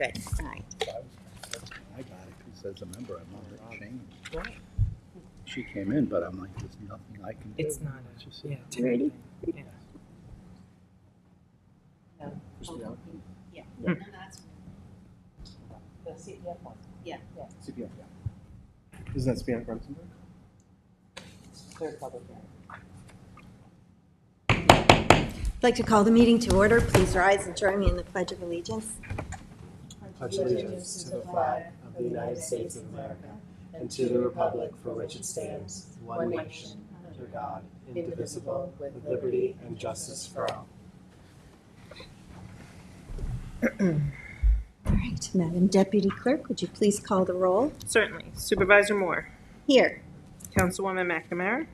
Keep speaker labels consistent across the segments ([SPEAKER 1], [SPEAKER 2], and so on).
[SPEAKER 1] Good, all right.
[SPEAKER 2] I got it because as a member, I'm not ashamed. She came in, but I'm like, there's nothing I can do.
[SPEAKER 3] It's not.
[SPEAKER 2] Just
[SPEAKER 3] Yeah.
[SPEAKER 1] Ready?
[SPEAKER 3] Yeah.
[SPEAKER 4] Yeah.
[SPEAKER 3] Hmm.
[SPEAKER 4] No, that's
[SPEAKER 3] The CPF one.
[SPEAKER 4] Yeah.
[SPEAKER 3] CPF, yeah. Isn't that Spion Grunzenberg? Third public hearing.
[SPEAKER 1] I'd like to call the meeting to order. Please rise and join me in the Pledge of Allegiance.
[SPEAKER 5] Pledge allegiance to the flag of the United States of America and to the republic for which it stands, one nation, under God, indivisible, with liberty and justice for all.
[SPEAKER 1] All right, Madam Deputy Clerk, would you please call the roll?
[SPEAKER 3] Certainly. Supervisor Moore.
[SPEAKER 1] Here.
[SPEAKER 3] Councilwoman McNamara.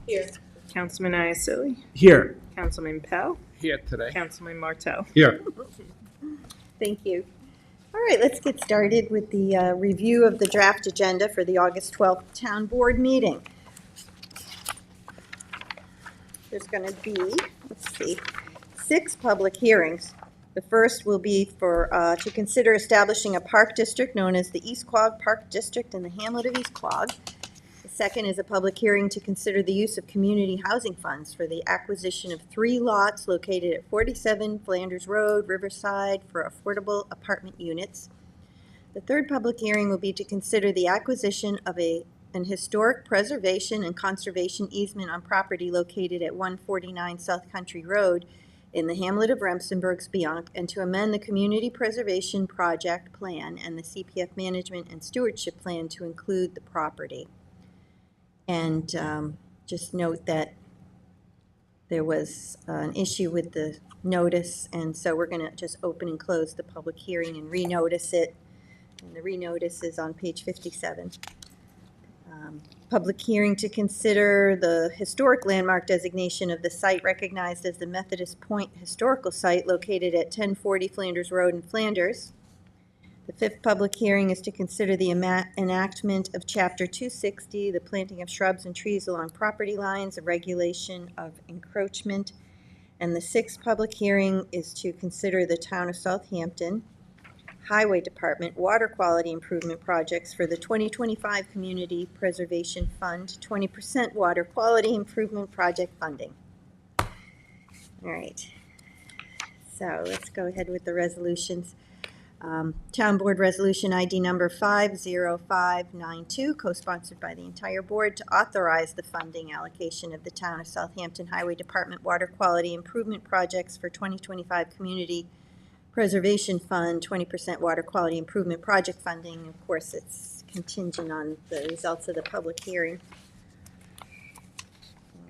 [SPEAKER 4] Here.
[SPEAKER 3] Councilman Iacilli.
[SPEAKER 5] Here.
[SPEAKER 3] Councilman Pell.
[SPEAKER 2] Here today.
[SPEAKER 3] Councilman Martell.
[SPEAKER 2] Here.
[SPEAKER 1] Thank you. All right, let's get started with the review of the draft agenda for the August 12th Town Board meeting. There's going to be, let's see, 6 public hearings. The first will be for to consider establishing a park district known as the East Quogue Park District in the hamlet of East Quogue. The second is a public hearing to consider the use of community housing funds for the acquisition of 3 lots located at 47 Flanders Road, Riverside, for affordable apartment units. The third public hearing will be to consider the acquisition of an historic preservation and conservation easement on property located at 149 South Country Road in the hamlet of Remsenburg-Spionk, and to amend the Community Preservation Project Plan and the CPF Management and Stewardship Plan to include the property. And just note that there was an issue with the notice, and so we're going to just open and close the public hearing and renotice it. And the renotice is on page 57. Public hearing to consider the historic landmark designation of the site recognized as the Methodist Point Historical Site located at 1040 Flanders Road in Flanders. The 5th public hearing is to consider the enactment of Chapter 260, the planting of shrubs and trees along property lines, a regulation of encroachment. And the 6th public hearing is to consider the Town of Southampton Highway Department water quality improvement projects for the 2025 Community Preservation Fund 20% water quality improvement project funding. All right, so let's go ahead with the resolutions. Town Board Resolution ID number 50592, co-sponsored by the entire board, to authorize the funding allocation of the Town of Southampton Highway Department water quality improvement projects for 2025 Community Preservation Fund 20% water quality improvement project funding. Of course, it's contingent on the results of the public hearing.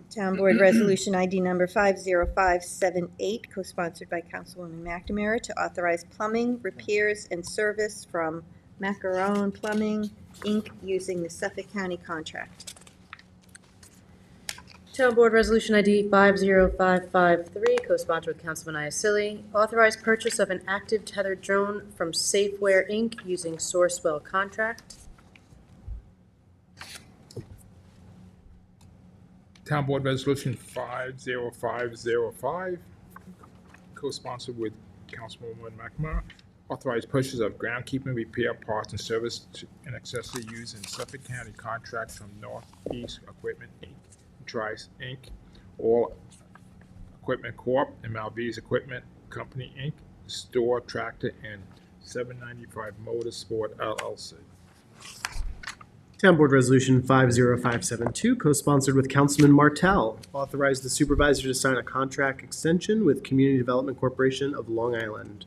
[SPEAKER 1] Town Board Resolution ID number 50578, co-sponsored by Councilwoman McNamara, to authorize plumbing, repairs, and service from Macaron Plumbing, Inc., using the Suffolk County contract.
[SPEAKER 6] Town Board Resolution ID 50553, co-sponsored with Councilman Iacilli, authorized purchase of an active tethered drone from Safeware Inc. using Sourcewell contract.
[SPEAKER 7] Town Board Resolution 50505, co-sponsored with Councilwoman McNamara, authorized purchase of groundkeeping, repair, parts, and service and accessory used in Suffolk County contract from Northeast Equipment Inc., Trice Inc., All Equipment Corp., and Malvese Equipment Company Inc., Store Tractor, and 795 Motorsport LLC.
[SPEAKER 5] Town Board Resolution 50572, co-sponsored with Councilman Martell, authorized the supervisor to sign a contract extension with Community Development Corporation of Long Island.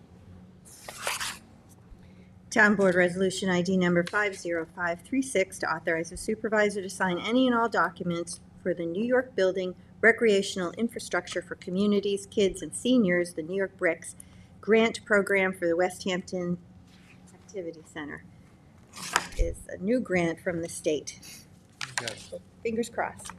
[SPEAKER 1] Town Board Resolution ID number 50536, to authorize the supervisor to sign any and all documents for the New York Building Recreational Infrastructure for Communities, Kids, and Seniors, the New York Bricks grant program for the West Hampton Activity Center. Is a new grant from the state. So fingers crossed.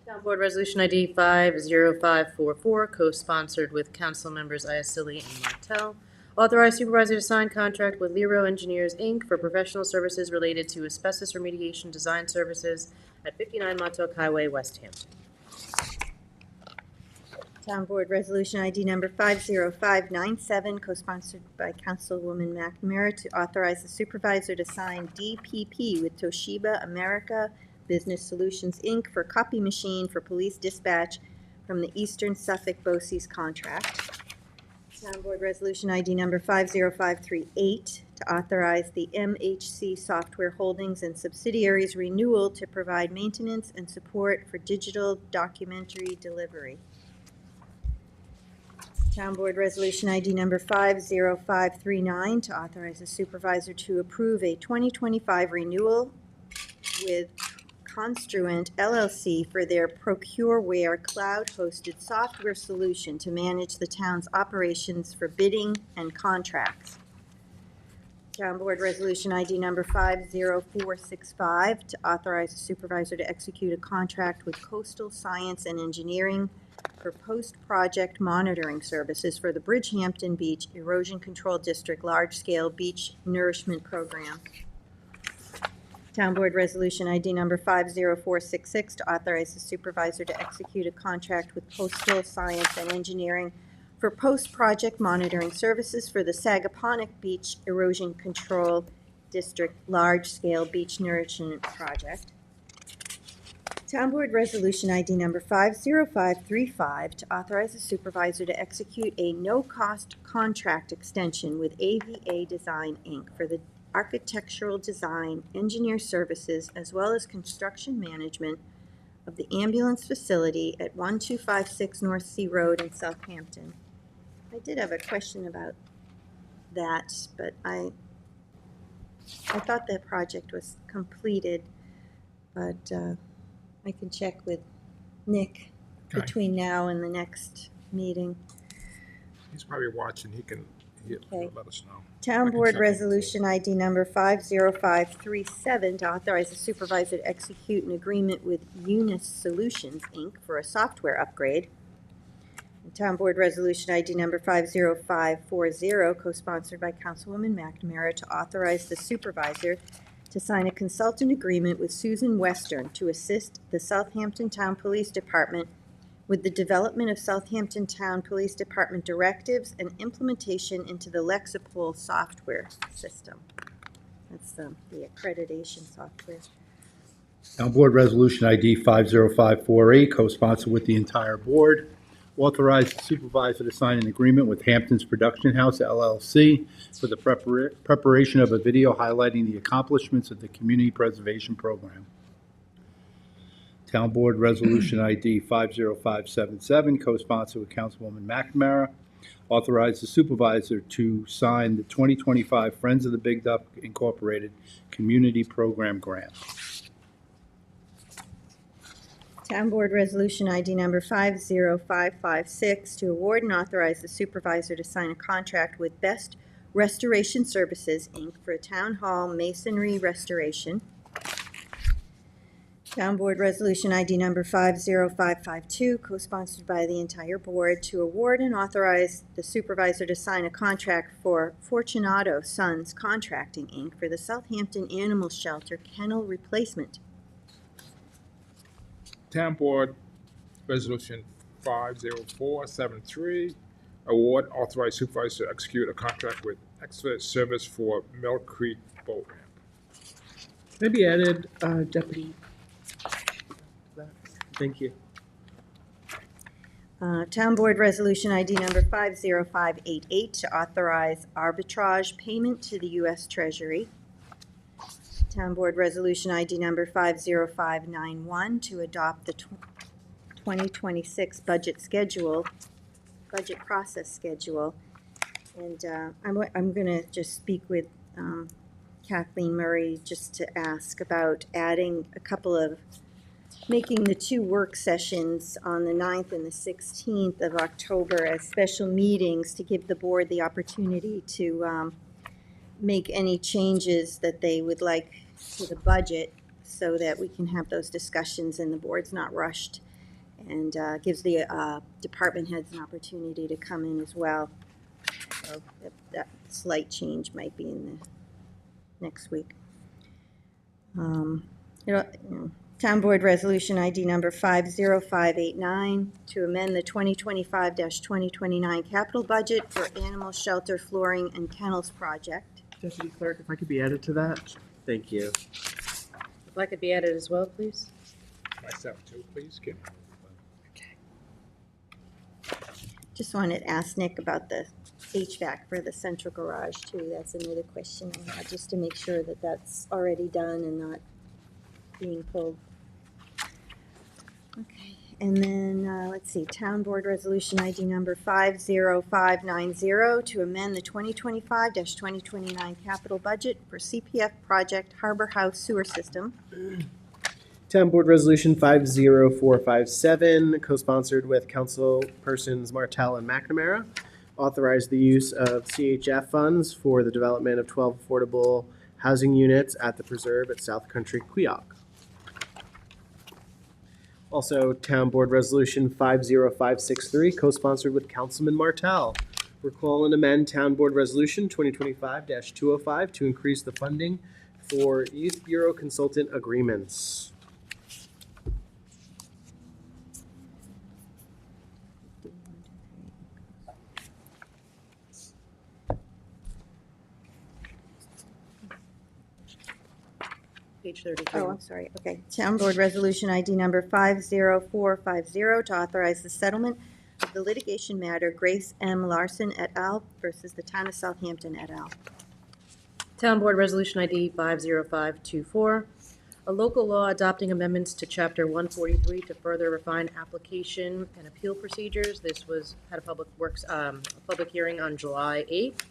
[SPEAKER 6] Town Board Resolution ID 50544, co-sponsored with Council members Iacilli and Martell, authorized supervisor to sign contract with Lero Engineers, Inc. for professional services related to asbestos remediation design services at 59 Montauk Highway, West Hampton.
[SPEAKER 1] Town Board Resolution ID number 50597, co-sponsored by Councilwoman McNamara, to authorize the supervisor to sign DPP with Toshiba America Business Solutions, Inc. for copy machine for police dispatch from the Eastern Suffolk BOCES contract. Town Board Resolution ID number 50538, to authorize the MHC Software Holdings and subsidiaries renewal to provide maintenance and support for digital documentary delivery. Town Board Resolution ID number 50539, to authorize the supervisor to approve a 2025 renewal with Construent LLC for their ProcureWare cloud-hosted software solution to manage the town's operations for bidding and contracts. Town Board Resolution ID number 50465, to authorize the supervisor to execute a contract with Coastal Science and Engineering for post-project monitoring services for the Bridgehampton Beach Erosion Control District large-scale beach nourishment program. Town Board Resolution ID number 50466, to authorize the supervisor to execute a contract with Coastal Science and Engineering for post-project monitoring services for the Sagaponack Beach Erosion Control District large-scale beach nourishment project. Town Board Resolution ID number 50535, to authorize the supervisor to execute a no-cost contract extension with AVA Design, Inc. for the architectural design, engineer services, as well as construction management of the ambulance facility at 1256 North Sea Road in Southampton. I did have a question about that, but I thought that project was completed, but I can check with Nick
[SPEAKER 7] Okay.
[SPEAKER 1] between now and the next meeting.
[SPEAKER 7] He's probably watching, he'll
[SPEAKER 1] Okay.
[SPEAKER 7] let us know.
[SPEAKER 1] Town
[SPEAKER 7] I can
[SPEAKER 1] Board
[SPEAKER 7] check.
[SPEAKER 1] Resolution ID number 50537, to authorize the supervisor to execute an agreement with Unis Solutions, Inc. for a software upgrade. And Town Board Resolution ID number 50540, co-sponsored by Councilwoman McNamara, to authorize the supervisor to sign a consultant agreement with Susan Western to assist the Southampton Town Police Department with the development of Southampton Town Police Department directives and implementation into the Lexipol software system. That's the accreditation software.
[SPEAKER 2] Town Board Resolution ID 50548, co-sponsored with the entire board, authorize the supervisor to sign an agreement with Hampton's Production House LLC for the preparation of a video highlighting the accomplishments of the Community Preservation Program. Town Board Resolution ID 50577, co-sponsored with Councilwoman McNamara, authorize the supervisor to sign the 2025 Friends of the Big Duck Incorporated Community Program Grant.
[SPEAKER 1] Town Board Resolution ID number 50556, to award and authorize the supervisor to sign a contract with Best Restoration Services, Inc. for a town hall masonry restoration. Town Board Resolution ID number 50552, co-sponsored by the entire board, to award and authorize the supervisor to sign a contract for Fortunato Sons Contracting, Inc. for the Southampton Animal Shelter kennel replacement.
[SPEAKER 7] Town Board Resolution 50473, award authorized supervisor to execute a contract with Expert Service for Mill Creek Boat Ramp.
[SPEAKER 3] Maybe added deputy. Thank you.
[SPEAKER 1] Town Board Resolution ID number 50588, to authorize arbitrage payment to the U.S. Treasury. Town Board Resolution ID number 50591, to adopt the 2026 budget process schedule. And I'm going to just speak with Kathleen Murray just to ask about adding making the two work sessions on the 9th and the 16th of October as special meetings to give the board the opportunity to make any changes that they would like to the budget so that we can have those discussions and the board's not rushed, and gives the department heads an opportunity to come in as well. So that slight change might be in the next week. Town Board Resolution ID number 50589 to amend the 2025-2029 capital budget for animal shelter flooring and kennels project.
[SPEAKER 3] Deputy Clerk, if I could be added to that? Thank you.
[SPEAKER 6] If I could be added as well, please.
[SPEAKER 7] Myself too, please, Kim.
[SPEAKER 1] Just wanted to ask Nick about the HVAC for the central garage too. That's another question I had, just to make sure that that's already done and not being pulled. Okay, and then, let's see, Town Board Resolution ID number 50590 to amend the 2025-2029 capital budget for CPF project Harbor House Sewer System.
[SPEAKER 3] Town Board Resolution 50457, co-sponsored with councilpersons Martell and McNamara, authorize the use of CHF funds for the development of 12 affordable housing units at the Preserve at South Country, Queog. Also, Town Board Resolution 50563, co-sponsored with Councilman Martell. Recall and amend Town Board Resolution 2025-205 to increase the funding for Youth Bureau consultant agreements.
[SPEAKER 6] Page 33.
[SPEAKER 1] Oh, I'm sorry, okay. Town Board Resolution ID number 50450 to authorize the settlement of the litigation matter Grace M. Larson et al. Versus the Town of Southampton et al.
[SPEAKER 6] Town Board Resolution ID 50524, a local law adopting amendments to Chapter 143 to further refine application and appeal procedures. This had a public hearing on July 8th.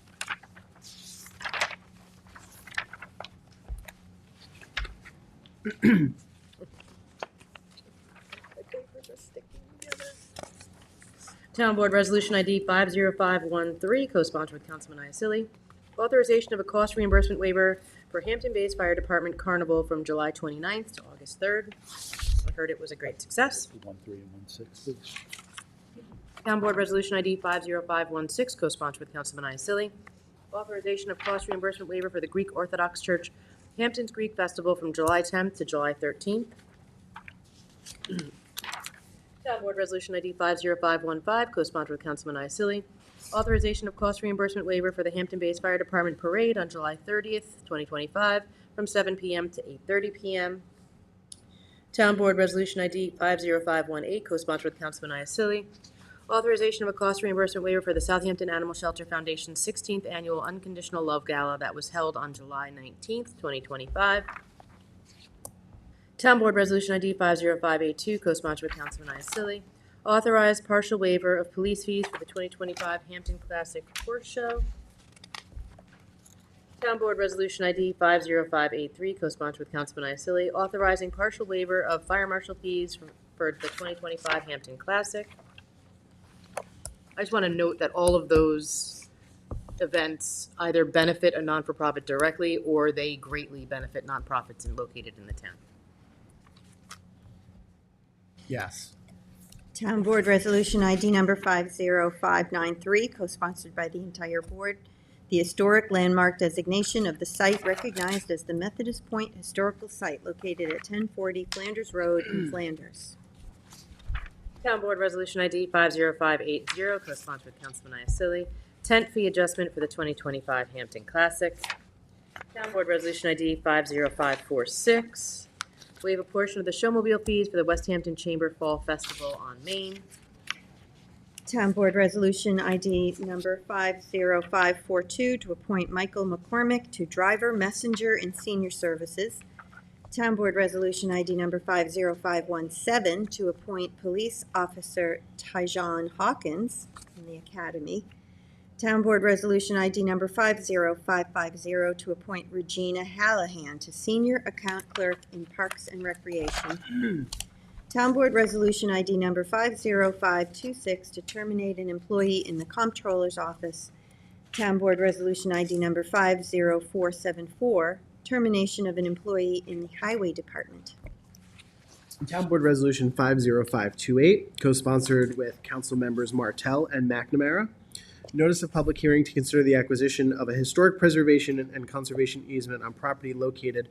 [SPEAKER 6] Town Board Resolution ID 50513, co-sponsored with Councilman Iacilli. Authorization of a cost reimbursement waiver for Hampton Bays Fire Department Carnival from July 29th to August 3rd. I heard it was a great success.
[SPEAKER 2] 13 and 16, please.
[SPEAKER 6] Town Board Resolution ID 50516, co-sponsored with Councilman Iacilli. Authorization of cost reimbursement waiver for the Greek Orthodox Church Hampton's Greek Festival from July 10th to July 13th. Town Board Resolution ID 50515, co-sponsored with Councilman Iacilli. Authorization of cost reimbursement waiver for the Hampton Bays Fire Department Parade on July 30th, 2025, from 7 p.m. to 8:30 p.m. Town Board Resolution ID 50518, co-sponsored with Councilman Iacilli. Authorization of a cost reimbursement waiver for the Southampton Animal Shelter Foundation's 16th Annual Unconditional Love Gala that was held on July 19th, 2025. Town Board Resolution ID 50582, co-sponsored with Councilman Iacilli. Authorize partial waiver of police fees for the 2025 Hampton Classic Horse Show. Town Board Resolution ID 50583, co-sponsored with Councilman Iacilli. Authorizing partial waiver of fire marshal fees for the 2025 Hampton Classic. I just want to note that all of those events either benefit a non-for-profit directly or they greatly benefit nonprofits located in the town.
[SPEAKER 3] Yes.
[SPEAKER 1] Town Board Resolution ID number 50593, co-sponsored by the entire board. The historic landmark designation of the site recognized as the Methodist Point Historical Site located at 1040 Flanders Road in Flanders.
[SPEAKER 6] Town Board Resolution ID 50580, co-sponsored with Councilman Iacilli. Tent fee adjustment for the 2025 Hampton Classic. Town Board Resolution ID 50546. Waive a portion of the showmobile fees for the West Hampton Chamber Fall Festival on Main.
[SPEAKER 1] Town Board Resolution ID number 50542 to appoint Michael McCormick to Driver, Messenger, and Senior Services. Town Board Resolution ID number 50517 to appoint Police Officer Tyjon Hawkins in the Academy. Town Board Resolution ID number 50550 to appoint Regina Hallahan to Senior Account Clerk in Parks and Recreation. Town Board Resolution ID number 50526 to terminate an employee in the Comptroller's Office. Town Board Resolution ID number 50474, termination of an employee in the Highway Department.
[SPEAKER 3] Town Board Resolution 50528, co-sponsored with council members Martell and McNamara. Notice of public hearing to consider the acquisition of a historic preservation and conservation easement on property located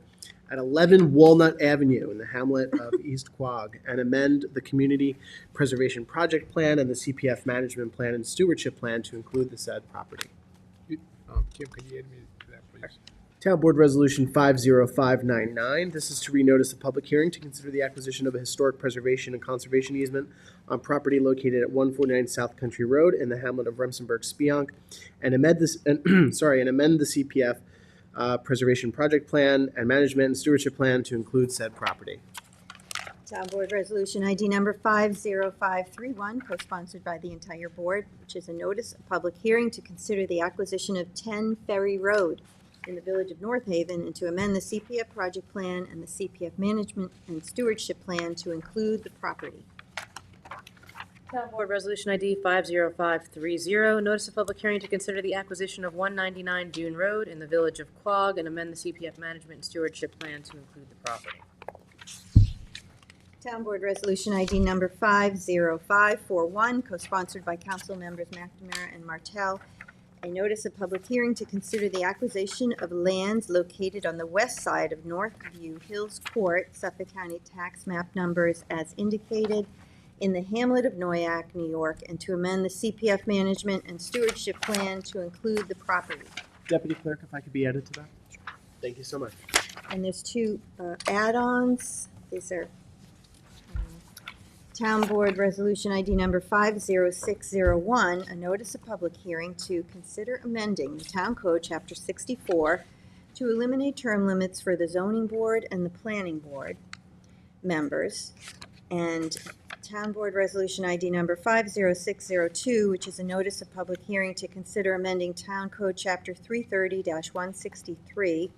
[SPEAKER 3] at 11 Walnut Avenue in the hamlet of East Quogue, and amend the Community Preservation Project Plan and the CPF Management Plan and Stewardship Plan to include the said property.
[SPEAKER 7] Kim, can you add me to that, please?
[SPEAKER 3] Town Board Resolution 50599. This is to renotice a public hearing to consider the acquisition of a historic preservation and conservation easement on property located at 149 South Country Road in the hamlet of Remsenburg, Spionk, and amend this, and amend the CPF Preservation Project Plan and Management and Stewardship Plan to include said property.
[SPEAKER 1] Town Board Resolution ID number 50531, co-sponsored by the entire board, which is a notice of public hearing to consider the acquisition of 10 Ferry Road in the village of North Haven, and to amend the CPF project plan and the CPF management and stewardship plan to include the property.
[SPEAKER 6] Town Board Resolution ID 50530, notice of public hearing to consider the acquisition of 199 Dune Road in the village of Quogue and amend the CPF management and stewardship plan to include the property.
[SPEAKER 1] Town Board Resolution ID number 50541, co-sponsored by council members McNamara and Martell. A notice of public hearing to consider the acquisition of lands located on the west side of Northview Hills Court, Suffolk County tax map numbers as indicated in the hamlet of Noyak, New York, and to amend the CPF management and stewardship plan to include the property.
[SPEAKER 3] Deputy Clerk, if I could be added to that? Thank you so much.
[SPEAKER 1] And there's two add-ons. These are Town Board Resolution ID number 50601, a notice of public hearing to consider amending the Town Code, Chapter 64, to eliminate term limits for the Zoning Board and the Planning Board members. And Town Board Resolution ID number 50602, which is a notice of public hearing to consider amending Town Code Chapter 330-163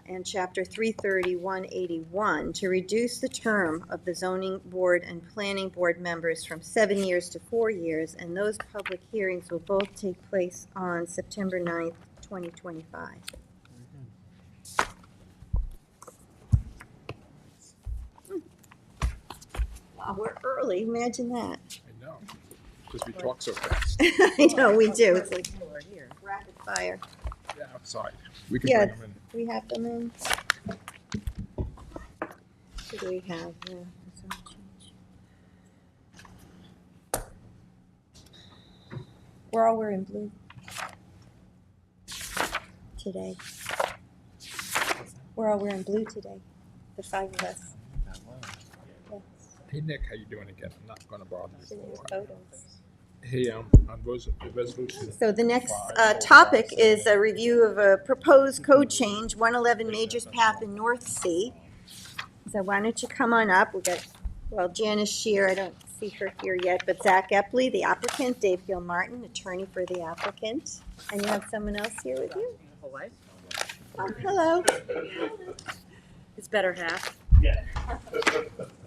[SPEAKER 1] and Chapter 330-181 to reduce the term of the Zoning Board and Planning Board members from 7 years to 4 years, and those public hearings will both take place on September 9th, 2025. Wow, we're early, imagine that.
[SPEAKER 7] I know, because we talk so fast.
[SPEAKER 1] I know, we do, it's like rapid fire.
[SPEAKER 7] Yeah, outside. We can
[SPEAKER 1] Yeah.
[SPEAKER 7] bring them in.
[SPEAKER 1] We have them in. Who do we have? Yeah, that's not change. We're all wearing blue today. We're all wearing blue today, the 5 of us. Yes,
[SPEAKER 7] Hey, Nick, how you doing again? I'm not gonna bother
[SPEAKER 1] in
[SPEAKER 7] you
[SPEAKER 1] your
[SPEAKER 7] for a while.
[SPEAKER 1] photos.
[SPEAKER 7] Hey, on the resolution.
[SPEAKER 1] So the next topic is a review of a proposed code change, 111 Majors Path in North Sea. So why don't you come on up? We got, well, Janice Shear, I don't see her here yet, but Zach Epley, the applicant, Dave Gilmartin, attorney for the applicant. And you have someone else here with you? Oh, hello.
[SPEAKER 6] His better half.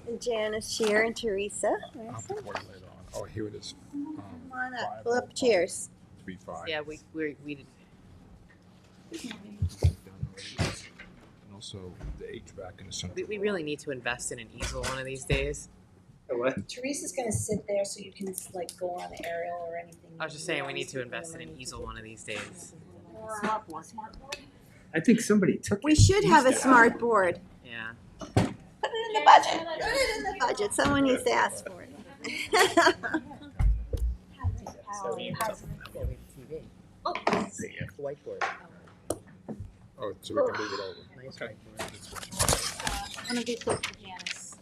[SPEAKER 1] And Janice Shear and Teresa.
[SPEAKER 7] I'll put one later on. Oh, here it is.
[SPEAKER 1] Come on up, pull up chairs.
[SPEAKER 7] 3-5.
[SPEAKER 6] Yeah, we did.
[SPEAKER 7] And also the HVAC in the center.
[SPEAKER 6] We really need to invest in an easel one of these days.
[SPEAKER 4] Teresa's gonna sit there so you can like go on the aerial or anything.
[SPEAKER 6] I was just saying we need to invest in an easel one of these days.
[SPEAKER 5] I think somebody took
[SPEAKER 1] We should have a smart board.
[SPEAKER 6] Yeah.
[SPEAKER 1] Put it in the budget, put it in the budget, someone needs to ask for it.
[SPEAKER 6] Whiteboard.
[SPEAKER 7] Oh, so we can move it over.
[SPEAKER 6] Nice
[SPEAKER 7] Okay.
[SPEAKER 4] One of these goes to Janice.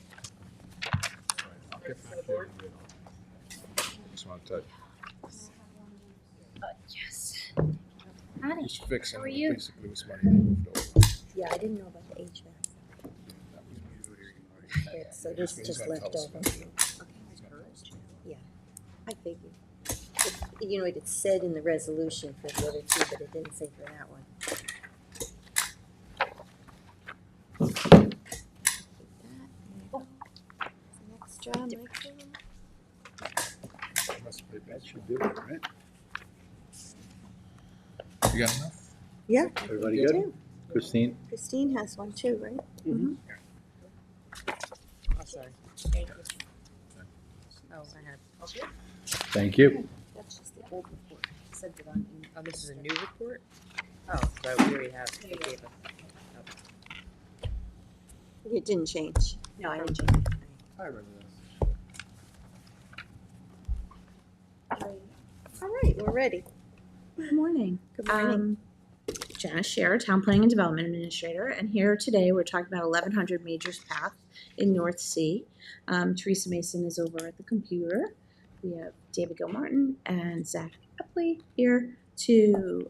[SPEAKER 7] I'll get back here and read on. Just want to touch.
[SPEAKER 4] Yes. Honey,
[SPEAKER 7] Just fixing
[SPEAKER 4] How are you?
[SPEAKER 7] basically was money they moved over.
[SPEAKER 1] Yeah, I didn't know about the HVAC. So this
[SPEAKER 7] He's
[SPEAKER 1] just
[SPEAKER 7] gonna
[SPEAKER 1] left
[SPEAKER 7] tell us
[SPEAKER 1] over.
[SPEAKER 7] about it.
[SPEAKER 1] Okay,
[SPEAKER 7] He's gonna tell us.
[SPEAKER 1] yeah, I figured. You know, it said in the resolution for the other two, but it didn't say for that one. Extra, Michael.
[SPEAKER 7] Must be
[SPEAKER 2] That should do it, right?
[SPEAKER 7] You got enough?
[SPEAKER 1] Yeah,
[SPEAKER 2] Everybody
[SPEAKER 1] me
[SPEAKER 2] good?
[SPEAKER 1] too.
[SPEAKER 2] Christine?
[SPEAKER 1] Christine has one too, right?
[SPEAKER 6] Oh, sorry. Thank you. Oh, I had.
[SPEAKER 2] Thank you.
[SPEAKER 1] That's just
[SPEAKER 6] old report. It said that oh, this is a new report? Oh, so we already have, they gave us.
[SPEAKER 1] It didn't change.
[SPEAKER 6] No, I
[SPEAKER 1] didn't
[SPEAKER 6] didn't.
[SPEAKER 3] I remember this.
[SPEAKER 1] All right, we're ready.
[SPEAKER 8] Good morning.
[SPEAKER 1] Good morning.
[SPEAKER 8] Janice Scherer, Town Planning and Development Administrator, and here today we're talking about 1100 Majors Path in North Sea. Teresa Mason is over at the computer. We have David Gilmartin and Zach Epley here to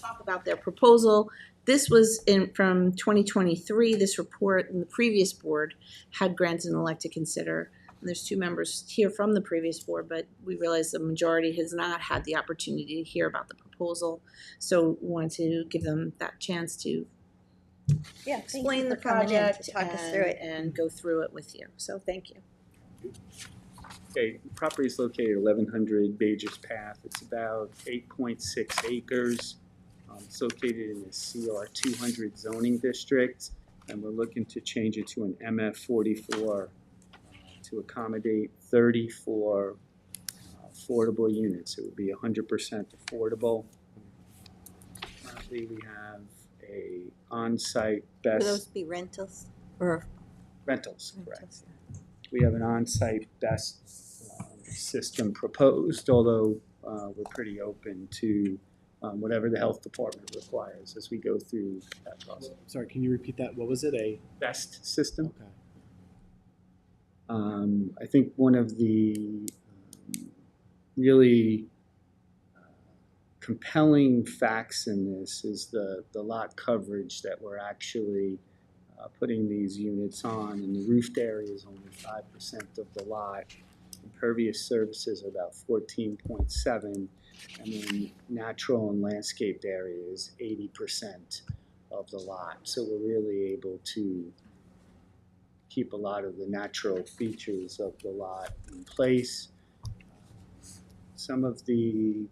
[SPEAKER 8] talk about their proposal. This was from 2023. This report in the previous board had granted and elect to consider. And there's two members here from the previous board, but we realize the majority has not had the opportunity to hear about the proposal. So we want to give them that chance to explain the project
[SPEAKER 1] talk us through it.
[SPEAKER 8] and go through it with you. So thank you.
[SPEAKER 9] Okay, the property is located at 1100 Majors Path. It's about 8.6 acres. It's located in the CR 200 zoning district, and we're looking to change it to an MF 44 to accommodate 34 affordable units. It would be 100% affordable. Currently, we have a on-site
[SPEAKER 1] Will
[SPEAKER 9] best
[SPEAKER 1] those be rentals or
[SPEAKER 9] rentals, correct?
[SPEAKER 1] rentals?
[SPEAKER 9] We have an on-site best system proposed, although we're pretty open to whatever the health department requires as we go through that process.
[SPEAKER 3] Sorry, can you repeat that? What was it? A
[SPEAKER 9] Best system.
[SPEAKER 3] okay.
[SPEAKER 9] I think one of the really compelling facts in this is the lot coverage that we're actually putting these units on, and the roofed area is only 5% of the lot. Impervious surfaces are about 14.7, and then natural and landscaped area is 80% of the lot. So we're really able to keep a lot of the natural features of the lot in place. Some of the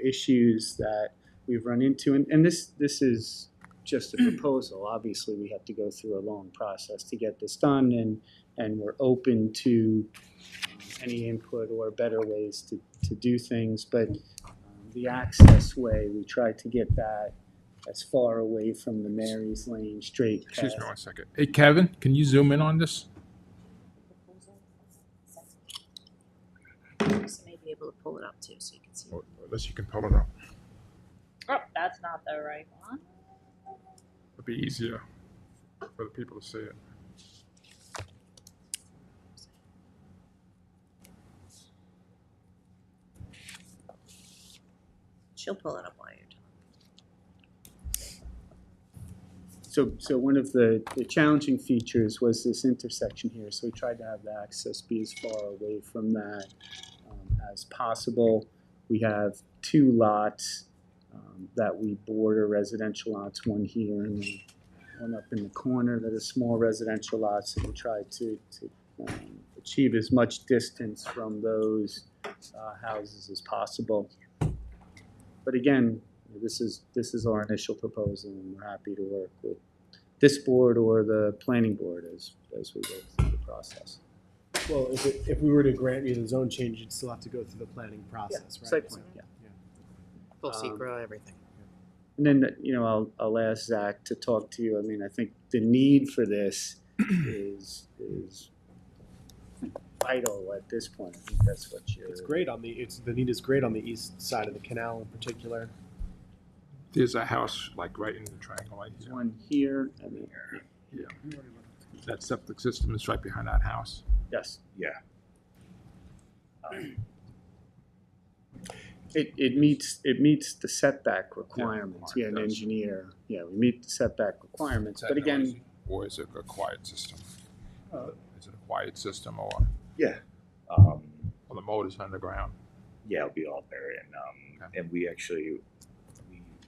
[SPEAKER 9] issues that we've run into, and this is just a proposal. Obviously, we have to go through a long process to get this done, and we're open to any input or better ways to do things. But the access way, we tried to get that as far away from the Mary's Lane straight path.
[SPEAKER 7] Excuse me 1 second. Hey, Kevin, can you zoom in on this?
[SPEAKER 8] Teresa may be able to pull it up too, so you can see.
[SPEAKER 7] Or unless you can pull it up.
[SPEAKER 10] Oh, that's not the right one.
[SPEAKER 7] It'd be easier for the people to see it.
[SPEAKER 8] She'll pull it up while you're talking.
[SPEAKER 9] So one of the challenging features was this intersection here. So we tried to have the access be as far away from that as possible. We have two lots that we border residential lots, one here and then one up in the corner that are small residential lots. And we tried to achieve as much distance from those houses as possible. But again, this is our initial proposal, and we're happy to work with this board or the planning board as we go through the process.
[SPEAKER 3] Well, if we were to grant you the zone change, you'd still have to go through the planning process, right?
[SPEAKER 9] Site plan, yeah.
[SPEAKER 6] Full secret, everything.
[SPEAKER 9] And then, I'll ask Zach to talk to you. I mean, I think the need for this is vital at this point. I think that's what you're.
[SPEAKER 3] It's great on the need is great on the east side of the canal in particular.
[SPEAKER 7] There's a house like right in the triangle right
[SPEAKER 9] There's
[SPEAKER 7] here.
[SPEAKER 9] one here and then here.
[SPEAKER 7] Yeah. That septic system is right behind that house.
[SPEAKER 9] Yes.
[SPEAKER 5] Yeah.
[SPEAKER 9] It meets the setback requirements.
[SPEAKER 7] Yeah,
[SPEAKER 9] We had an
[SPEAKER 7] it does.
[SPEAKER 9] engineer. Yeah, we meet the setback requirements. But again,
[SPEAKER 7] Or is it a quiet system? Is it a quiet system or
[SPEAKER 5] Yeah.
[SPEAKER 7] the motor's underground?
[SPEAKER 5] Yeah, it'll be all there, and we actually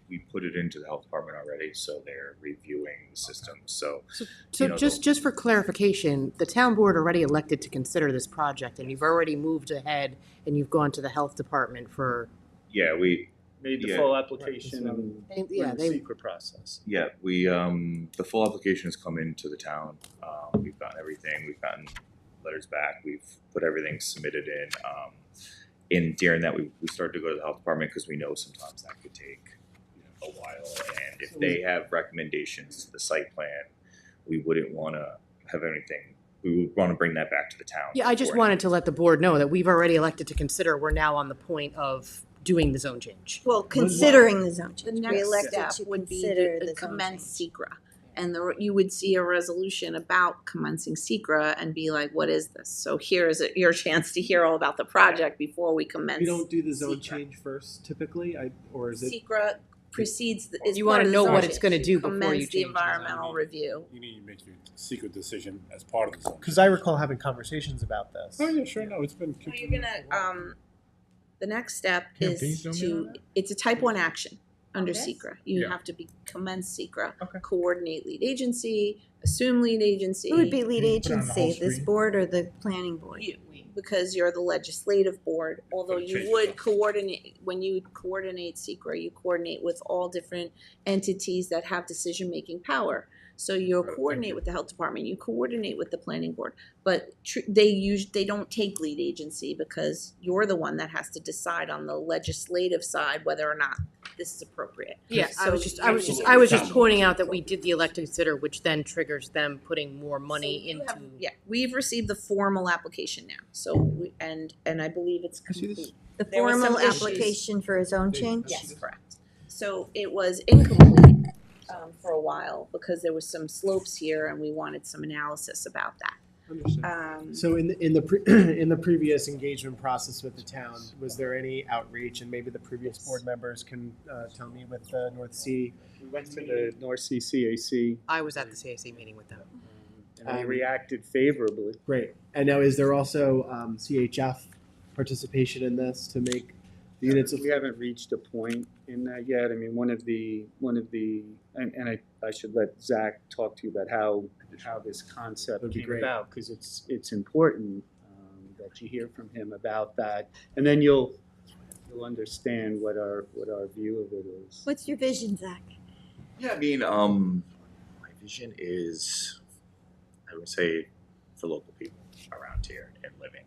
[SPEAKER 5] we put it into the health department already, so they're reviewing the system. So
[SPEAKER 6] So
[SPEAKER 5] You know,
[SPEAKER 6] just for clarification, the town board already elected to consider this project, and you've already moved ahead, and you've gone to the health department for,
[SPEAKER 5] yeah, we
[SPEAKER 9] made the
[SPEAKER 5] Yeah.
[SPEAKER 9] full application and
[SPEAKER 6] They-
[SPEAKER 9] we're
[SPEAKER 6] yeah,
[SPEAKER 9] in the
[SPEAKER 6] they-
[SPEAKER 9] secret process.
[SPEAKER 5] the full application has come into the town. We've gotten everything. We've gotten letters back. We've put everything submitted in.
[SPEAKER 11] during that, we started to go to the health department because we know sometimes that could take a while. And if they have recommendations to the site plan, we wouldn't want to have anything. We would want to bring that back to the town.
[SPEAKER 6] Yeah, I just wanted to let the board know that we've already elected to consider, we're now on the point of doing the zone change.
[SPEAKER 1] Well, considering the zone
[SPEAKER 8] The
[SPEAKER 1] change, we
[SPEAKER 8] next
[SPEAKER 1] elected
[SPEAKER 8] step
[SPEAKER 1] to
[SPEAKER 8] would be
[SPEAKER 1] consider
[SPEAKER 8] to
[SPEAKER 1] the zone
[SPEAKER 8] commence
[SPEAKER 1] change.
[SPEAKER 8] secra. And you would see a resolution about commencing secra and be like, what is this? So here is your chance to hear all about the project before we commence.
[SPEAKER 3] We don't do the zone
[SPEAKER 8] secra.
[SPEAKER 3] change first typically, or is it?
[SPEAKER 8] Secra precedes, is
[SPEAKER 6] You
[SPEAKER 8] part
[SPEAKER 6] wanna
[SPEAKER 8] of the
[SPEAKER 6] know
[SPEAKER 8] zone
[SPEAKER 6] what it's
[SPEAKER 8] change.
[SPEAKER 6] gonna do before you
[SPEAKER 8] Commence the
[SPEAKER 6] change the zone.
[SPEAKER 8] environmental review.
[SPEAKER 2] You need to make your secret decision as part of the zone.
[SPEAKER 3] Because I recall having conversations about this.
[SPEAKER 2] Oh, yeah, sure, no, it's been.
[SPEAKER 8] So you're gonna, the next step
[SPEAKER 7] Can
[SPEAKER 8] is
[SPEAKER 7] you zoom in on
[SPEAKER 8] to,
[SPEAKER 7] that?
[SPEAKER 8] it's a type 1 action under
[SPEAKER 4] Okay.
[SPEAKER 8] secra. You
[SPEAKER 7] Yeah.
[SPEAKER 8] have to commence secra,
[SPEAKER 7] Okay.
[SPEAKER 8] coordinate lead agency, assume lead agency.
[SPEAKER 1] Who would be lead
[SPEAKER 7] Can you put it on the whole
[SPEAKER 1] agency, this
[SPEAKER 7] screen?
[SPEAKER 1] board or the planning board?
[SPEAKER 8] You, because you're the legislative board, although
[SPEAKER 7] Gotta
[SPEAKER 8] you
[SPEAKER 7] change
[SPEAKER 8] would
[SPEAKER 7] stuff.
[SPEAKER 8] coordinate, when you coordinate secra, you coordinate with all different entities that have decision-making power. So you'll
[SPEAKER 7] Thank
[SPEAKER 8] coordinate
[SPEAKER 7] you.
[SPEAKER 8] with the health department, you coordinate with the planning board, but they don't take lead agency because you're the one that has to decide on the legislative side whether or not this is appropriate.
[SPEAKER 6] Yeah, I
[SPEAKER 8] So
[SPEAKER 6] was just
[SPEAKER 8] you-
[SPEAKER 6] pointing out that we did the elect to consider, which then triggers them putting more money
[SPEAKER 8] So you
[SPEAKER 6] into.
[SPEAKER 8] have- Yeah, we've received the formal application now, so, and I believe it's
[SPEAKER 7] I see this?
[SPEAKER 8] complete.
[SPEAKER 1] The
[SPEAKER 8] There were some
[SPEAKER 1] formal
[SPEAKER 8] issues.
[SPEAKER 1] application for a zone change?
[SPEAKER 8] Yes, correct. So it was incomplete for a while because there was some slopes here and we wanted some analysis about that.
[SPEAKER 3] Understood. So in the in the previous engagement process with the town, was there any outreach? And maybe the previous board members can tell me with the North Sea.
[SPEAKER 9] We went to the North Sea CAC,
[SPEAKER 6] I was at the CAC meeting with them.
[SPEAKER 9] and they reacted favorably.
[SPEAKER 3] Great. And now, is there also CHF participation in this to make the units?
[SPEAKER 9] We haven't reached a point in that yet. I mean, one of the, and I should let Zach talk to you about how this concept
[SPEAKER 3] That'd be
[SPEAKER 9] came
[SPEAKER 3] great.
[SPEAKER 9] about, because it's important that you hear from him about that, and then you'll understand what our view of it is.
[SPEAKER 1] What's your vision, Zach?
[SPEAKER 11] Yeah, I mean, my vision is, I would say, for local people around here and living.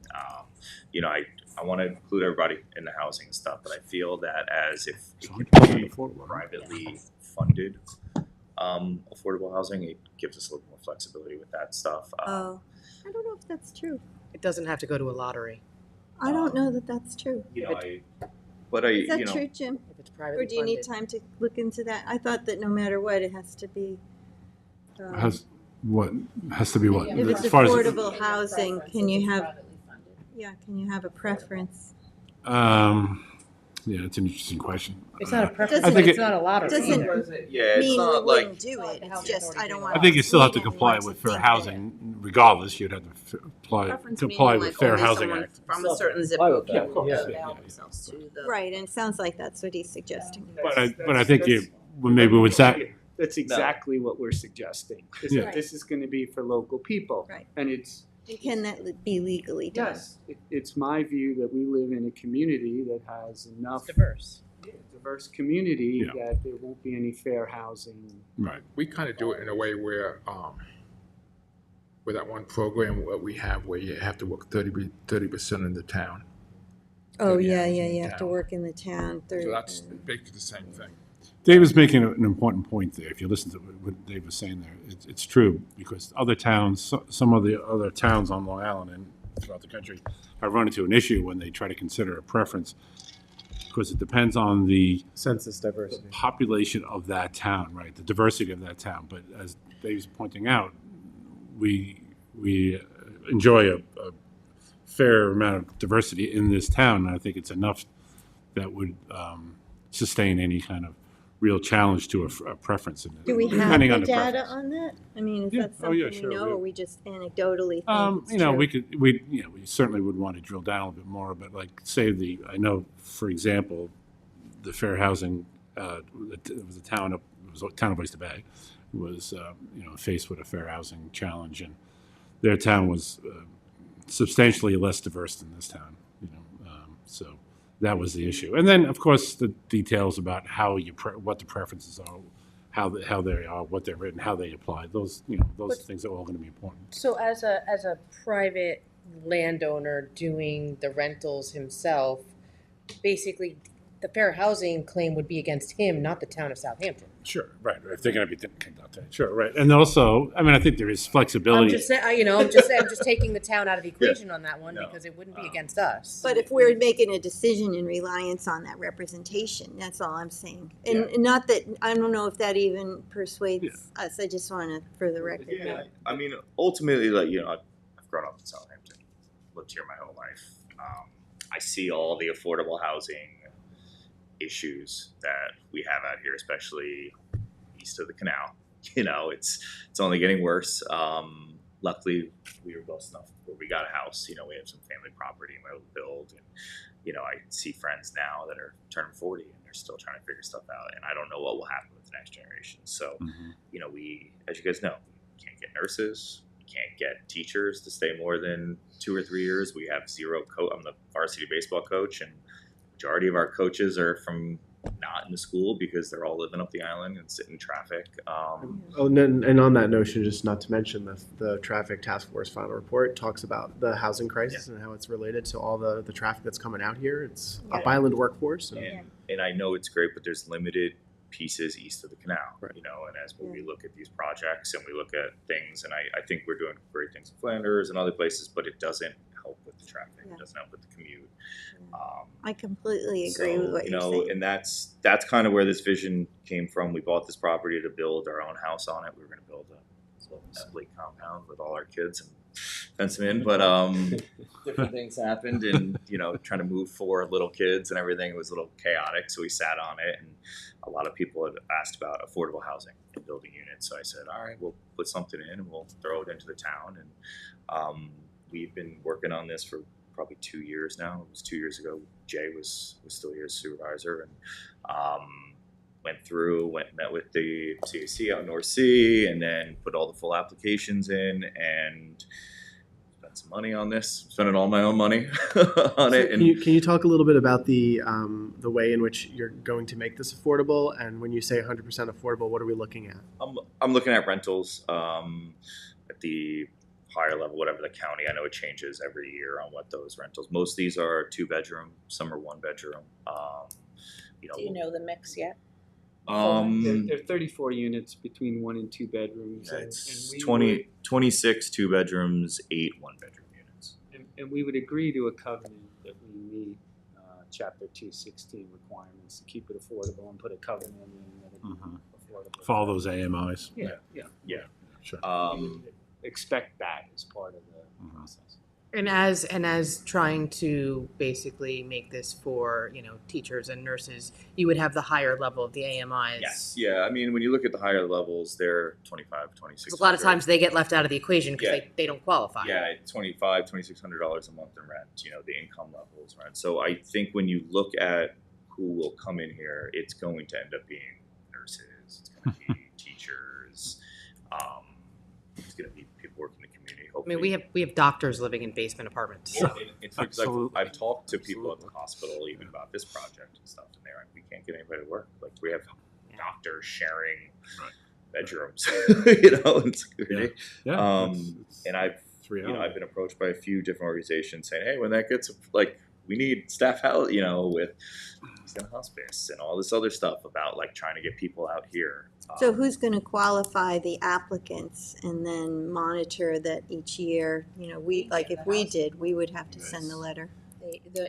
[SPEAKER 11] I want to include everybody in the housing and stuff, but I feel that as if it could be privately funded affordable housing, it gives us a little more flexibility with that stuff.
[SPEAKER 1] Oh, I don't know if that's true.
[SPEAKER 6] It doesn't have to go to a lottery
[SPEAKER 1] I don't know that that's true.
[SPEAKER 11] Is
[SPEAKER 1] Is that true, Jim?
[SPEAKER 6] if it's privately
[SPEAKER 1] Or do you need
[SPEAKER 6] funded.
[SPEAKER 1] time to look into that? I thought that no matter what, it has to be.
[SPEAKER 2] Has to be what?
[SPEAKER 1] If it's
[SPEAKER 2] As far as-
[SPEAKER 1] affordable housing, can you have, can you have a preference?
[SPEAKER 2] Yeah, it's an interesting question.
[SPEAKER 6] It's not a
[SPEAKER 1] Doesn't-
[SPEAKER 6] preference,
[SPEAKER 2] I think
[SPEAKER 6] it's
[SPEAKER 2] it-
[SPEAKER 6] not a lottery.
[SPEAKER 1] Doesn't
[SPEAKER 11] Yeah, it's
[SPEAKER 1] mean we
[SPEAKER 11] not like
[SPEAKER 1] wouldn't do it, it's just, I don't want.
[SPEAKER 2] I think you still have to
[SPEAKER 1] mislead
[SPEAKER 2] comply
[SPEAKER 1] anyone
[SPEAKER 2] with
[SPEAKER 1] to
[SPEAKER 2] fair
[SPEAKER 1] think
[SPEAKER 2] housing regardless. You'd have to
[SPEAKER 8] Preference
[SPEAKER 2] comply
[SPEAKER 8] meaning
[SPEAKER 2] with
[SPEAKER 8] like
[SPEAKER 2] Fair
[SPEAKER 8] only
[SPEAKER 2] Housing
[SPEAKER 8] someone
[SPEAKER 2] Act.
[SPEAKER 8] from a certain zip
[SPEAKER 3] Comply
[SPEAKER 8] code
[SPEAKER 3] with that,
[SPEAKER 8] can
[SPEAKER 3] of course.
[SPEAKER 8] avail
[SPEAKER 2] Yeah.
[SPEAKER 8] themselves to
[SPEAKER 1] that-
[SPEAKER 8] the.
[SPEAKER 1] Right, and it sounds like that's what he's suggesting.
[SPEAKER 2] But I think maybe with Zach,
[SPEAKER 9] That's exactly what we're suggesting, is
[SPEAKER 2] Yeah.
[SPEAKER 9] that this is gonna be for local people.
[SPEAKER 1] Right.
[SPEAKER 9] And it's,
[SPEAKER 1] And can that be legally done?
[SPEAKER 9] yes, it's my view that we live in a community that has enough
[SPEAKER 6] Diverse.
[SPEAKER 9] diverse community
[SPEAKER 2] Yeah.
[SPEAKER 9] that there won't be any fair housing.
[SPEAKER 2] right.
[SPEAKER 7] We kind of do it in a way where, with that one program what we have where you have to work 30% in the town.
[SPEAKER 1] Oh,
[SPEAKER 7] Yeah,
[SPEAKER 1] yeah,
[SPEAKER 7] in
[SPEAKER 1] you have to
[SPEAKER 7] town.
[SPEAKER 1] work in the town.
[SPEAKER 7] So that's basically the same thing.
[SPEAKER 2] Dave is making an important point there. If you listen to what Dave was saying there, it's true, because other towns, some of the other towns on Long Island and throughout the country have run into an issue when they try to consider a preference, because it depends on the
[SPEAKER 3] Census diversity.
[SPEAKER 2] population of that town, right? The diversity of that town. But as Dave's pointing out, we enjoy a fair amount of diversity in this town, and I think it's enough that would sustain any kind of real challenge to a preference.
[SPEAKER 1] Do we have
[SPEAKER 2] depending
[SPEAKER 1] the
[SPEAKER 2] on the
[SPEAKER 1] data
[SPEAKER 2] preference.
[SPEAKER 1] on that? I mean, is
[SPEAKER 2] Yeah.
[SPEAKER 1] that
[SPEAKER 2] Oh, yeah,
[SPEAKER 1] something
[SPEAKER 2] sure,
[SPEAKER 1] we know,
[SPEAKER 2] we-
[SPEAKER 1] or we just anecdotally think it's
[SPEAKER 2] You know,
[SPEAKER 1] true?
[SPEAKER 2] we certainly would want to drill down a little bit more, but like, say I know, for example, the fair housing, it was a town of Oyster Bay, was, faced with a fair housing challenge, and their town was substantially less diverse than this town, so that was the issue. And then, of course, the details about how what the preferences are, how they are, what they're written, how they apply, those things are all going to be important.
[SPEAKER 6] So as a private landowner doing the rentals himself, basically, the fair housing claim would be against him, not the town of Southampton.
[SPEAKER 12] Sure, right, if they're gonna be thinking about that, sure, right. And also, I mean, I think there is
[SPEAKER 6] I'm
[SPEAKER 12] flexibility.
[SPEAKER 6] just saying, I'm just taking the town out of the equation on that one
[SPEAKER 11] No.
[SPEAKER 6] because it wouldn't be against us.
[SPEAKER 1] But if we're making a decision in reliance on that representation, that's all I'm saying. And not that, I don't know if that even persuades us, I just want to, for the record.
[SPEAKER 11] Yeah, I mean, ultimately, like, you know, I've grown up in Southampton, lived here my whole life. I see all the affordable housing issues that we have out here, especially east of the canal. You know, it's only getting worse. Luckily, we were blessed enough where we got a house. You know, we have some family property and we're able to build. And, you know, I see friends now that are turning 40 and they're still trying to figure stuff out. And I don't know what will happen with the next generation. So, you know, we, as you guys know, we can't get nurses. Can't get teachers to stay more than 2 or 3 years. We have zero I'm the varsity baseball coach, and majority of our coaches are from not in the school because they're all living up the island and sitting in traffic.
[SPEAKER 3] And on that notion, just not to mention the traffic task force final report talks about the housing crisis and how it's related to all the traffic that's coming out here. It's up island workforce.
[SPEAKER 11] And I know it's great, but there's limited pieces east of the canal,
[SPEAKER 3] Right.
[SPEAKER 11] you know, and as we look at these projects and we look at things, and I think we're doing great things in Flanders and other places, but it doesn't help with the traffic. It doesn't help with the commute.
[SPEAKER 1] I completely agree with what
[SPEAKER 11] you
[SPEAKER 1] you're
[SPEAKER 11] know,
[SPEAKER 1] saying.
[SPEAKER 11] and that's kind of where this vision came from. We bought this property to build our own house on it. We were going to build a little Epley compound with all our kids and fence them in, but different things happened, and you know, trying to move 4 little kids and everything was a little chaotic. So we sat on it, and a lot of people had asked about affordable housing and building units. So I said, all right, we'll put something in and we'll throw it into the town. And we've been working on this for probably 2 years now. It was 2 years ago. Jay was still here as supervisor, and met with the CAC out in North Sea, and then put all the full applications in and spent some money on this. Spending all my own money on it.
[SPEAKER 3] Can you talk a little bit about the way in which you're going to make this affordable? And when you say 100% affordable, what are we looking at?
[SPEAKER 11] I'm looking at rentals at the higher level, whatever the county. I know it changes every year on what those rentals. Most of these are 2-bedroom, some are 1-bedroom. You know,
[SPEAKER 4] Do you know the mix yet?
[SPEAKER 9] There are 34 units between 1 and 2 bedrooms.
[SPEAKER 11] It's
[SPEAKER 9] and
[SPEAKER 11] 26 2-bedrooms, 8 1-bedroom units.
[SPEAKER 9] And we would agree to a covenant that we meet Chapter 216 requirements to keep it affordable, and put a covenant in that it be affordable.
[SPEAKER 12] Follow those AMIs.
[SPEAKER 11] Yeah.
[SPEAKER 12] Sure.
[SPEAKER 9] We would expect that as part of the process.
[SPEAKER 6] And as trying to basically make this for, you know, teachers and nurses, you would have the higher level of the AMIs.
[SPEAKER 11] Yes. Yeah. I mean, when you look at the higher levels, they're 25, 26.
[SPEAKER 6] A lot of times they get left out of the equation because they don't qualify.
[SPEAKER 11] Yeah, $2,500, $2,600 a month in rent, you know, the income levels, right? So I think when you look at who will come in here, it's going to end up being nurses, it's going to be teachers, it's going to be people working in the community.
[SPEAKER 6] I
[SPEAKER 11] Hopefully.
[SPEAKER 6] mean, we have doctors living in basement apartments.
[SPEAKER 11] Yeah, it's because
[SPEAKER 12] Absolutely.
[SPEAKER 11] I've talked to people at the hospital even about this project and stuff, and they're like, we can't get anybody to work. Like, we have doctors sharing bedrooms, you know, in security. And I've, I've been approached by a few different organizations saying, hey, when that gets, like, we need staff out, you know, with hospice and all this other stuff about, like, trying to get people out here.
[SPEAKER 1] So who's going to qualify the applicants and then monitor that each year? You know, we, like if we did, we would have to send the letter.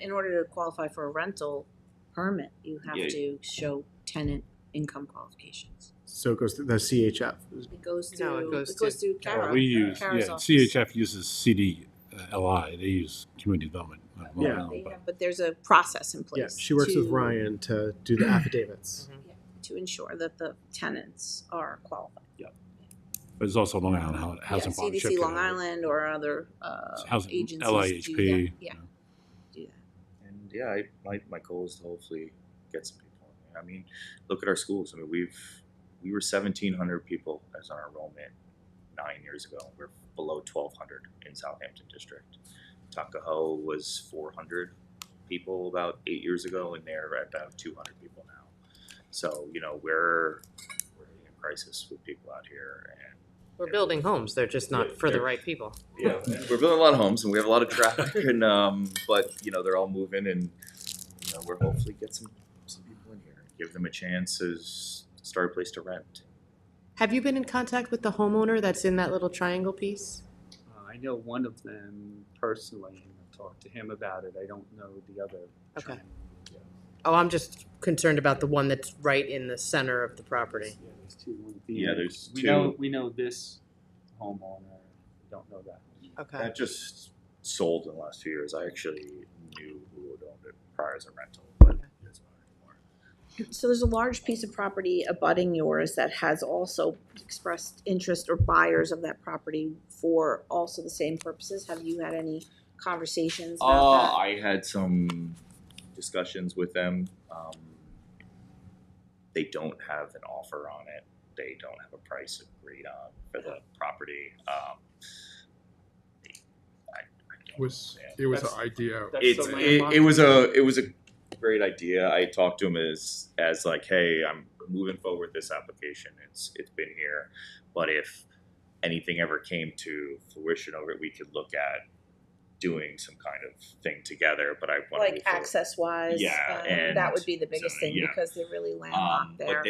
[SPEAKER 8] In order to qualify for a rental permit, you have to show tenant income qualifications.
[SPEAKER 3] So it goes to the CHF.
[SPEAKER 8] It goes through.
[SPEAKER 6] No,
[SPEAKER 8] it goes through Kara.
[SPEAKER 12] We use,
[SPEAKER 8] Kara's office.
[SPEAKER 12] CHF uses CDLI, they use community development.
[SPEAKER 8] But there's a process in place.
[SPEAKER 3] Yeah, she works with Ryan to do the affidavits.
[SPEAKER 8] To ensure that the tenants are qualified.
[SPEAKER 12] Yeah. But there's also Long Island Housing Partnership.
[SPEAKER 8] CDC Long Island or other
[SPEAKER 12] housing,
[SPEAKER 8] agencies
[SPEAKER 12] LIHP.
[SPEAKER 8] do that. Yeah. Do that.
[SPEAKER 11] And yeah, my goal is to hopefully get some people in. I mean, look at our schools. I mean, we were 1,700 people as our enrollment 9 years ago. We're below 1,200 in Southampton District. Tuckahoe was 400 people about 8 years ago, and they're at about 200 people now. So, you know, we're hitting a crisis with people out here, and
[SPEAKER 6] We're building homes. They're just not for the right people.
[SPEAKER 11] yeah, we're building a lot of homes, and we have a lot of traffic, and but you know, they're all moving, and you know, we're hopefully get some people in here, give them a chance to start a place to rent.
[SPEAKER 6] Have you been in contact with the homeowner that's in that little triangle piece?
[SPEAKER 9] I know one of them personally, and I've talked to him about it. I don't know the other.
[SPEAKER 6] Okay.
[SPEAKER 9] triangle.
[SPEAKER 6] Oh, I'm just concerned about the one that's right in the center of the property.
[SPEAKER 9] Yeah, there's two.
[SPEAKER 11] There's
[SPEAKER 9] we
[SPEAKER 11] two.
[SPEAKER 9] We know this homeowner. We don't know that one.
[SPEAKER 6] Okay.
[SPEAKER 11] That just sold in the last few years. I actually knew who had owned it prior as a rental, but it's not anymore.
[SPEAKER 8] So there's a large piece of property abutting yours that has also expressed interest or buyers of that property for also the same purposes. Have you had any conversations about
[SPEAKER 11] I had some discussions with them. They don't have an offer on it. They don't have a price agreed on for the property.
[SPEAKER 7] It was an idea.
[SPEAKER 11] It was a great idea. I talked to him as like, hey, I'm moving forward with this application. It's been here, but if anything ever came to fruition over it, we could look at doing some kind of thing together. But I want
[SPEAKER 8] like access wise?
[SPEAKER 11] Yeah, and
[SPEAKER 8] that would be the biggest thing
[SPEAKER 11] yeah.
[SPEAKER 8] because they're really landlocked there.
[SPEAKER 11] But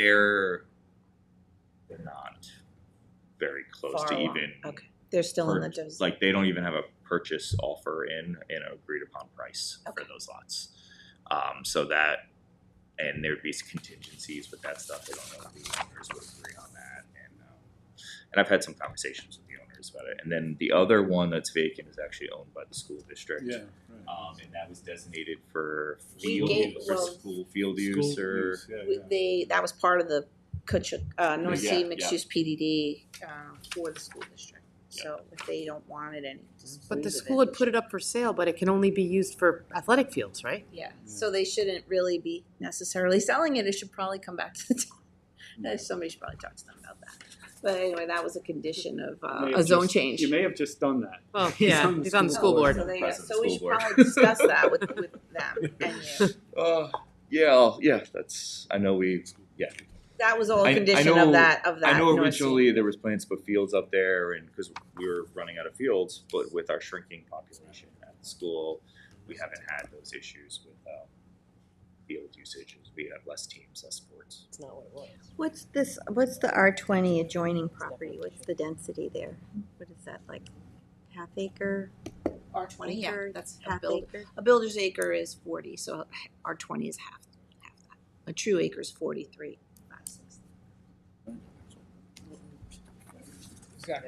[SPEAKER 11] they're not very close
[SPEAKER 8] Far
[SPEAKER 11] to
[SPEAKER 8] along.
[SPEAKER 11] even.
[SPEAKER 8] Okay, they're still in the design.
[SPEAKER 11] Like they don't even have a purchase offer in an agreed upon price
[SPEAKER 8] Okay.
[SPEAKER 11] for those lots. So that, and there'd be contingencies with that stuff. They don't know if the owners would agree on that, and I've had some conversations with the owners about it. And then the other one that's vacant is actually owned by the school district.
[SPEAKER 2] Yeah.
[SPEAKER 11] And that was designated for
[SPEAKER 8] We
[SPEAKER 11] field
[SPEAKER 8] gave-
[SPEAKER 11] use,
[SPEAKER 8] well,
[SPEAKER 11] school field use, or
[SPEAKER 8] That was part of the North Sea
[SPEAKER 11] Yeah,
[SPEAKER 8] mixed
[SPEAKER 11] yeah.
[SPEAKER 8] use PDD for the school district. So if they don't want it, any
[SPEAKER 6] But the
[SPEAKER 8] dispose of
[SPEAKER 6] school
[SPEAKER 8] it,
[SPEAKER 6] had put it up for sale, but it can only be used for athletic fields, right?
[SPEAKER 8] Yeah, so they shouldn't really be necessarily selling it. It should probably come back to the town. Somebody should probably talk to them about that. But anyway, that was a condition of a zone change.
[SPEAKER 9] You may have just done that.
[SPEAKER 6] Well, yeah, he's on the school board.
[SPEAKER 8] So,
[SPEAKER 11] President
[SPEAKER 8] so we
[SPEAKER 11] school
[SPEAKER 8] should
[SPEAKER 11] board.
[SPEAKER 8] probably discuss that with them and you.
[SPEAKER 11] yeah. That's I know we
[SPEAKER 8] That was all a
[SPEAKER 11] I
[SPEAKER 8] condition
[SPEAKER 11] know-
[SPEAKER 8] of that.
[SPEAKER 11] I know
[SPEAKER 8] North Sea.
[SPEAKER 11] originally there was plans to put fields up there, and because we were running out of fields, but with our shrinking population at the school, we haven't had those issues with field usages. We have less teams, less sports.
[SPEAKER 6] It's not what it was.
[SPEAKER 1] What's the R20 adjoining property? What's the density there? What is that, like half acre?
[SPEAKER 8] R20, yeah,
[SPEAKER 1] Acre,
[SPEAKER 8] that's
[SPEAKER 1] half acre?
[SPEAKER 8] a builder's acre is 40, so R20 is half that. A true acre is 43.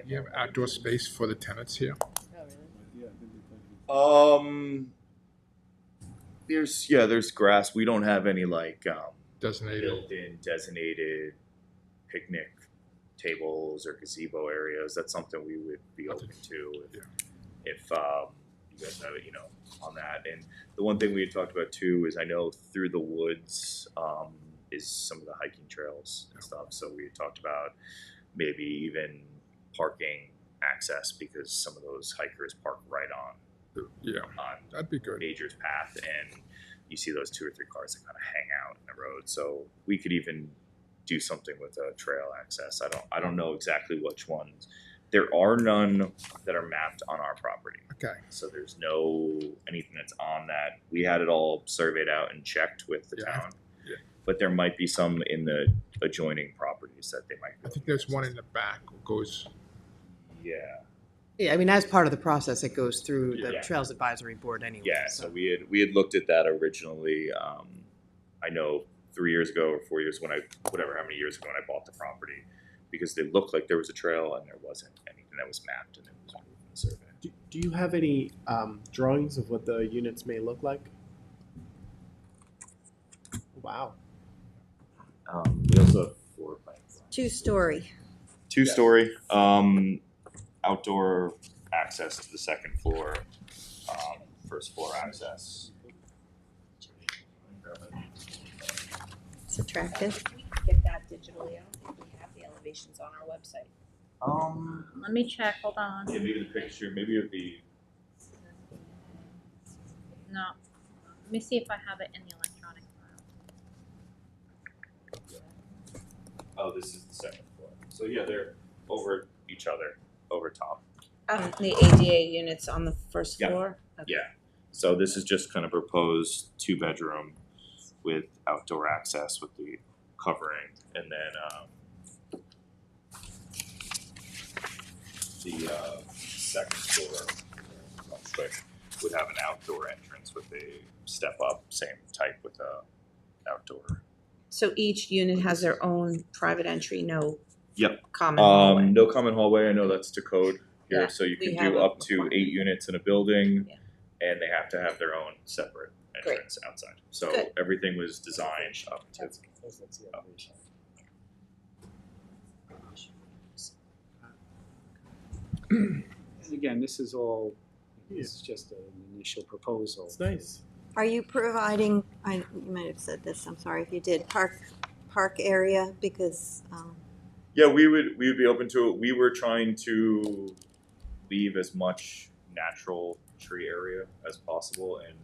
[SPEAKER 7] You have outdoor space for the tenants here?
[SPEAKER 11] There's grass. We don't have any
[SPEAKER 7] Designated.
[SPEAKER 11] built-in designated picnic tables or gazebo areas. That's something we would be open to if you guys have it, on that. And the one thing we had talked about too is I know through the woods is some of the hiking trails and stuff. So we had talked about maybe even parking access because some of those hikers park right on
[SPEAKER 7] That'd be good.
[SPEAKER 11] Major's path, and you see those 2 or 3 cars that kind of hang out in the road. So we could even do something with a trail access. I don't know exactly which ones. There are none that are mapped on our property.
[SPEAKER 7] Okay.
[SPEAKER 11] So there's no anything that's on that. We had it all surveyed out and checked with the town.
[SPEAKER 7] Yeah.
[SPEAKER 11] But there might be some in the adjoining properties that they might.
[SPEAKER 7] I think there's one in the back that goes.
[SPEAKER 11] Yeah.
[SPEAKER 6] Yeah, I mean, as part of the process, it goes through the
[SPEAKER 11] Yeah.
[SPEAKER 6] Trails Advisory Board anyway.
[SPEAKER 11] Yeah, so we had looked at that originally. I know 3 years ago or 4 years how many years ago when I bought the property, because they looked like there was a trail and there wasn't anything that was mapped and it was moved in the survey.
[SPEAKER 3] Do you have any drawings of what the units may look like? Wow.
[SPEAKER 11] We also have floor plans.
[SPEAKER 1] 2-story.
[SPEAKER 11] 2-story. Outdoor access to the second floor. First floor access.
[SPEAKER 1] It's attractive.
[SPEAKER 8] We can get that digitally. I don't think we have the elevations on our website.
[SPEAKER 10] Let me check, hold on.
[SPEAKER 11] Yeah, maybe the picture. Maybe it'd be.
[SPEAKER 10] No. Let me see if I have it in the electronic file.
[SPEAKER 11] Oh, this is the second floor. So yeah, they're over each other, over top.
[SPEAKER 8] The ADA units on the first
[SPEAKER 11] Yeah.
[SPEAKER 8] floor? Okay.
[SPEAKER 11] Yeah. So this is just kind of proposed 2-bedroom. with outdoor access with the covering, and then the second floor would have an outdoor entrance with a step up, same type with a outdoor.
[SPEAKER 8] So each unit has their own private entry, no
[SPEAKER 11] Yep.
[SPEAKER 8] common hallway.
[SPEAKER 11] No common hallway. I know that's to code here,
[SPEAKER 8] Yeah,
[SPEAKER 11] so you
[SPEAKER 8] we
[SPEAKER 11] can
[SPEAKER 8] have
[SPEAKER 11] do
[SPEAKER 8] a
[SPEAKER 11] up to 8
[SPEAKER 8] requirement.
[SPEAKER 11] units in a building,
[SPEAKER 8] Yeah.
[SPEAKER 11] and they have to have their own separate
[SPEAKER 8] Great.
[SPEAKER 11] entrance outside. So
[SPEAKER 8] Good.
[SPEAKER 11] everything was designed up to.
[SPEAKER 5] That's the elevation.
[SPEAKER 9] And again, this is all, this is just an initial proposal.
[SPEAKER 3] It's nice.
[SPEAKER 1] Are you providing, you might have said this, I'm sorry if you did, park area, because,
[SPEAKER 11] Yeah, we would be open to it. We were trying to leave as much natural tree area as possible and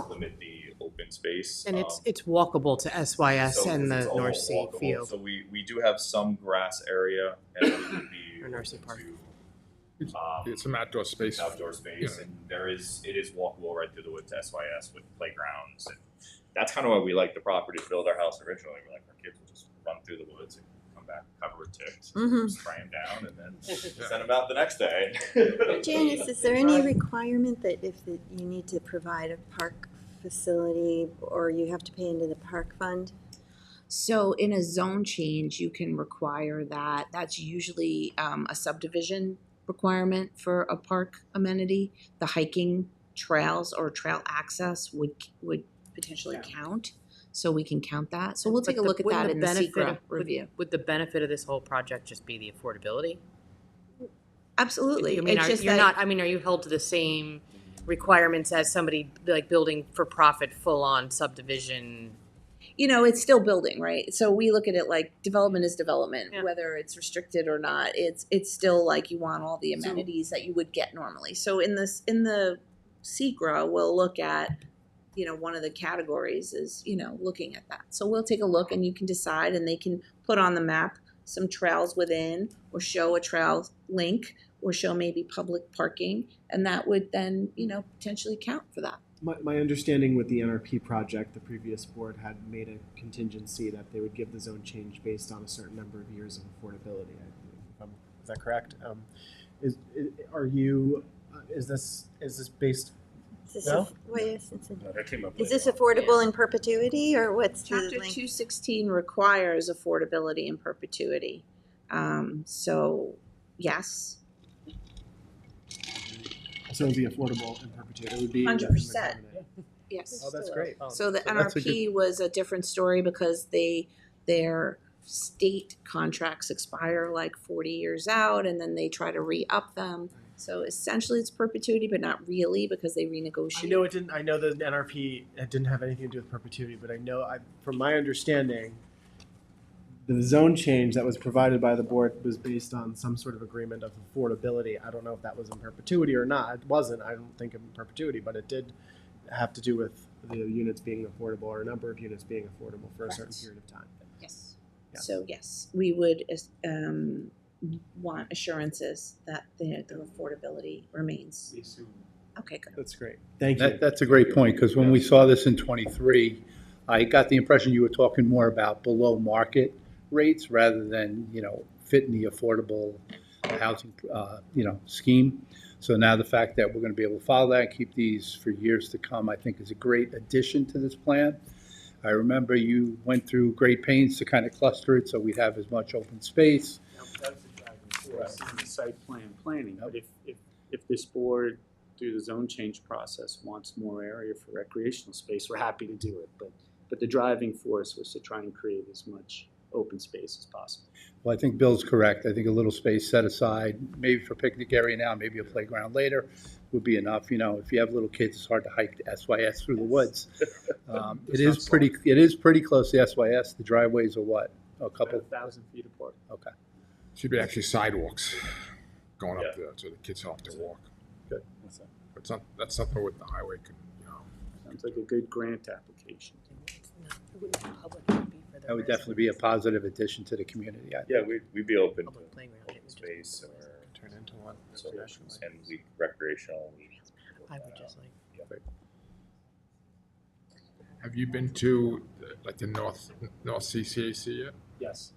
[SPEAKER 11] limit the open space.
[SPEAKER 6] And it's walkable to SYS
[SPEAKER 11] So
[SPEAKER 6] and
[SPEAKER 11] it's
[SPEAKER 6] the
[SPEAKER 11] all
[SPEAKER 6] North Sea
[SPEAKER 11] walkable.
[SPEAKER 6] field.
[SPEAKER 11] So we do have some grass area, and we would be
[SPEAKER 6] Or North Sea
[SPEAKER 11] open
[SPEAKER 6] Park.
[SPEAKER 11] to,
[SPEAKER 7] It's some outdoor space.
[SPEAKER 11] outdoor space,
[SPEAKER 7] Yeah.
[SPEAKER 11] and it is walkable right through the woods to SYS with playgrounds, and that's kind of why we liked the property to build our house originally. We're like, our kids will just run through the woods and come back covered with ticks,
[SPEAKER 1] Mhm.
[SPEAKER 11] spray them down, and then send them out the next day.
[SPEAKER 1] Janice, is there any requirement that if you need to provide a park facility, or you have to pay into the park fund?
[SPEAKER 8] So in a zone change, you can require that. That's usually a subdivision requirement for a park amenity. The hiking trails or trail access would potentially count. So we can count that. So we'll take a look at that in the secret review.
[SPEAKER 6] Would the benefit of this whole project just be the affordability?
[SPEAKER 8] Absolutely.
[SPEAKER 6] I mean,
[SPEAKER 8] It's just
[SPEAKER 6] you're
[SPEAKER 8] that-
[SPEAKER 6] not, I mean, are you held to the same requirements as somebody like building for profit, full-on subdivision?
[SPEAKER 8] You know, it's still building, right? So we look at it like development is development,
[SPEAKER 6] Yeah.
[SPEAKER 8] whether it's restricted or not. It's still like you want all the amenities that you would get normally. So in the SECRA, we'll look at, you know, one of the categories is, you know, looking at that. So we'll take a look and you can decide, and they can put on the map some trails within, or show a trail link, or show maybe public parking, and that would then, you know, potentially count for that.
[SPEAKER 3] My understanding with the NRP project, the previous board had made a contingency that they would give the zone change based on a certain number of years of affordability. Is that correct? Is this based?
[SPEAKER 1] Is this,
[SPEAKER 3] No?
[SPEAKER 12] That came up
[SPEAKER 1] is
[SPEAKER 12] later
[SPEAKER 1] this
[SPEAKER 12] on.
[SPEAKER 1] affordable in perpetuity, or what's the
[SPEAKER 8] Chapter
[SPEAKER 1] link?
[SPEAKER 8] 216 requires affordability in perpetuity. So, yes.
[SPEAKER 3] So it would be affordable in perpetuity. It would be
[SPEAKER 8] 100%. Yes.
[SPEAKER 3] Oh, that's great.
[SPEAKER 8] So the
[SPEAKER 2] So that's a
[SPEAKER 8] NRP was a different story because their state contracts expire like 40 years out, and then they try to re-up them. So essentially it's perpetuity, but not really, because they renegotiate.
[SPEAKER 3] I know it didn't. I know the NRP didn't have anything to do with perpetuity, but I know, from my understanding, the zone change that was provided by the board was based on some sort of agreement of affordability. I don't know if that was in perpetuity or not. It wasn't. I don't think in perpetuity, but it did have to do with the units being affordable, or a number of units being affordable for a certain
[SPEAKER 8] Correct.
[SPEAKER 3] period of time.
[SPEAKER 8] Yes.
[SPEAKER 3] Yeah.
[SPEAKER 8] So yes, we would want assurances that the affordability remains. Okay, good.
[SPEAKER 3] That's great. Thank you.
[SPEAKER 2] That's a great point, because when we saw this in '23, I got the impression you were talking more about below market rates rather than, you know, fitting the affordable housing, scheme. So now the fact that we're going to be able to follow that and keep these for years to come, I think is a great addition to this plan. I remember you went through great pains to kind of cluster it so we'd have as much open space.
[SPEAKER 9] That's the driving force in the site plan planning. But if this board, through the zone change process, wants more area for recreational space, we're happy to do it. But the driving force was to try and create as much open space as possible.
[SPEAKER 2] Well, I think Bill's correct. I think a little space set aside, maybe for picnic area now, maybe a playground later, would be enough. You know, if you have little kids, it's hard to hike the SYS through the woods. It is pretty close to SYS. The driveways are what, a couple?
[SPEAKER 9] 1,000 feet apart.
[SPEAKER 2] Okay.
[SPEAKER 7] Should be actually sidewalks going
[SPEAKER 11] Yeah.
[SPEAKER 7] up there, so the kids don't have to walk.
[SPEAKER 2] Good.
[SPEAKER 7] But that's something with the highway could,
[SPEAKER 9] Sounds like a good grant application.
[SPEAKER 2] That would definitely be a positive addition to the community. I
[SPEAKER 11] Yeah,
[SPEAKER 2] think.
[SPEAKER 11] we'd be open to
[SPEAKER 6] Public playground.
[SPEAKER 11] open space or
[SPEAKER 3] Turn into one.
[SPEAKER 11] so, and recreational.
[SPEAKER 6] I would just like.
[SPEAKER 7] Have you been to like the North CCAC yet?
[SPEAKER 5] Yes.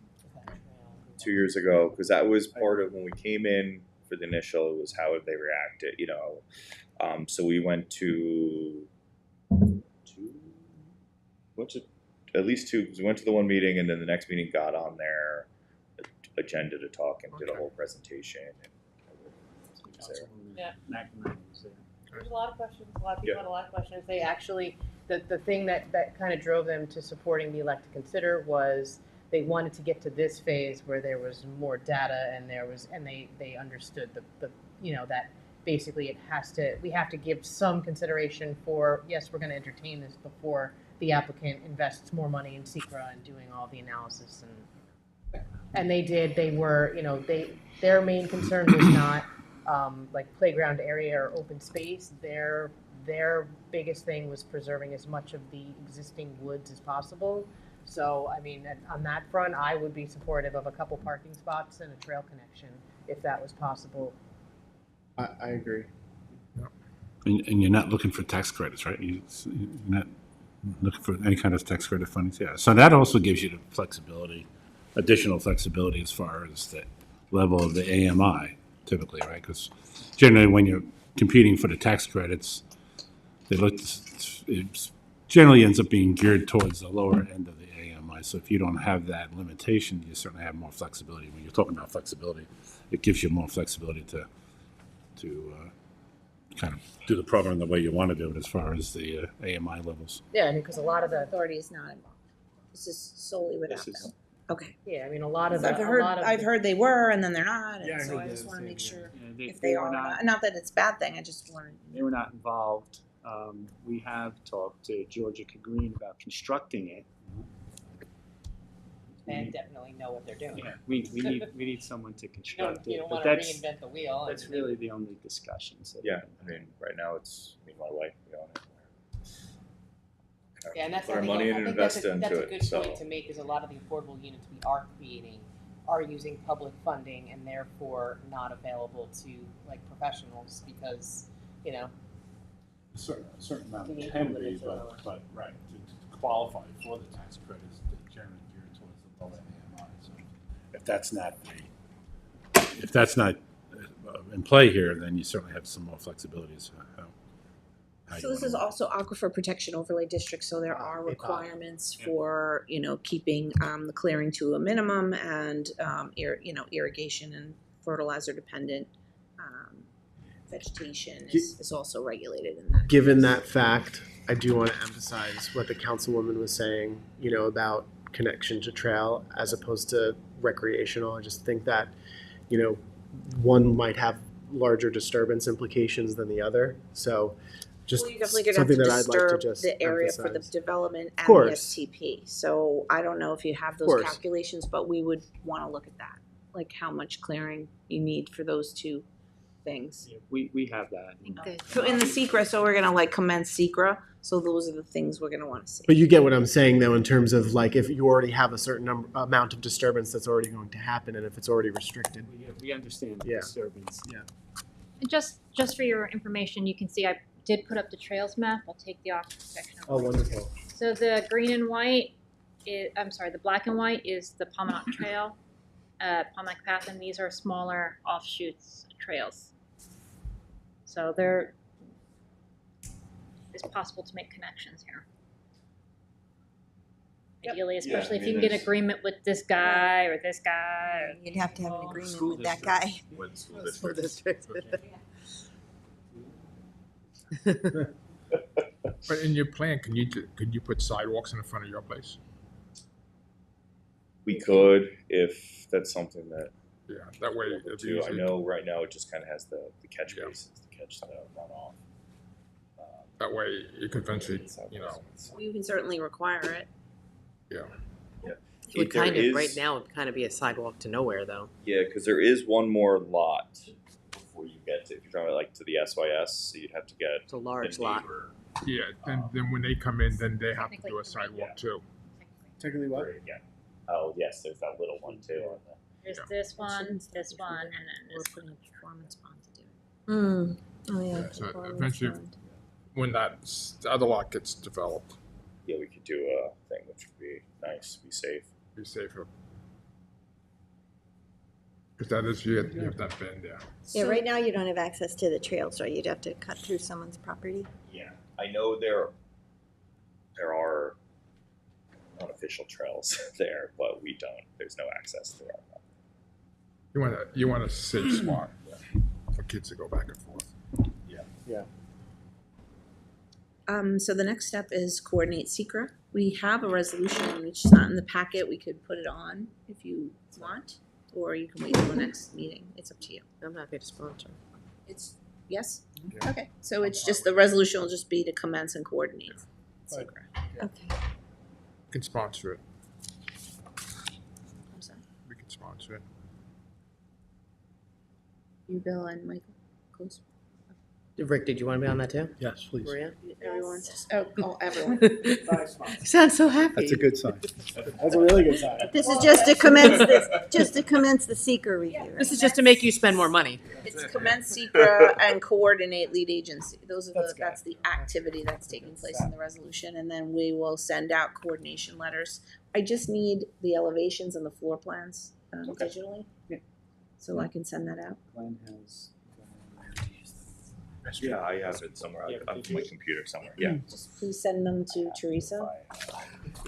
[SPEAKER 11] 2 years ago, because that was part of when we came in for the initial, it was how they reacted, so we went to at least two, because we went to the one meeting and then the next meeting got on their agenda to talk and did a whole presentation.
[SPEAKER 6] Yeah.
[SPEAKER 9] McNamara was there.
[SPEAKER 6] There's a lot of questions. A lot of people
[SPEAKER 11] Yeah.
[SPEAKER 6] had a lot of questions. They actually, the thing that kind of drove them to supporting the elect to consider was they wanted to get to this phase where there was more data and they understood the that basically we have to give some consideration for, yes, we're going to entertain this before the applicant invests more money in SECRA and doing all the analysis and they did. They were, their main concern was not like playground area or open space. Their biggest thing was preserving as much of the existing woods as possible. So, I mean, on that front, I would be supportive of a couple parking spots and a trail connection if that was possible.
[SPEAKER 3] I agree.
[SPEAKER 12] And you're not looking for tax credits, right? You're not looking for any kind of tax credit funding. Yeah. So that also gives you the flexibility, additional flexibility as far as the level of the AMI, typically, right? Because generally, when you're competing for the tax credits, it generally ends up being geared towards the lower end of the AMI. So if you don't have that limitation, you certainly have more flexibility. When you're talking about flexibility, it gives you more flexibility to kind of do the program the way you want to do it as far as the AMI levels.
[SPEAKER 6] Yeah, I mean, because a lot of the
[SPEAKER 8] Authority is not involved. This is solely without
[SPEAKER 9] This is-
[SPEAKER 8] them. Okay.
[SPEAKER 6] yeah, I mean, a lot of
[SPEAKER 8] I've heard they were, and then they're not, and
[SPEAKER 5] Yeah, I
[SPEAKER 8] so
[SPEAKER 5] heard
[SPEAKER 8] I
[SPEAKER 5] that
[SPEAKER 8] just want to
[SPEAKER 5] too,
[SPEAKER 8] make
[SPEAKER 5] yeah.
[SPEAKER 8] sure
[SPEAKER 9] Yeah,
[SPEAKER 8] if they
[SPEAKER 9] were
[SPEAKER 8] are,
[SPEAKER 9] not,
[SPEAKER 8] not that it's a bad thing, I just wanted.
[SPEAKER 9] they were not involved. We have talked to Georgia Green about constructing it.
[SPEAKER 6] and definitely know what they're doing.
[SPEAKER 9] Yeah, we need someone to construct it.
[SPEAKER 6] You don't
[SPEAKER 9] but
[SPEAKER 6] want to
[SPEAKER 9] that's
[SPEAKER 6] reinvent the wheel.
[SPEAKER 9] that's really the only discussions. that
[SPEAKER 11] Yeah,
[SPEAKER 9] have
[SPEAKER 11] I
[SPEAKER 9] been
[SPEAKER 11] mean, right now it's me and my wife, we own it.
[SPEAKER 6] Yeah, and that's
[SPEAKER 11] Put our
[SPEAKER 6] I think,
[SPEAKER 11] money in
[SPEAKER 6] I
[SPEAKER 11] and
[SPEAKER 6] think that's
[SPEAKER 11] invest
[SPEAKER 6] a,
[SPEAKER 11] into
[SPEAKER 6] that's a
[SPEAKER 11] it,
[SPEAKER 6] good
[SPEAKER 11] so.
[SPEAKER 6] point to make, is a lot of the affordable units we are creating are using public funding and therefore not available to like professionals because,
[SPEAKER 12] A certain amount
[SPEAKER 6] The
[SPEAKER 12] can
[SPEAKER 6] income
[SPEAKER 12] be,
[SPEAKER 6] limits are lower.
[SPEAKER 12] but right, to qualify for the tax credits, they're generally geared towards the lower AMI. So if that's not in play here, then you certainly have some more flexibility as to how
[SPEAKER 8] So
[SPEAKER 12] you
[SPEAKER 8] this
[SPEAKER 12] wanna
[SPEAKER 8] is
[SPEAKER 12] work.
[SPEAKER 8] also aquifer protection overlay district, so there are requirements for, keeping the clearing to a minimum and, irrigation and fertilizer dependent vegetation is also regulated in that.
[SPEAKER 3] Given that fact, I do want to emphasize what the councilwoman was saying, about connection to trail as opposed to recreational. I just think that, one might have larger disturbance implications than the other. So just
[SPEAKER 8] Well, you're definitely gonna have
[SPEAKER 3] something
[SPEAKER 8] to
[SPEAKER 3] that I'd like to
[SPEAKER 8] disturb
[SPEAKER 3] just
[SPEAKER 8] the area for the
[SPEAKER 3] emphasize.
[SPEAKER 8] development and the
[SPEAKER 3] course.
[SPEAKER 8] STP. So I don't know if you have those
[SPEAKER 3] course.
[SPEAKER 8] calculations, but we would wanna look at that. Like how much clearing you need for those two things.
[SPEAKER 9] Yeah, we have that.
[SPEAKER 8] So in the SECRA, so we're gonna commence SECRA, so those are the things we're gonna wanna see.
[SPEAKER 3] But you get what I'm saying, though, in terms of if you already have a certain amount of disturbance that's already going to happen, and if it's already restricted.
[SPEAKER 9] We understand the
[SPEAKER 3] Yeah.
[SPEAKER 9] disturbance.
[SPEAKER 10] And just for your information, you can see I did put up the trails map. I'll take the off section.
[SPEAKER 3] Oh, wonderful.
[SPEAKER 10] So the green and white the black and white is the Palmanock Trail, Palmanock Path, and these are smaller offshoots trails. So it's possible to make connections here.
[SPEAKER 8] Yep.
[SPEAKER 10] Ideally, especially
[SPEAKER 11] I
[SPEAKER 10] if
[SPEAKER 11] mean,
[SPEAKER 10] you can get
[SPEAKER 11] there's-
[SPEAKER 10] agreement with this guy or this guy. Or
[SPEAKER 1] You'd have to have an
[SPEAKER 10] people.
[SPEAKER 1] agreement
[SPEAKER 11] School
[SPEAKER 1] with that guy.
[SPEAKER 11] With school districts.
[SPEAKER 7] But in your plan, could you put sidewalks in the front of your place?
[SPEAKER 11] We could, if that's something that
[SPEAKER 7] Yeah, that way
[SPEAKER 11] we'll
[SPEAKER 7] it's
[SPEAKER 11] do. I
[SPEAKER 7] easy.
[SPEAKER 11] know right now it just kind of has the catch
[SPEAKER 7] Yeah.
[SPEAKER 11] basins to catch the runoff.
[SPEAKER 7] That way you could eventually,
[SPEAKER 8] You can certainly require it.
[SPEAKER 6] It would
[SPEAKER 11] There
[SPEAKER 6] kind of,
[SPEAKER 11] is-
[SPEAKER 6] right now, it'd kind of be a sidewalk to nowhere, though.
[SPEAKER 11] Yeah, because there is one more lot before you get to, if you're talking about to the SYS, so you'd have to get
[SPEAKER 6] It's a large
[SPEAKER 11] the
[SPEAKER 6] lot.
[SPEAKER 11] neighbor.
[SPEAKER 7] Yeah, then when they come in, then they have to do
[SPEAKER 10] Technically,
[SPEAKER 7] a sidewalk
[SPEAKER 11] yeah.
[SPEAKER 7] too.
[SPEAKER 3] Technically what?
[SPEAKER 11] Yeah. Oh, yes, there's that little one too. On the,
[SPEAKER 10] There's this one, and then
[SPEAKER 8] We're
[SPEAKER 10] this
[SPEAKER 8] putting a performance bond to do it.
[SPEAKER 1] Oh, yeah.
[SPEAKER 7] Yeah, so
[SPEAKER 1] performance
[SPEAKER 7] eventually-
[SPEAKER 1] bond.
[SPEAKER 7] When that other lot gets developed,
[SPEAKER 11] yeah, we could do a thing which would be nice, be safe.
[SPEAKER 7] Be safer. Because that is, you have that bend there.
[SPEAKER 1] Yeah, right now you don't have access to the trails, right? You'd have to cut through someone's property.
[SPEAKER 11] Yeah, I know there are unofficial trails there, but we don't. There's no access to that.
[SPEAKER 7] You want a safe spot for kids to go back and forth.
[SPEAKER 8] So the next step is coordinate secret. We have a resolution, it's not in the packet, we could put it on if you want, or you can wait till the next meeting, it's up to you.
[SPEAKER 6] I'm happy to sponsor.
[SPEAKER 8] It's, yes?
[SPEAKER 7] Yeah.
[SPEAKER 8] Okay, so it's just, the resolution will just be to commence and coordinate secret.
[SPEAKER 1] Okay.
[SPEAKER 7] We can sponsor it.
[SPEAKER 8] I'm sorry.
[SPEAKER 7] We can sponsor it.
[SPEAKER 8] You, Bill, and Michael, close.
[SPEAKER 6] Rick, did you want to be on that too?
[SPEAKER 2] Yes, please.
[SPEAKER 6] Maria?
[SPEAKER 8] Everyone, oh, everyone.
[SPEAKER 6] You sound so happy.
[SPEAKER 2] That's a good sign.
[SPEAKER 5] That's a really good sign.
[SPEAKER 1] This is just to commence this, just to commence the seeker review.
[SPEAKER 6] This is just to make you spend more money.
[SPEAKER 8] It's commence secret and coordinate lead agency. Those are
[SPEAKER 5] That's
[SPEAKER 8] that's the activity that's taking place in the resolution, and then we will send out coordination letters. I just need the elevations and the floor plans digitally.
[SPEAKER 5] Yeah.
[SPEAKER 8] So I can send that out.
[SPEAKER 9] Glenn has.
[SPEAKER 11] Yeah, I have it somewhere.
[SPEAKER 5] Yeah,
[SPEAKER 11] I have my computer somewhere. Yeah.
[SPEAKER 8] Just please send them to Teresa.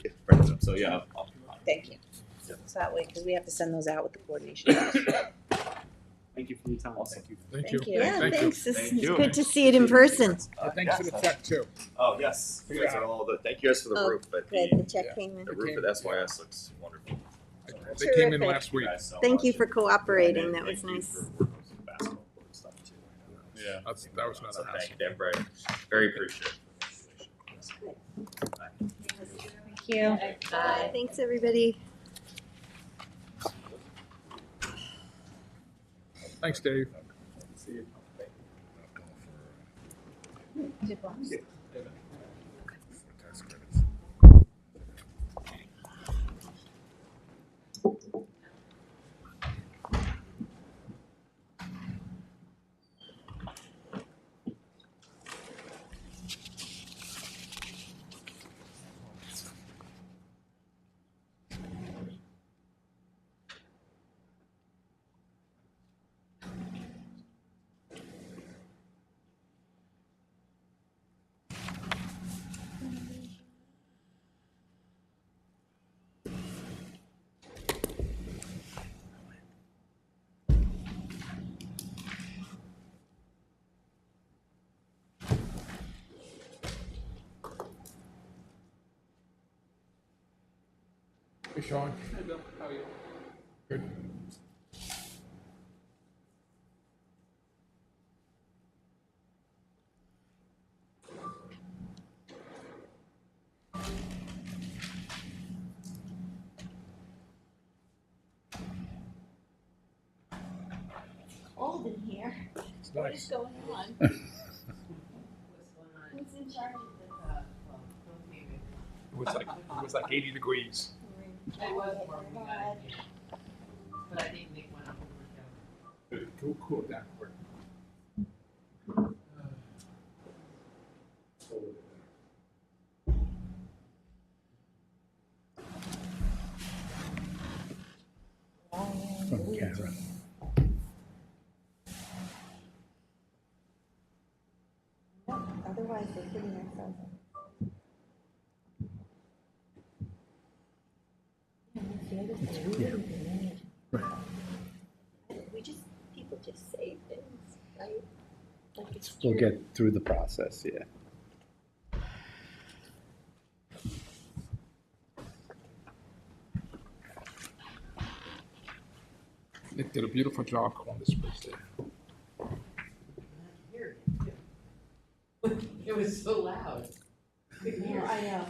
[SPEAKER 11] Yeah, print them. So yeah, I'll
[SPEAKER 8] Thank you. So that way, because we have to send those out with the coordination.
[SPEAKER 5] Thank you for your time.
[SPEAKER 11] Awesome.
[SPEAKER 5] Thank you.
[SPEAKER 7] Thank you.
[SPEAKER 8] Thank you.
[SPEAKER 1] Yeah,
[SPEAKER 7] Thank you.
[SPEAKER 1] thanks. It's
[SPEAKER 11] Thank you.
[SPEAKER 1] good to see it in person.
[SPEAKER 7] Thanks for the check too.
[SPEAKER 11] Oh yes. You guys are thank you guys for the
[SPEAKER 1] Oh,
[SPEAKER 11] roof. But
[SPEAKER 1] Good, the check came in.
[SPEAKER 11] the roof at SYS looks wonderful.
[SPEAKER 7] They came in
[SPEAKER 1] Terrific.
[SPEAKER 7] last week.
[SPEAKER 11] Guys so
[SPEAKER 1] Thank you
[SPEAKER 11] much.
[SPEAKER 1] for cooperating,
[SPEAKER 11] And
[SPEAKER 1] that was
[SPEAKER 11] thank you
[SPEAKER 1] nice.
[SPEAKER 11] for working on some basketball court stuff too.
[SPEAKER 7] Yeah, that was not
[SPEAKER 11] So
[SPEAKER 7] a hassle.
[SPEAKER 11] thank you, Dan. Very appreciative.
[SPEAKER 10] Thank you.
[SPEAKER 1] Bye. Thanks, everybody.
[SPEAKER 7] Thanks, Dave. Hey, Sean. Hey, Bill. How are you? Good.
[SPEAKER 1] Cold in here.
[SPEAKER 7] It's nice.
[SPEAKER 1] going on? Who's in charge of
[SPEAKER 7] It was like 80 degrees.
[SPEAKER 1] It was more
[SPEAKER 6] But I think Nick went up over
[SPEAKER 7] It cooled down quick.
[SPEAKER 2] From Kara.
[SPEAKER 1] Otherwise, they're putting themselves in.
[SPEAKER 2] Yeah. Right.
[SPEAKER 1] People just say things, right? Like it's
[SPEAKER 2] We'll
[SPEAKER 1] true.
[SPEAKER 2] get through the process, yeah.
[SPEAKER 7] Nick did a beautiful job calling this place there.
[SPEAKER 6] here. It was so loud.
[SPEAKER 1] Yeah, I know.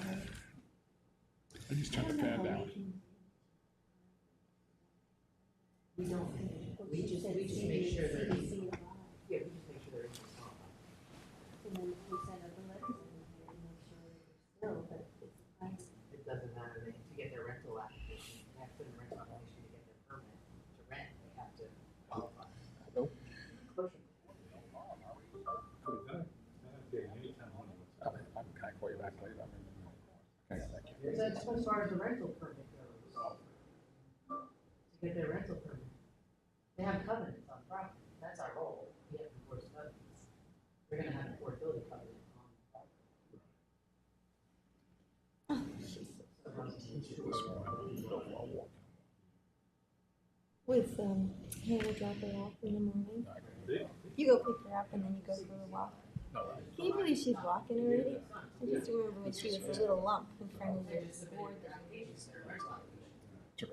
[SPEAKER 7] I just turned the fan down.
[SPEAKER 6] We don't, we just make sure that, yeah, we just make sure there is no song.
[SPEAKER 1] And then we send out the letters and we make sure it's still, but it's fine.
[SPEAKER 6] It doesn't matter, they, to get their rental application, they have to put in a rental application to get their permit to rent, they have to qualify.
[SPEAKER 7] Can I call you back later?
[SPEAKER 6] That's as far as the rental permit goes. To get their rental permit. They have covenants on property. That's our role. We have to enforce covenants. They're gonna have an affordability covenant on property.
[SPEAKER 1] With, Hannah drop her off in the morning. You go pick her up and then you go for a walk. Can you believe she's walking already? I just remember when she was a little lump in front of the board. She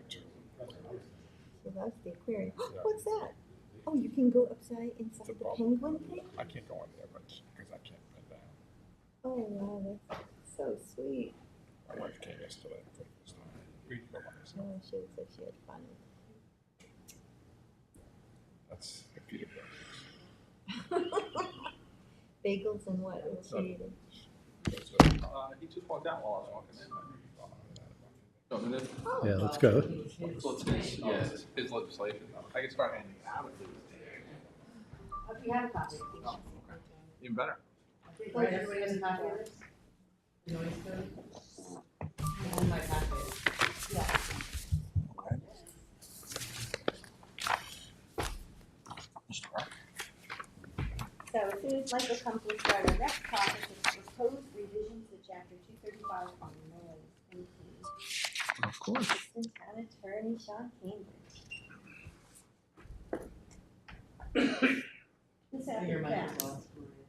[SPEAKER 1] loves the aquarium. What's that? Oh, you can go inside the penguin thing?
[SPEAKER 7] I can't go in there, but, because I can't bend down.
[SPEAKER 1] Oh, wow, that's so sweet.
[SPEAKER 7] My wife came yesterday for the first time. We can go by myself.
[SPEAKER 1] Oh, she looks like she had fun.
[SPEAKER 7] That's a few
[SPEAKER 1] Bagels and what? What's she eating?
[SPEAKER 13] He just walked out while I was walking in.
[SPEAKER 1] Oh.
[SPEAKER 2] Yeah, let's go.
[SPEAKER 13] Well, it's his legislation. I can start handing it out.
[SPEAKER 6] If you have a copy.
[SPEAKER 13] Even better.
[SPEAKER 6] Right, everybody has a copy of this? The noise code? In my packet. Yeah.
[SPEAKER 1] So as soon as Michael comes, we'll start our next topic, is proposed revisions to chapter 235 on noise include.
[SPEAKER 13] Of course.
[SPEAKER 1] Assistant Town Attorney Sean Cambridge. This
[SPEAKER 6] Your
[SPEAKER 1] after
[SPEAKER 6] mic
[SPEAKER 1] that.
[SPEAKER 6] is off.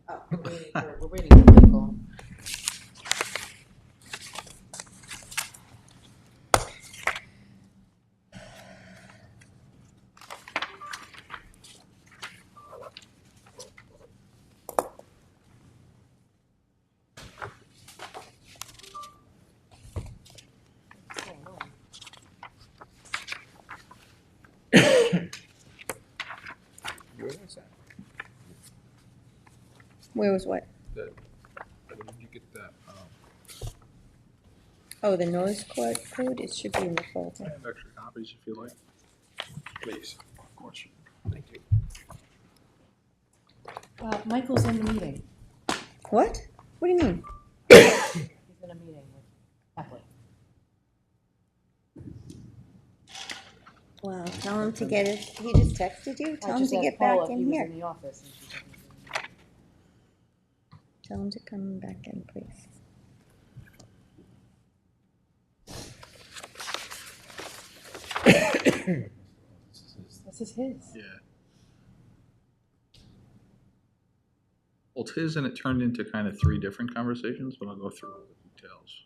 [SPEAKER 1] Oh.
[SPEAKER 6] We're waiting for Michael.
[SPEAKER 1] Where was what?
[SPEAKER 7] Where did you get that?
[SPEAKER 1] Oh, the noise code? It should be in the
[SPEAKER 13] I
[SPEAKER 1] folder.
[SPEAKER 13] have extra copies if you like. Please. Of course. Thank you.
[SPEAKER 6] Michael's in the meeting.
[SPEAKER 1] What? What do you mean?
[SPEAKER 6] He's in a meeting with Kathleen.
[SPEAKER 1] Wow, tell him to get it. He just texted you? Tell him to get back in here.
[SPEAKER 6] In the office and she's
[SPEAKER 1] Tell him to come back in, please.
[SPEAKER 6] This is his.
[SPEAKER 13] Yeah. Well, it's his and it turned into kind of three different conversations, but I'll go through all the details.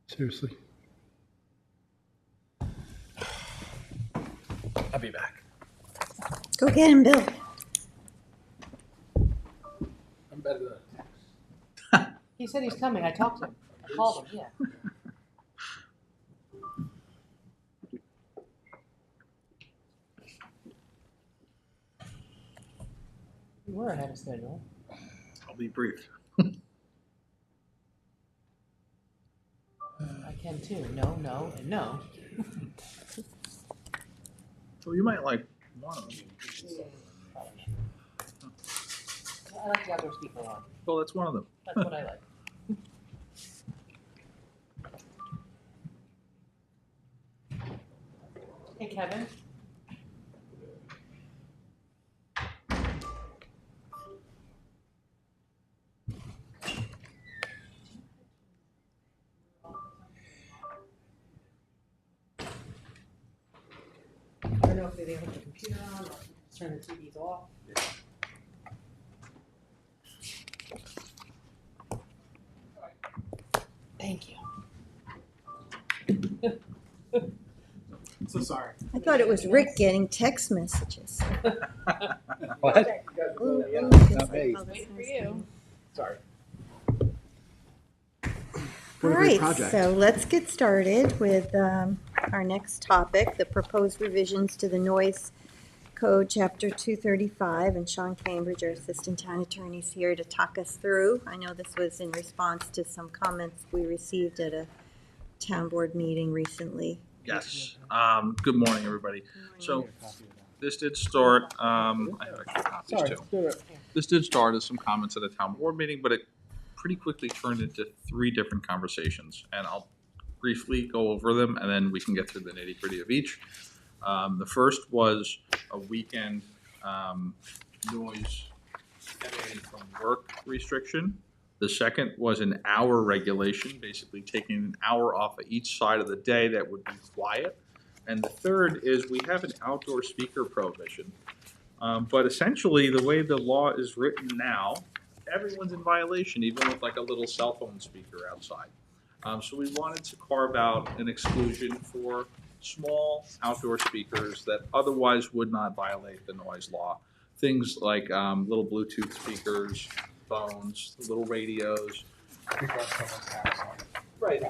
[SPEAKER 2] Seriously.
[SPEAKER 13] I'll be back.
[SPEAKER 1] Go get him, Bill.
[SPEAKER 13] I'm better than a text.
[SPEAKER 6] He said he's coming. I talked to him. I called him, yeah. We were ahead of schedule.
[SPEAKER 13] I'll be brief.
[SPEAKER 6] I can too. No, no, and no.
[SPEAKER 13] So you might like one of them.
[SPEAKER 6] I like the outdoor speaker one.
[SPEAKER 13] Well, that's one of them.
[SPEAKER 6] That's what I like. Hey, Kevin. I don't know if they have the computer on or just turn the TVs off. Thank you.
[SPEAKER 3] So sorry.
[SPEAKER 1] I thought it was Rick getting text messages.
[SPEAKER 2] What?
[SPEAKER 1] Not
[SPEAKER 2] me.
[SPEAKER 6] Wait for you.
[SPEAKER 3] Sorry.
[SPEAKER 1] All
[SPEAKER 3] What a great
[SPEAKER 1] right,
[SPEAKER 3] project.
[SPEAKER 1] so let's get started with our next topic, the proposed revisions to the noise code, chapter 235, and Sean Cambridge, our assistant town attorney, is here to talk us through. I know this was in response to some comments we received at a town board meeting recently.
[SPEAKER 13] Yes. Good morning, everybody. So This did start, I have extra copies too. This did start as some comments at a town board meeting, but it pretty quickly turned into 3 different conversations. And I'll briefly go over them, and then we can get through the nitty-gritty of each. The first was a weekend noise emanating from work restriction. The second was an hour regulation, basically taking an hour off of each side of the day that would be quiet. And the third is we have an outdoor speaker prohibition. But essentially, the way the law is written now, everyone's in violation, even with like a little cell phone speaker outside. So we wanted to carve out an exclusion for small outdoor speakers that otherwise would not violate the noise law. Things like little Bluetooth speakers, phones, little radios. Right.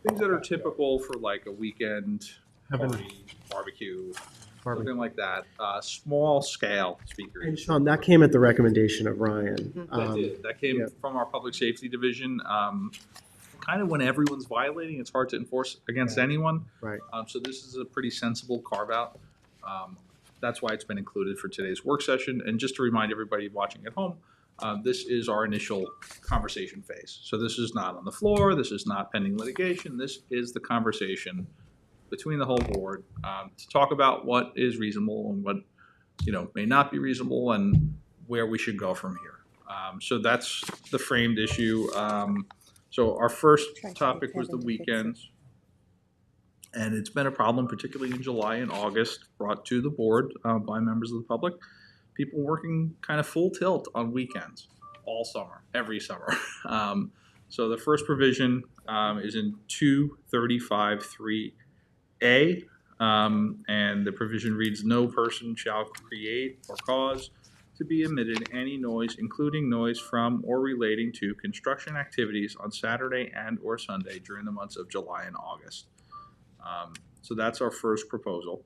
[SPEAKER 13] Things that are typical for like a weekend party, barbecue, something like that. Small scale speakers.
[SPEAKER 3] And Sean, that came at the recommendation of Ryan.
[SPEAKER 13] That did. That came from our public safety division. Kind of when everyone's violating, it's hard to enforce against anyone.
[SPEAKER 3] Right.
[SPEAKER 13] So this is a pretty sensible carve out. That's why it's been included for today's work session. And just to remind everybody watching at home, this is our initial conversation phase. So this is not on the floor. This is not pending litigation. This is the conversation between the whole board to talk about what is reasonable and what may not be reasonable and where we should go from here. So that's the framed issue. So our first topic was the weekends. And it's been a problem, particularly in July and August, brought to the board by members of the public. People working kind of full tilt on weekends all summer, every summer. So the first provision is in 235(3)(a), and the provision reads, "No person shall create or cause to be emitted any noise, including noise from or relating to construction activities on Saturday and or Sunday during the months of July and August." So that's our first proposal.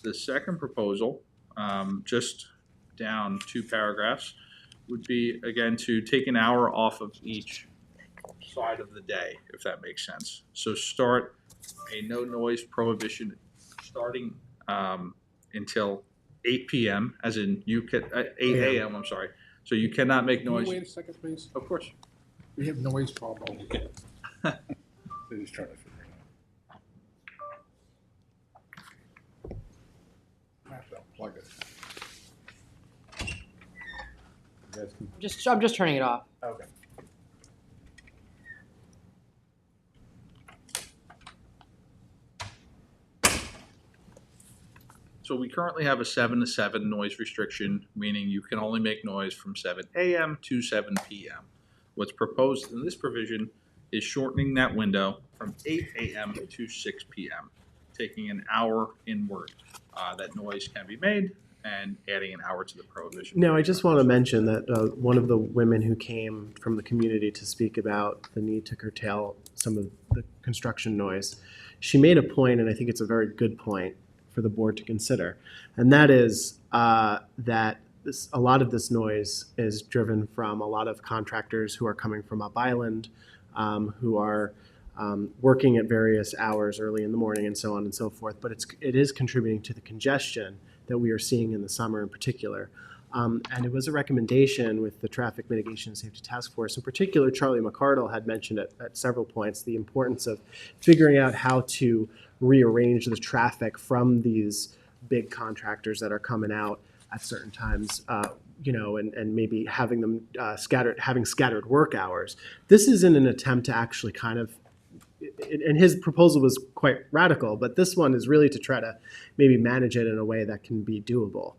[SPEAKER 13] The second proposal, just down 2 paragraphs, would be, again, to take an hour off of each side of the day, if that makes sense. So start a no noise prohibition starting until 8 p.m., as in 8 a.m., I'm sorry. So you cannot make noise.
[SPEAKER 7] Wait a second, please.
[SPEAKER 13] Of course.
[SPEAKER 7] We have noise problem.
[SPEAKER 12] They're just trying to figure it out.
[SPEAKER 7] I have to unplug it.
[SPEAKER 6] I'm just turning it off.
[SPEAKER 7] Okay.
[SPEAKER 13] So we currently have a 7 to 7 noise restriction, meaning you can only make noise from 7 a.m. to 7 p.m. What's proposed in this provision is shortening that window from 8 a.m. to 6 p.m., taking an hour inward. That noise can be made and adding an hour to the prohibition.
[SPEAKER 3] Now, I just want to mention that one of the women who came from the community to speak about the need to curtail some of the construction noise, she made a point, and I think it's a very good point for the board to consider, and that is that a lot of this noise is driven from a lot of contractors who are coming from up island, who are working at various hours early in the morning and so on and so forth, but it is contributing to the congestion that we are seeing in the summer in particular. And it was a recommendation with the Traffic Mitigation and Safety Task Force. In particular, Charlie McCardle had mentioned at several points the importance of figuring out how to rearrange the traffic from these big contractors that are coming out at certain times, and maybe having them scattered work hours. This is in an attempt to actually kind of, and his proposal was quite radical, but this one is really to try to maybe manage it in a way that can be doable.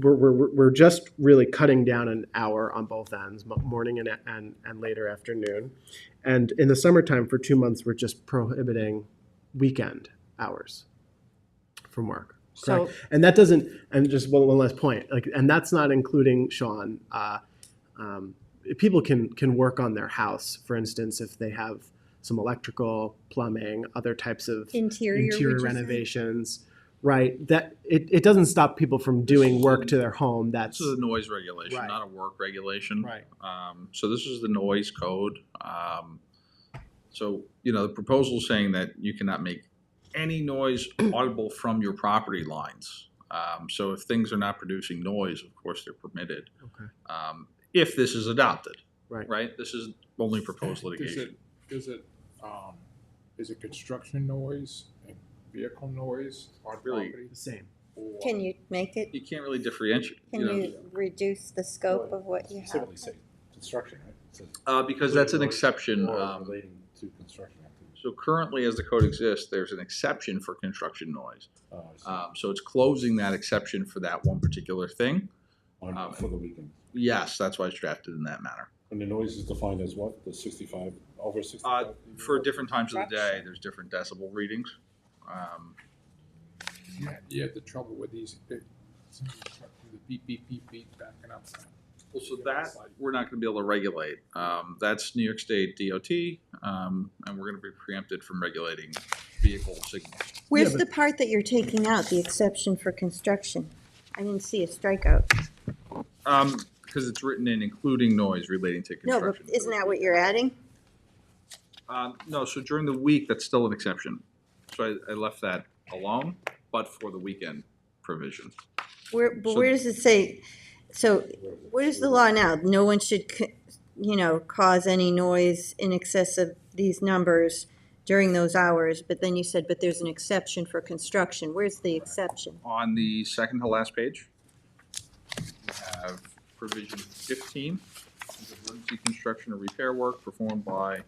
[SPEAKER 3] We're just really cutting down an hour on both ends, morning and later afternoon. And in the summertime, for 2 months, we're just prohibiting weekend hours from work. Correct?
[SPEAKER 6] So-
[SPEAKER 3] And that doesn't, and just one last point, and that's not including, Sean, people can work on their house, for instance, if they have some electrical, plumbing, other types of interior renovations. Right, that it doesn't stop people from doing work to their home. That's
[SPEAKER 13] This is a noise regulation,
[SPEAKER 3] Right.
[SPEAKER 13] not a work regulation.
[SPEAKER 3] Right.
[SPEAKER 13] So this is the noise code. So the proposal is saying that you cannot make any noise audible from your property lines. So if things are not producing noise, of course, they're permitted.
[SPEAKER 3] Okay.
[SPEAKER 13] If this is adopted.
[SPEAKER 3] Right.
[SPEAKER 13] Right? This is only proposed litigation.
[SPEAKER 7] Is it construction noise and vehicle noise on
[SPEAKER 13] Really
[SPEAKER 7] property?
[SPEAKER 3] The same.
[SPEAKER 7] Or-
[SPEAKER 1] Can you make it,
[SPEAKER 13] You can't really differentiate,
[SPEAKER 1] can you reduce the scope of what you have?
[SPEAKER 12] Typically say construction, right? It says
[SPEAKER 13] because that's an exception.
[SPEAKER 12] or relating to construction activity.
[SPEAKER 13] So currently, as the code exists, there's an exception for construction noise.
[SPEAKER 12] Oh, I see.
[SPEAKER 13] So it's closing that exception for that one particular thing.
[SPEAKER 12] For the weekend.
[SPEAKER 13] Yes, that's why it's drafted in that manner.
[SPEAKER 12] And the noise is defined as what? The 65, over 65?
[SPEAKER 13] For different times of the day, there's different decibel readings.
[SPEAKER 7] You had the trouble with these big, some of these trucks with the beep, beep, beep, beep backing up.
[SPEAKER 13] Well, so that we're not going to be able to regulate. That's New York State DOT, and we're going to be preempted from regulating vehicle signals.
[SPEAKER 1] Where's the part that you're taking out, the exception for construction? I didn't see a strikeout.
[SPEAKER 13] Because it's written in including noise relating to
[SPEAKER 1] No,
[SPEAKER 13] construction.
[SPEAKER 1] but isn't that what you're adding?
[SPEAKER 13] No, so during the week, that's still an exception. So I left that alone, but for the weekend provision.
[SPEAKER 1] But
[SPEAKER 13] So-
[SPEAKER 1] where does it say, so what is the law now? No one should, cause any noise in excess of these numbers during those hours, but then you said, but there's an exception for construction. Where's the exception?
[SPEAKER 13] On the second to last page, we have provision 15, emergency construction or repair work performed by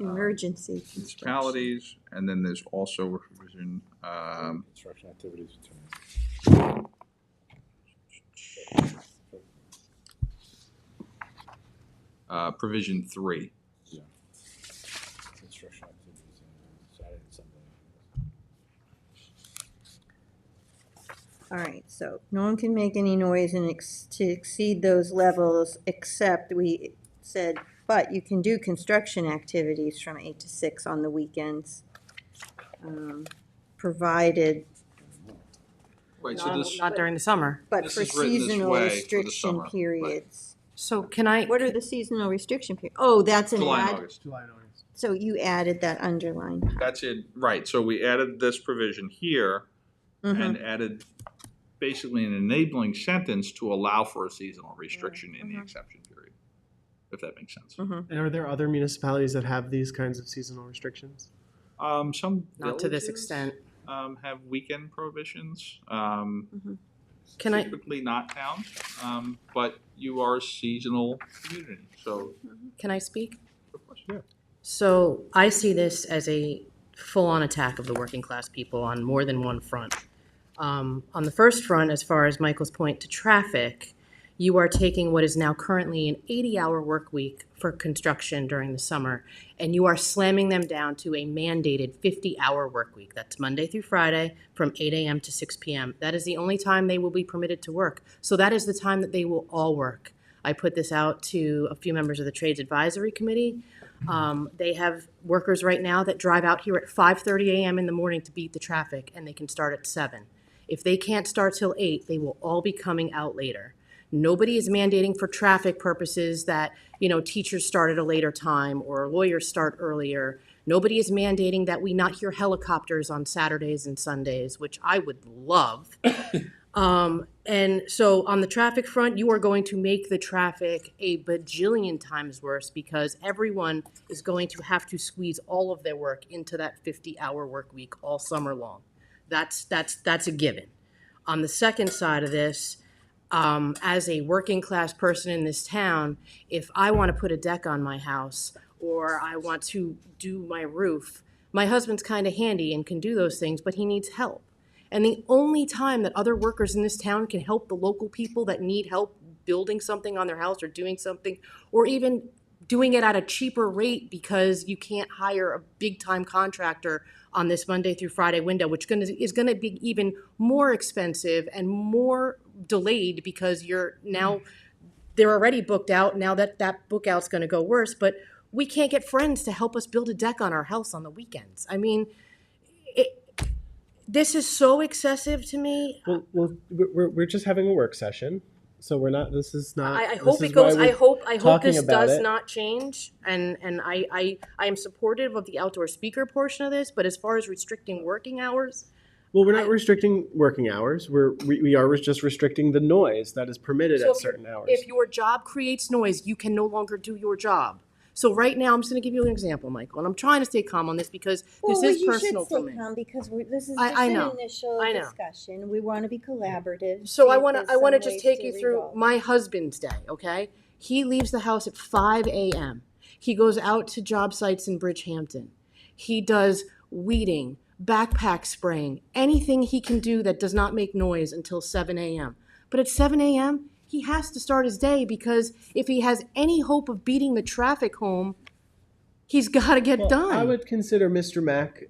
[SPEAKER 1] Emergency construction.
[SPEAKER 13] municipalities, and then there's also a provision,
[SPEAKER 12] Construction activities.
[SPEAKER 13] provision 3.
[SPEAKER 12] Yeah. Construction activities on Saturday and Sunday.
[SPEAKER 1] All right, so no one can make any noise to exceed those levels, except we said, but you can do construction activities from 8 to 6 on the weekends, provided,
[SPEAKER 13] Right, so this,
[SPEAKER 6] Not during the summer.
[SPEAKER 1] but
[SPEAKER 13] This
[SPEAKER 1] for
[SPEAKER 13] is written this
[SPEAKER 1] seasonal
[SPEAKER 13] way for the
[SPEAKER 1] restriction
[SPEAKER 13] summer, right.
[SPEAKER 1] periods.
[SPEAKER 6] So can I,
[SPEAKER 1] What are the seasonal restriction periods? Oh, that's an
[SPEAKER 13] July and
[SPEAKER 1] add,
[SPEAKER 13] August.
[SPEAKER 3] July and August.
[SPEAKER 1] so you added that underline part.
[SPEAKER 13] That's it, right, so we added this provision here
[SPEAKER 1] Mhm.
[SPEAKER 13] and added basically an enabling sentence to allow for a seasonal restriction in the exception period, if that makes sense.
[SPEAKER 1] Mhm.
[SPEAKER 3] And are there other municipalities that have these kinds of seasonal restrictions?
[SPEAKER 13] Some
[SPEAKER 6] not to this
[SPEAKER 13] villages,
[SPEAKER 6] extent.
[SPEAKER 13] have weekend prohibitions.
[SPEAKER 6] Can I-
[SPEAKER 13] Typically not towns, but you are a seasonal community, so
[SPEAKER 6] Can I speak?
[SPEAKER 13] of course, yeah.
[SPEAKER 6] So I see this as a full-on attack of the working class people on more than one front. On the first front, as far as Michael's point to traffic, you are taking what is now currently an 80-hour work week for construction during the summer, and you are slamming them down to a mandated 50-hour work week. That's Monday through Friday from 8 a.m. to 6 p.m. That is the only time they will be permitted to work. So that is the time that they will all work. I put this out to a few members of the Trades Advisory Committee. They have workers right now that drive out here at 5:30 a.m. in the morning to beat the traffic, and they can start at 7. If they can't start till 8, they will all be coming out later. Nobody is mandating for traffic purposes that, teachers start at a later time or lawyers start earlier. Nobody is mandating that we not hear helicopters on Saturdays and Sundays, which I would love. And so on the traffic front, you are going to make the traffic a bajillion times worse because everyone is going to have to squeeze all of their work into that 50-hour work week all summer long. That's a given. On the second side of this, as a working class person in this town, if I want to put a deck on my house or I want to do my roof, my husband's kind of handy and can do those things, but he needs help. And the only time that other workers in this town can help the local people that need help building something on their house or doing something, or even doing it at a cheaper rate because you can't hire a big-time contractor on this Monday through Friday window, which is going to be even more expensive and more delayed because they're already booked out. Now that book out's going to go worse, but we can't get friends to help us build a deck on our house on the weekends. I mean, this is so excessive to me.
[SPEAKER 3] Well, we're just having a work session. So we're not, this is not.
[SPEAKER 6] I
[SPEAKER 3] this
[SPEAKER 6] hope
[SPEAKER 3] is
[SPEAKER 6] it goes,
[SPEAKER 3] why
[SPEAKER 6] I
[SPEAKER 3] we're
[SPEAKER 6] hope
[SPEAKER 3] talking
[SPEAKER 6] this
[SPEAKER 3] about
[SPEAKER 6] does
[SPEAKER 3] it.
[SPEAKER 6] not change, and I am supportive of the outdoor speaker portion of this, but as far as restricting working hours,
[SPEAKER 3] Well, we're not
[SPEAKER 6] I-
[SPEAKER 3] restricting working hours. We are just restricting the noise that is permitted
[SPEAKER 6] So
[SPEAKER 3] at
[SPEAKER 6] if your-
[SPEAKER 3] certain hours.
[SPEAKER 6] if your job creates noise, you can no longer do your job. So right now, I'm just gonna give you an example, Michael, and I'm trying to stay calm on this because this is personal for me.
[SPEAKER 1] You should stay calm because this is
[SPEAKER 6] I
[SPEAKER 1] just
[SPEAKER 6] know.
[SPEAKER 1] an initial
[SPEAKER 6] I know.
[SPEAKER 1] discussion. We want to be collaborative.
[SPEAKER 6] So
[SPEAKER 1] see
[SPEAKER 6] I
[SPEAKER 1] if
[SPEAKER 6] wanna,
[SPEAKER 1] there's
[SPEAKER 6] I wanna
[SPEAKER 1] some
[SPEAKER 6] just
[SPEAKER 1] ways
[SPEAKER 6] take
[SPEAKER 1] to
[SPEAKER 6] you through
[SPEAKER 1] resolve.
[SPEAKER 6] my husband's day, okay? He leaves the house at 5 a.m. He goes out to job sites in Bridgehampton. He does weeding, backpack spraying, anything he can do that does not make noise until 7 a.m. But at 7 a.m., he has to start his day because if he has any hope of beating the traffic home, he's got to get
[SPEAKER 3] Well,
[SPEAKER 6] done.
[SPEAKER 3] I would consider Mr. Mack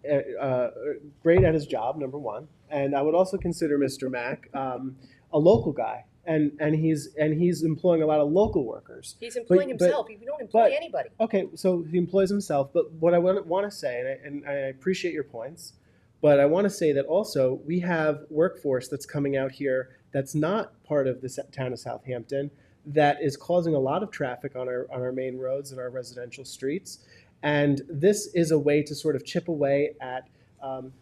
[SPEAKER 3] great at his job, number one, and I would also consider Mr. Mack a local guy, and he's employing a lot of local workers.
[SPEAKER 6] He's employing
[SPEAKER 3] but-
[SPEAKER 6] himself. We don't employ
[SPEAKER 3] but-
[SPEAKER 6] anybody.
[SPEAKER 3] Okay, so he employs himself, but what I want to say, and I appreciate your points, but I want to say that also we have workforce that's coming out here that's not part of the town of Southampton that is causing a lot of traffic on our main roads and our residential streets. And this is a way to sort of chip away at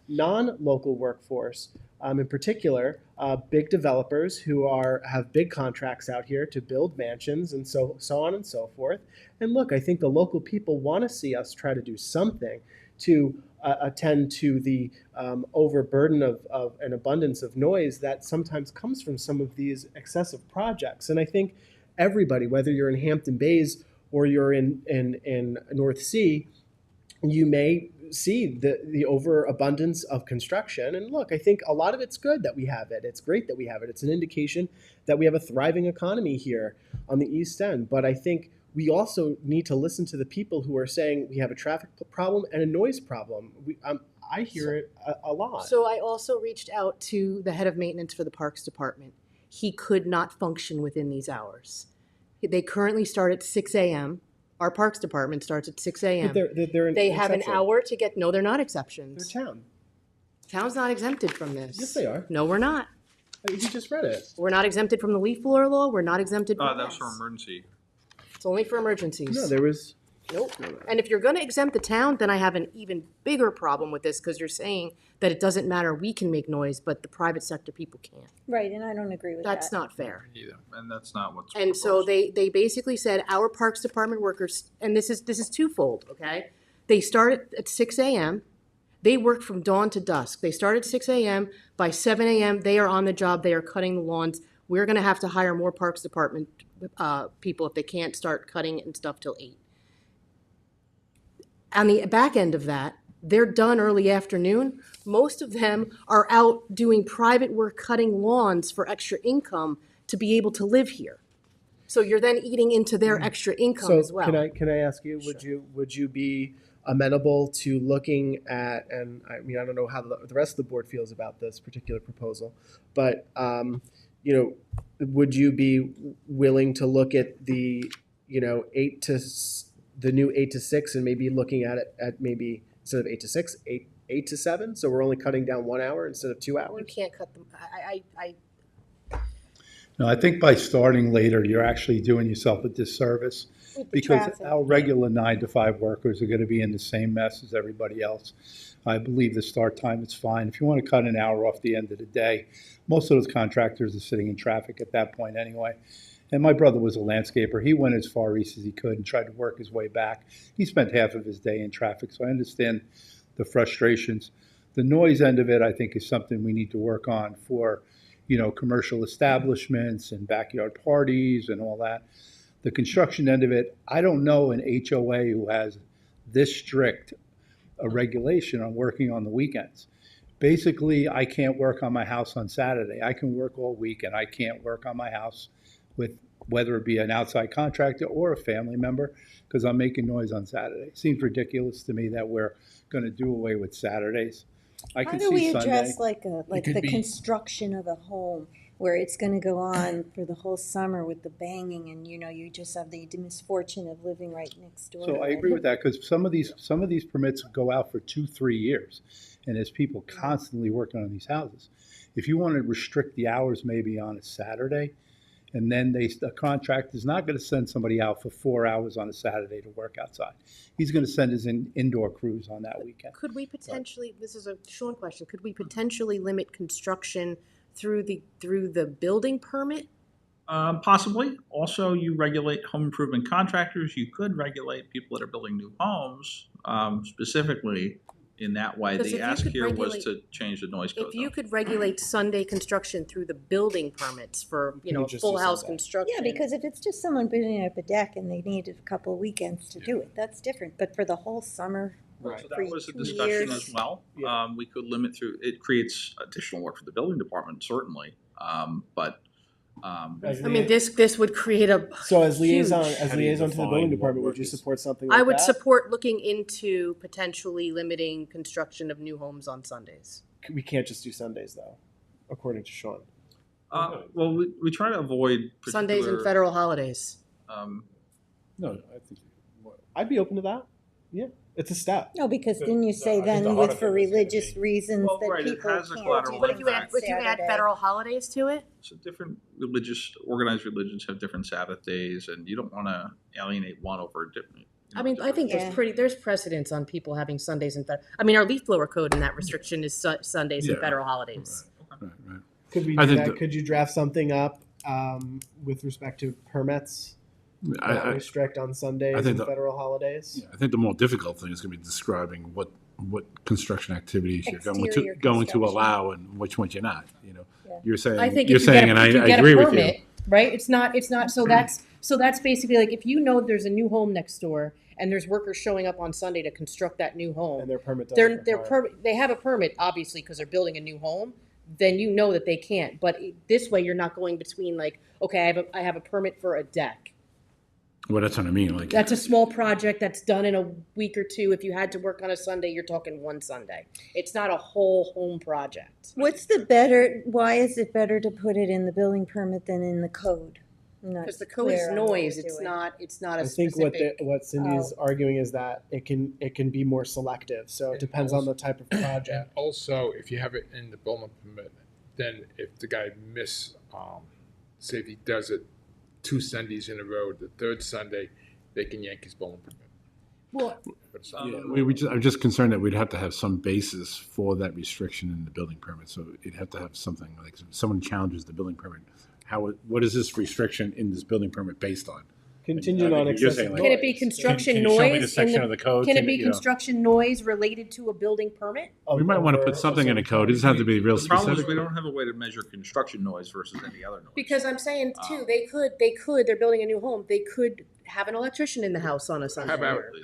[SPEAKER 3] non-local workforce, in particular, big developers who have big contracts out here to build mansions and so on and so forth. And look, I think the local people want to see us try to do something to attend to the overburden of an abundance of noise that sometimes comes from some of these excessive projects. And I think everybody, whether you're in Hampton Bays or you're in North Sea, you may see the overabundance of construction. And look, I think a lot of it's good that we have it. It's great that we have it. It's an indication that we have a thriving economy here on the East End. But I think we also need to listen to the people who are saying we have a traffic problem and a noise problem. I hear it a lot.
[SPEAKER 6] So I also reached out to the head of maintenance for the Parks Department. He could not function within these hours. They currently start at 6 a.m. Our Parks Department starts at 6 a.m.
[SPEAKER 3] But they're an
[SPEAKER 6] They have an
[SPEAKER 3] exception.
[SPEAKER 6] hour to get, no, they're not exceptions.
[SPEAKER 3] They're town.
[SPEAKER 6] Town's not exempted from this.
[SPEAKER 3] Yes, they are.
[SPEAKER 6] No, we're not.
[SPEAKER 3] You just read it.
[SPEAKER 6] We're not exempted from the leaf blower law. We're not exempted from
[SPEAKER 13] That's
[SPEAKER 6] this.
[SPEAKER 13] for emergency.
[SPEAKER 6] It's only for emergencies.
[SPEAKER 3] No, there was.
[SPEAKER 6] Nope. And if you're going to exempt the town, then I have an even bigger problem with this because you're saying that it doesn't matter, we can make noise, but the private sector people can't.
[SPEAKER 1] Right, and I don't agree with that.
[SPEAKER 6] That's not fair.
[SPEAKER 13] Either, and that's not what's.
[SPEAKER 6] And so
[SPEAKER 13] proposed.
[SPEAKER 6] they basically said our Parks Department workers, and this is twofold, okay? They start at 6 a.m. They work from dawn to dusk. They start at 6 a.m. By 7 a.m., they are on the job. They are cutting the lawns. We're going to have to hire more Parks Department people if they can't start cutting and stuff till 8. On the back end of that, they're done early afternoon. Most of them are out doing private work, cutting lawns for extra income to be able to live here. So you're then eating into their extra income
[SPEAKER 3] So
[SPEAKER 6] as well.
[SPEAKER 3] can I ask you, would you be amenable to looking at, and I mean, I don't know how the rest of the board feels about this particular proposal, but would you be willing to look at the new 8 to 6 and maybe looking at it at maybe instead of 8 to 6, 8 to 7? So we're only cutting down 1 hour instead of 2
[SPEAKER 6] You
[SPEAKER 3] hours?
[SPEAKER 6] can't cut them.
[SPEAKER 2] No, I think by starting later, you're actually doing yourself a disservice
[SPEAKER 1] With the
[SPEAKER 2] because
[SPEAKER 1] traffic.
[SPEAKER 2] our regular 9 to 5 workers are going to be in the same mess as everybody else. I believe the start time is fine. If you want to cut an hour off the end of the day, most of those contractors are sitting in traffic at that point anyway. And my brother was a landscaper. He went as far east as he could and tried to work his way back. He spent half of his day in traffic, so I understand the frustrations. The noise end of it, I think, is something we need to work on for, commercial establishments and backyard parties and all that. The construction end of it, I don't know an HOA who has this strict a regulation on working on the weekends. Basically, I can't work on my house on Saturday. I can work all week, and I can't work on my house with whether it be an outside contractor or a family member because I'm making noise on Saturday. It seems ridiculous to me that we're going to do away with Saturdays. I
[SPEAKER 1] How
[SPEAKER 2] can
[SPEAKER 1] do we
[SPEAKER 2] see Sunday.
[SPEAKER 1] address like
[SPEAKER 12] could
[SPEAKER 1] the
[SPEAKER 12] be-
[SPEAKER 1] construction of a home where it's going to go on for the whole summer with the banging and you just have the misfortune of living right next door?
[SPEAKER 2] So
[SPEAKER 1] to
[SPEAKER 2] I
[SPEAKER 1] it?
[SPEAKER 2] agree with that because some of these permits go out for 2-3 years, and there's people constantly working on these houses. If you want to restrict the hours maybe on a Saturday, And then the contractor is not going to send somebody out for 4 hours on a Saturday to work outside. He's going to send his indoor crews on that weekend.
[SPEAKER 6] Could we potentially, this is a Sean question, could we potentially limit construction through the building permit?
[SPEAKER 13] Possibly. Also, you regulate home improvement contractors. You could regulate people that are building new homes, specifically in that way.
[SPEAKER 6] Because if
[SPEAKER 13] The
[SPEAKER 6] you
[SPEAKER 13] ask
[SPEAKER 6] could
[SPEAKER 13] here was
[SPEAKER 6] regulate-
[SPEAKER 13] to change the noise code.
[SPEAKER 6] If you
[SPEAKER 13] though.
[SPEAKER 6] could regulate Sunday construction through the building permits for,
[SPEAKER 3] You could just do
[SPEAKER 6] full house
[SPEAKER 3] Sunday.
[SPEAKER 6] construction.
[SPEAKER 1] Yeah, because if it's just someone putting up a deck and they needed a couple of weekends to do it, that's different. But for the whole summer,
[SPEAKER 3] Right.
[SPEAKER 13] So
[SPEAKER 1] for
[SPEAKER 13] that was a
[SPEAKER 1] 2
[SPEAKER 13] discussion
[SPEAKER 1] years.
[SPEAKER 13] as well.
[SPEAKER 3] Yeah.
[SPEAKER 13] We could limit through, it creates additional work for the building department, certainly. But
[SPEAKER 3] As
[SPEAKER 6] I mean, this would create a
[SPEAKER 3] So as
[SPEAKER 6] huge-
[SPEAKER 3] liaison,
[SPEAKER 12] How do you
[SPEAKER 3] to the
[SPEAKER 12] define
[SPEAKER 3] building
[SPEAKER 12] what
[SPEAKER 3] department, would
[SPEAKER 12] work
[SPEAKER 3] you
[SPEAKER 12] is?
[SPEAKER 3] support something like
[SPEAKER 6] I would
[SPEAKER 3] that?
[SPEAKER 6] support looking into potentially limiting construction of new homes on Sundays.
[SPEAKER 3] We can't just do Sundays though, according to Sean.
[SPEAKER 13] well, we try to avoid
[SPEAKER 6] Sundays and
[SPEAKER 13] particular,
[SPEAKER 6] federal holidays.
[SPEAKER 12] No, I think.
[SPEAKER 3] I'd be open to that. Yeah, it's a step.
[SPEAKER 1] No, because didn't you say
[SPEAKER 12] I think the
[SPEAKER 1] then
[SPEAKER 12] heart
[SPEAKER 1] with
[SPEAKER 12] of
[SPEAKER 1] for
[SPEAKER 12] it is gonna
[SPEAKER 1] religious
[SPEAKER 12] be-
[SPEAKER 1] reasons
[SPEAKER 13] Well,
[SPEAKER 1] that
[SPEAKER 13] right, it
[SPEAKER 1] people
[SPEAKER 13] has a
[SPEAKER 1] can't
[SPEAKER 13] collateral
[SPEAKER 1] do
[SPEAKER 6] But if you add,
[SPEAKER 1] on
[SPEAKER 6] Saturday. Federal holidays to it?
[SPEAKER 13] so different organized religions have different Sabbath days, and you don't want to alienate one over a different.
[SPEAKER 6] I mean, I think
[SPEAKER 1] Yeah.
[SPEAKER 6] there's precedence on people having Sundays and I mean, our leaf blower code in that restriction is Sundays and
[SPEAKER 12] Yeah.
[SPEAKER 6] federal holidays.
[SPEAKER 12] Right, right.
[SPEAKER 3] Could we
[SPEAKER 12] I
[SPEAKER 3] do
[SPEAKER 12] think
[SPEAKER 3] that?
[SPEAKER 12] the-
[SPEAKER 3] Could you draft something up with respect to permits that
[SPEAKER 12] I
[SPEAKER 3] restrict on Sundays
[SPEAKER 12] I think
[SPEAKER 3] and
[SPEAKER 12] the-
[SPEAKER 3] federal holidays?
[SPEAKER 12] I think the more difficult thing is going to be describing what construction activities you're going
[SPEAKER 1] Exterior
[SPEAKER 12] to
[SPEAKER 1] construction.
[SPEAKER 12] allow and which ones you're not. You know,
[SPEAKER 1] Yeah.
[SPEAKER 12] you're saying
[SPEAKER 6] I think
[SPEAKER 12] you're
[SPEAKER 6] if you get
[SPEAKER 12] saying,
[SPEAKER 6] a,
[SPEAKER 12] and
[SPEAKER 6] if you
[SPEAKER 12] I
[SPEAKER 6] get
[SPEAKER 12] agree
[SPEAKER 6] a
[SPEAKER 12] with
[SPEAKER 6] permit,
[SPEAKER 12] you.
[SPEAKER 6] right? It's not so that's basically like if you know there's a new home next door and there's workers showing up on Sunday to construct that new home.
[SPEAKER 3] And their permit doesn't require-
[SPEAKER 6] they have a permit obviously because they're building a new home, then you know that they can't. But this way you're not going between like, okay, I have a permit for a deck.
[SPEAKER 12] Well, that's what I mean. Like
[SPEAKER 6] That's a small project that's done in a week or two. If you had to work on a Sunday, you're talking one Sunday. It's not a whole home project.
[SPEAKER 1] Why is it better to put it in the building permit than in the code? I'm not
[SPEAKER 6] Because the code is
[SPEAKER 1] clear on what
[SPEAKER 6] noise.
[SPEAKER 1] we're
[SPEAKER 6] It's
[SPEAKER 1] doing.
[SPEAKER 6] not a
[SPEAKER 3] I think
[SPEAKER 6] specific.
[SPEAKER 3] what Cindy's arguing is that it can be more selective. So it
[SPEAKER 7] And
[SPEAKER 3] depends on
[SPEAKER 7] also-
[SPEAKER 3] the type of
[SPEAKER 7] And
[SPEAKER 3] project.
[SPEAKER 7] also, if you have it in the building permit, then if the guy say if he does it 2 Sundays in a row, the 3rd Sunday, they can yank his building permit.
[SPEAKER 6] Well,
[SPEAKER 7] But it's not-
[SPEAKER 12] I'm just concerned that we'd have to have some basis for that restriction in the building permit. So you'd have to have something like if someone challenges the building permit. What is this restriction in this building permit based on?
[SPEAKER 3] Contingent on
[SPEAKER 12] You're saying,
[SPEAKER 3] excessive
[SPEAKER 12] like-
[SPEAKER 6] can it be
[SPEAKER 3] noise.
[SPEAKER 6] construction
[SPEAKER 12] Can you show me the
[SPEAKER 6] noise?
[SPEAKER 12] section of the code?
[SPEAKER 6] Can it be
[SPEAKER 12] you know?
[SPEAKER 6] construction noise related to a building permit?
[SPEAKER 12] We might want to put something in the code. It doesn't have to be real
[SPEAKER 13] The problem is
[SPEAKER 12] specific.
[SPEAKER 13] we don't have a way to measure construction noise versus any other noise.
[SPEAKER 6] Because I'm saying too, they're building a new home. They could have an electrician in the house on a Sunday.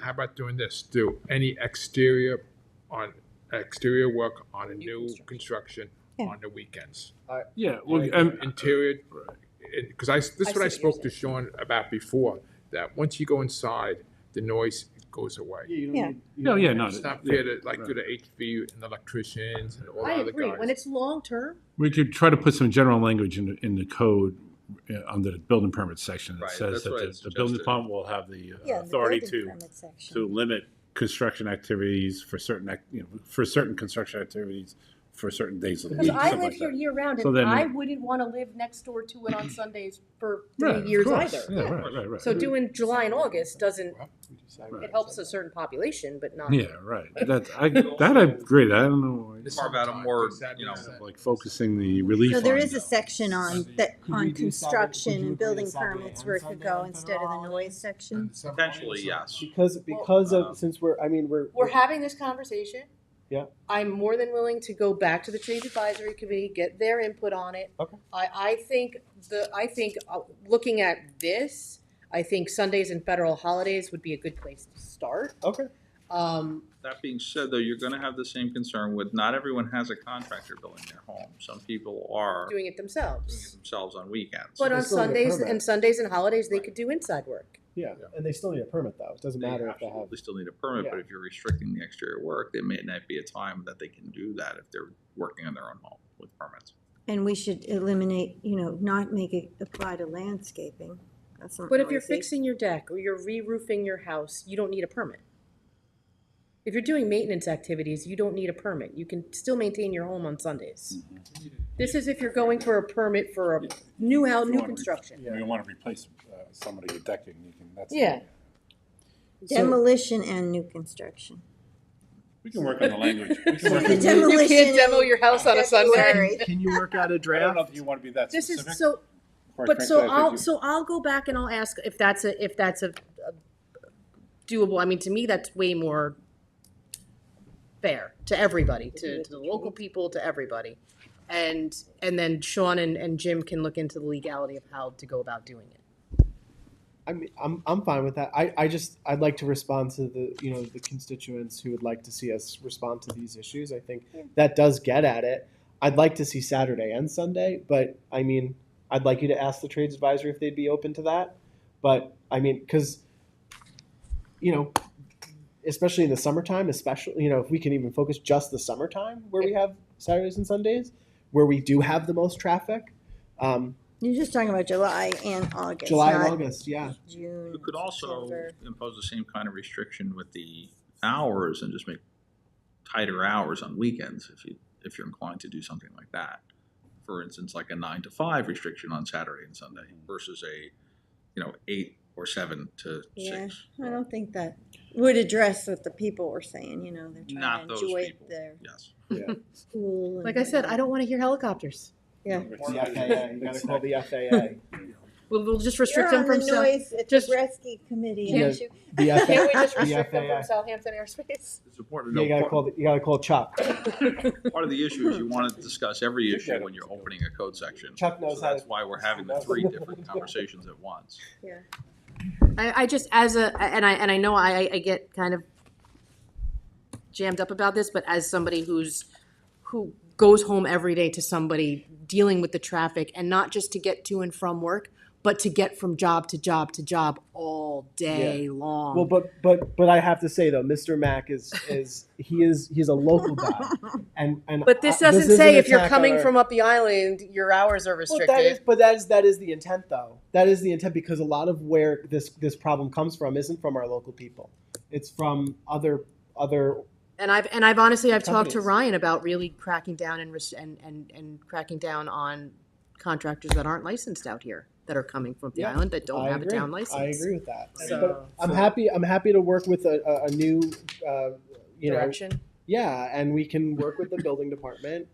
[SPEAKER 7] How about doing this? Do any exterior work on a new construction
[SPEAKER 1] Yeah.
[SPEAKER 7] on the weekends?
[SPEAKER 12] Yeah, well,
[SPEAKER 7] Interior, because this is
[SPEAKER 6] I
[SPEAKER 7] what I
[SPEAKER 6] see what you're
[SPEAKER 7] spoke to Sean about before, that once you go inside, the noise goes away.
[SPEAKER 3] Yeah, you don't
[SPEAKER 1] Yeah.
[SPEAKER 3] need- you
[SPEAKER 12] no,
[SPEAKER 3] don't
[SPEAKER 12] yeah,
[SPEAKER 3] need-
[SPEAKER 12] no.
[SPEAKER 7] It's not
[SPEAKER 12] yeah,
[SPEAKER 7] fair to like
[SPEAKER 12] right.
[SPEAKER 7] do the HV and the electricians and all the
[SPEAKER 6] I
[SPEAKER 7] other
[SPEAKER 6] agree.
[SPEAKER 7] guys.
[SPEAKER 6] When it's long term,
[SPEAKER 12] We could try to put some general language in the code under the building permit section that
[SPEAKER 13] Right,
[SPEAKER 12] says
[SPEAKER 13] that's
[SPEAKER 12] that
[SPEAKER 13] what I
[SPEAKER 12] the building
[SPEAKER 13] suggested.
[SPEAKER 12] department will have the
[SPEAKER 1] Yeah, the
[SPEAKER 12] authority
[SPEAKER 1] building
[SPEAKER 12] to
[SPEAKER 1] permit section.
[SPEAKER 12] limit construction activities for certain construction activities for certain days of the
[SPEAKER 6] because
[SPEAKER 12] week.
[SPEAKER 6] I
[SPEAKER 12] something
[SPEAKER 6] live
[SPEAKER 12] like
[SPEAKER 6] here
[SPEAKER 12] that.
[SPEAKER 6] year round,
[SPEAKER 12] So
[SPEAKER 6] and
[SPEAKER 12] then-
[SPEAKER 6] I wouldn't want to live next door to it on Sundays for 3
[SPEAKER 12] Right, of
[SPEAKER 6] years
[SPEAKER 12] course.
[SPEAKER 6] either.
[SPEAKER 12] Yeah, right.
[SPEAKER 6] So doing July and August doesn't.
[SPEAKER 12] Right.
[SPEAKER 6] It helps a certain population, but not.
[SPEAKER 12] Yeah, right. I agree. I don't know.
[SPEAKER 7] This
[SPEAKER 13] Carve out a
[SPEAKER 7] summertime,
[SPEAKER 13] more,
[SPEAKER 7] does that
[SPEAKER 13] you know,
[SPEAKER 7] make sense?
[SPEAKER 12] Like focusing the relief.
[SPEAKER 1] So there
[SPEAKER 12] on-
[SPEAKER 1] is a section on
[SPEAKER 3] Could we
[SPEAKER 1] on
[SPEAKER 3] do Saturday-
[SPEAKER 1] construction
[SPEAKER 3] could you
[SPEAKER 1] and
[SPEAKER 3] agree
[SPEAKER 1] building
[SPEAKER 3] to Saturday
[SPEAKER 1] permits
[SPEAKER 3] and
[SPEAKER 1] where it could
[SPEAKER 3] Sunday
[SPEAKER 1] go
[SPEAKER 3] and
[SPEAKER 1] instead of
[SPEAKER 3] federal
[SPEAKER 1] the
[SPEAKER 3] holidays?
[SPEAKER 1] noise section.
[SPEAKER 7] And some-
[SPEAKER 13] Potentially, yes.
[SPEAKER 3] Because of since we're
[SPEAKER 6] Having this conversation.
[SPEAKER 3] Yeah.
[SPEAKER 6] I'm more than willing to go back to the Trades Advisory Committee, get their input on it.
[SPEAKER 3] Okay.
[SPEAKER 6] I think looking at this, I think Sundays and federal holidays would be a good place to start.
[SPEAKER 3] okay.
[SPEAKER 13] That being said, though, you're gonna have the same concern with not everyone has a contractor building their home. Some people are
[SPEAKER 6] Doing it
[SPEAKER 13] doing it
[SPEAKER 6] themselves.
[SPEAKER 13] themselves on weekends.
[SPEAKER 6] But
[SPEAKER 3] They
[SPEAKER 6] on
[SPEAKER 3] still need a
[SPEAKER 6] Sundays
[SPEAKER 3] permit.
[SPEAKER 6] and holidays, they could do inside work.
[SPEAKER 3] Yeah, and they still need a permit though. It doesn't
[SPEAKER 13] They
[SPEAKER 3] matter if they have.
[SPEAKER 13] absolutely still need a permit, but
[SPEAKER 3] Yeah.
[SPEAKER 13] if you're restricting the exterior work, there may not be a time that they can do that if they're working on their own home with permits.
[SPEAKER 1] And we should eliminate, not make it apply to landscaping. That's not
[SPEAKER 6] But if you're
[SPEAKER 1] noisy.
[SPEAKER 6] fixing your deck or you're re-roofing your house, you don't need a permit. If you're doing maintenance activities, you don't need a permit. You can still maintain your home on Sundays. This is if you're going for a permit for a new house, new construction.
[SPEAKER 12] You don't want to replace somebody with decking, you can, that's.
[SPEAKER 6] Yeah.
[SPEAKER 1] Demolition and new construction.
[SPEAKER 12] We can work on the language. We can
[SPEAKER 1] So
[SPEAKER 12] work
[SPEAKER 1] the
[SPEAKER 12] on-
[SPEAKER 1] demolition
[SPEAKER 6] You can't demo your house on a Sunday.
[SPEAKER 1] February.
[SPEAKER 3] Can you work out a
[SPEAKER 12] I don't know
[SPEAKER 3] draft?
[SPEAKER 12] if you want to be that
[SPEAKER 6] This
[SPEAKER 12] specific.
[SPEAKER 6] is so,
[SPEAKER 12] Quite
[SPEAKER 6] but so
[SPEAKER 12] frankly, I think you-
[SPEAKER 6] I'll go back and I'll ask if that's a doable. I mean, to me, that's way more fair to everybody, to the local people, to everybody. And then Sean and Jim can look into the legality of how to go about doing it.
[SPEAKER 3] I mean, I'm fine with that. I'd like to respond to the constituents who would like to see us respond to these issues. I think that does get at it. I'd like to see Saturday and Sunday, but I mean, I'd like you to ask the trades advisory if they'd be open to that. But I mean, because, especially in the summertime, especially, if we can even focus just the summertime where we have Saturdays and Sundays, where we do have the most traffic.
[SPEAKER 1] You're just talking about July and August.
[SPEAKER 3] July and
[SPEAKER 1] not
[SPEAKER 3] August, yeah.
[SPEAKER 1] June.
[SPEAKER 13] You could also
[SPEAKER 1] September.
[SPEAKER 13] impose the same kind of restriction with the hours and just make tighter hours on weekends if you're inclined to do something like that. For instance, like a 9 to 5 restriction on Saturday and Sunday versus a 8 or 7 to
[SPEAKER 1] Yeah,
[SPEAKER 13] 6.
[SPEAKER 1] I don't think that would address what the people were saying, they're trying
[SPEAKER 13] Not
[SPEAKER 1] to
[SPEAKER 13] those
[SPEAKER 1] enjoy
[SPEAKER 13] people.
[SPEAKER 1] their
[SPEAKER 13] Yes.
[SPEAKER 1] school. and
[SPEAKER 6] Like I said, I don't want to hear helicopters.
[SPEAKER 1] Yeah.
[SPEAKER 3] The FAA, you gotta call the FAA.
[SPEAKER 6] We'll just
[SPEAKER 1] You're
[SPEAKER 6] restrict
[SPEAKER 1] on
[SPEAKER 6] them from
[SPEAKER 1] the
[SPEAKER 6] South.
[SPEAKER 1] noise at
[SPEAKER 6] just-
[SPEAKER 1] the Bresky committee,
[SPEAKER 3] Yeah.
[SPEAKER 1] aren't you?
[SPEAKER 3] The
[SPEAKER 6] Can't we just
[SPEAKER 3] FAA,
[SPEAKER 6] restrict them
[SPEAKER 3] FAA.
[SPEAKER 6] from Southampton airspace?
[SPEAKER 13] It's important
[SPEAKER 3] Yeah,
[SPEAKER 13] to know
[SPEAKER 3] you gotta call Chuck.
[SPEAKER 13] part of the issue is you want to discuss every issue when you're opening a code section.
[SPEAKER 3] Chuck knows
[SPEAKER 13] So
[SPEAKER 3] how
[SPEAKER 13] that's
[SPEAKER 3] to-
[SPEAKER 13] why we're having the 3 different conversations at once.
[SPEAKER 1] Yeah.
[SPEAKER 6] I just and I know I get kind of jammed up about this, but as somebody who goes home every day to somebody dealing with the traffic, and not just to get to and from work, but to get from job to job to job all day long.
[SPEAKER 3] Well, but I have to say though, Mr. Mack he's a local guy, and
[SPEAKER 6] But this
[SPEAKER 3] this
[SPEAKER 6] doesn't
[SPEAKER 3] is
[SPEAKER 6] say
[SPEAKER 3] an
[SPEAKER 6] if you're
[SPEAKER 3] attack
[SPEAKER 6] coming
[SPEAKER 3] on our-
[SPEAKER 6] from up the island, your hours are
[SPEAKER 3] Well,
[SPEAKER 6] restricted.
[SPEAKER 3] that is the intent though. That is the intent because a lot of where this problem comes from isn't from our local people. It's from other.
[SPEAKER 6] And I've honestly talked to
[SPEAKER 3] companies.
[SPEAKER 6] Ryan about really cracking down and cracking down on contractors that aren't licensed out here, that are coming from the
[SPEAKER 3] Yeah,
[SPEAKER 6] island, that don't
[SPEAKER 3] I
[SPEAKER 6] have
[SPEAKER 3] agree.
[SPEAKER 6] a town license.
[SPEAKER 3] I agree with that.
[SPEAKER 6] So-
[SPEAKER 3] But I'm happy to work with a new
[SPEAKER 6] Direction.
[SPEAKER 3] Yeah, and we can work with the building department.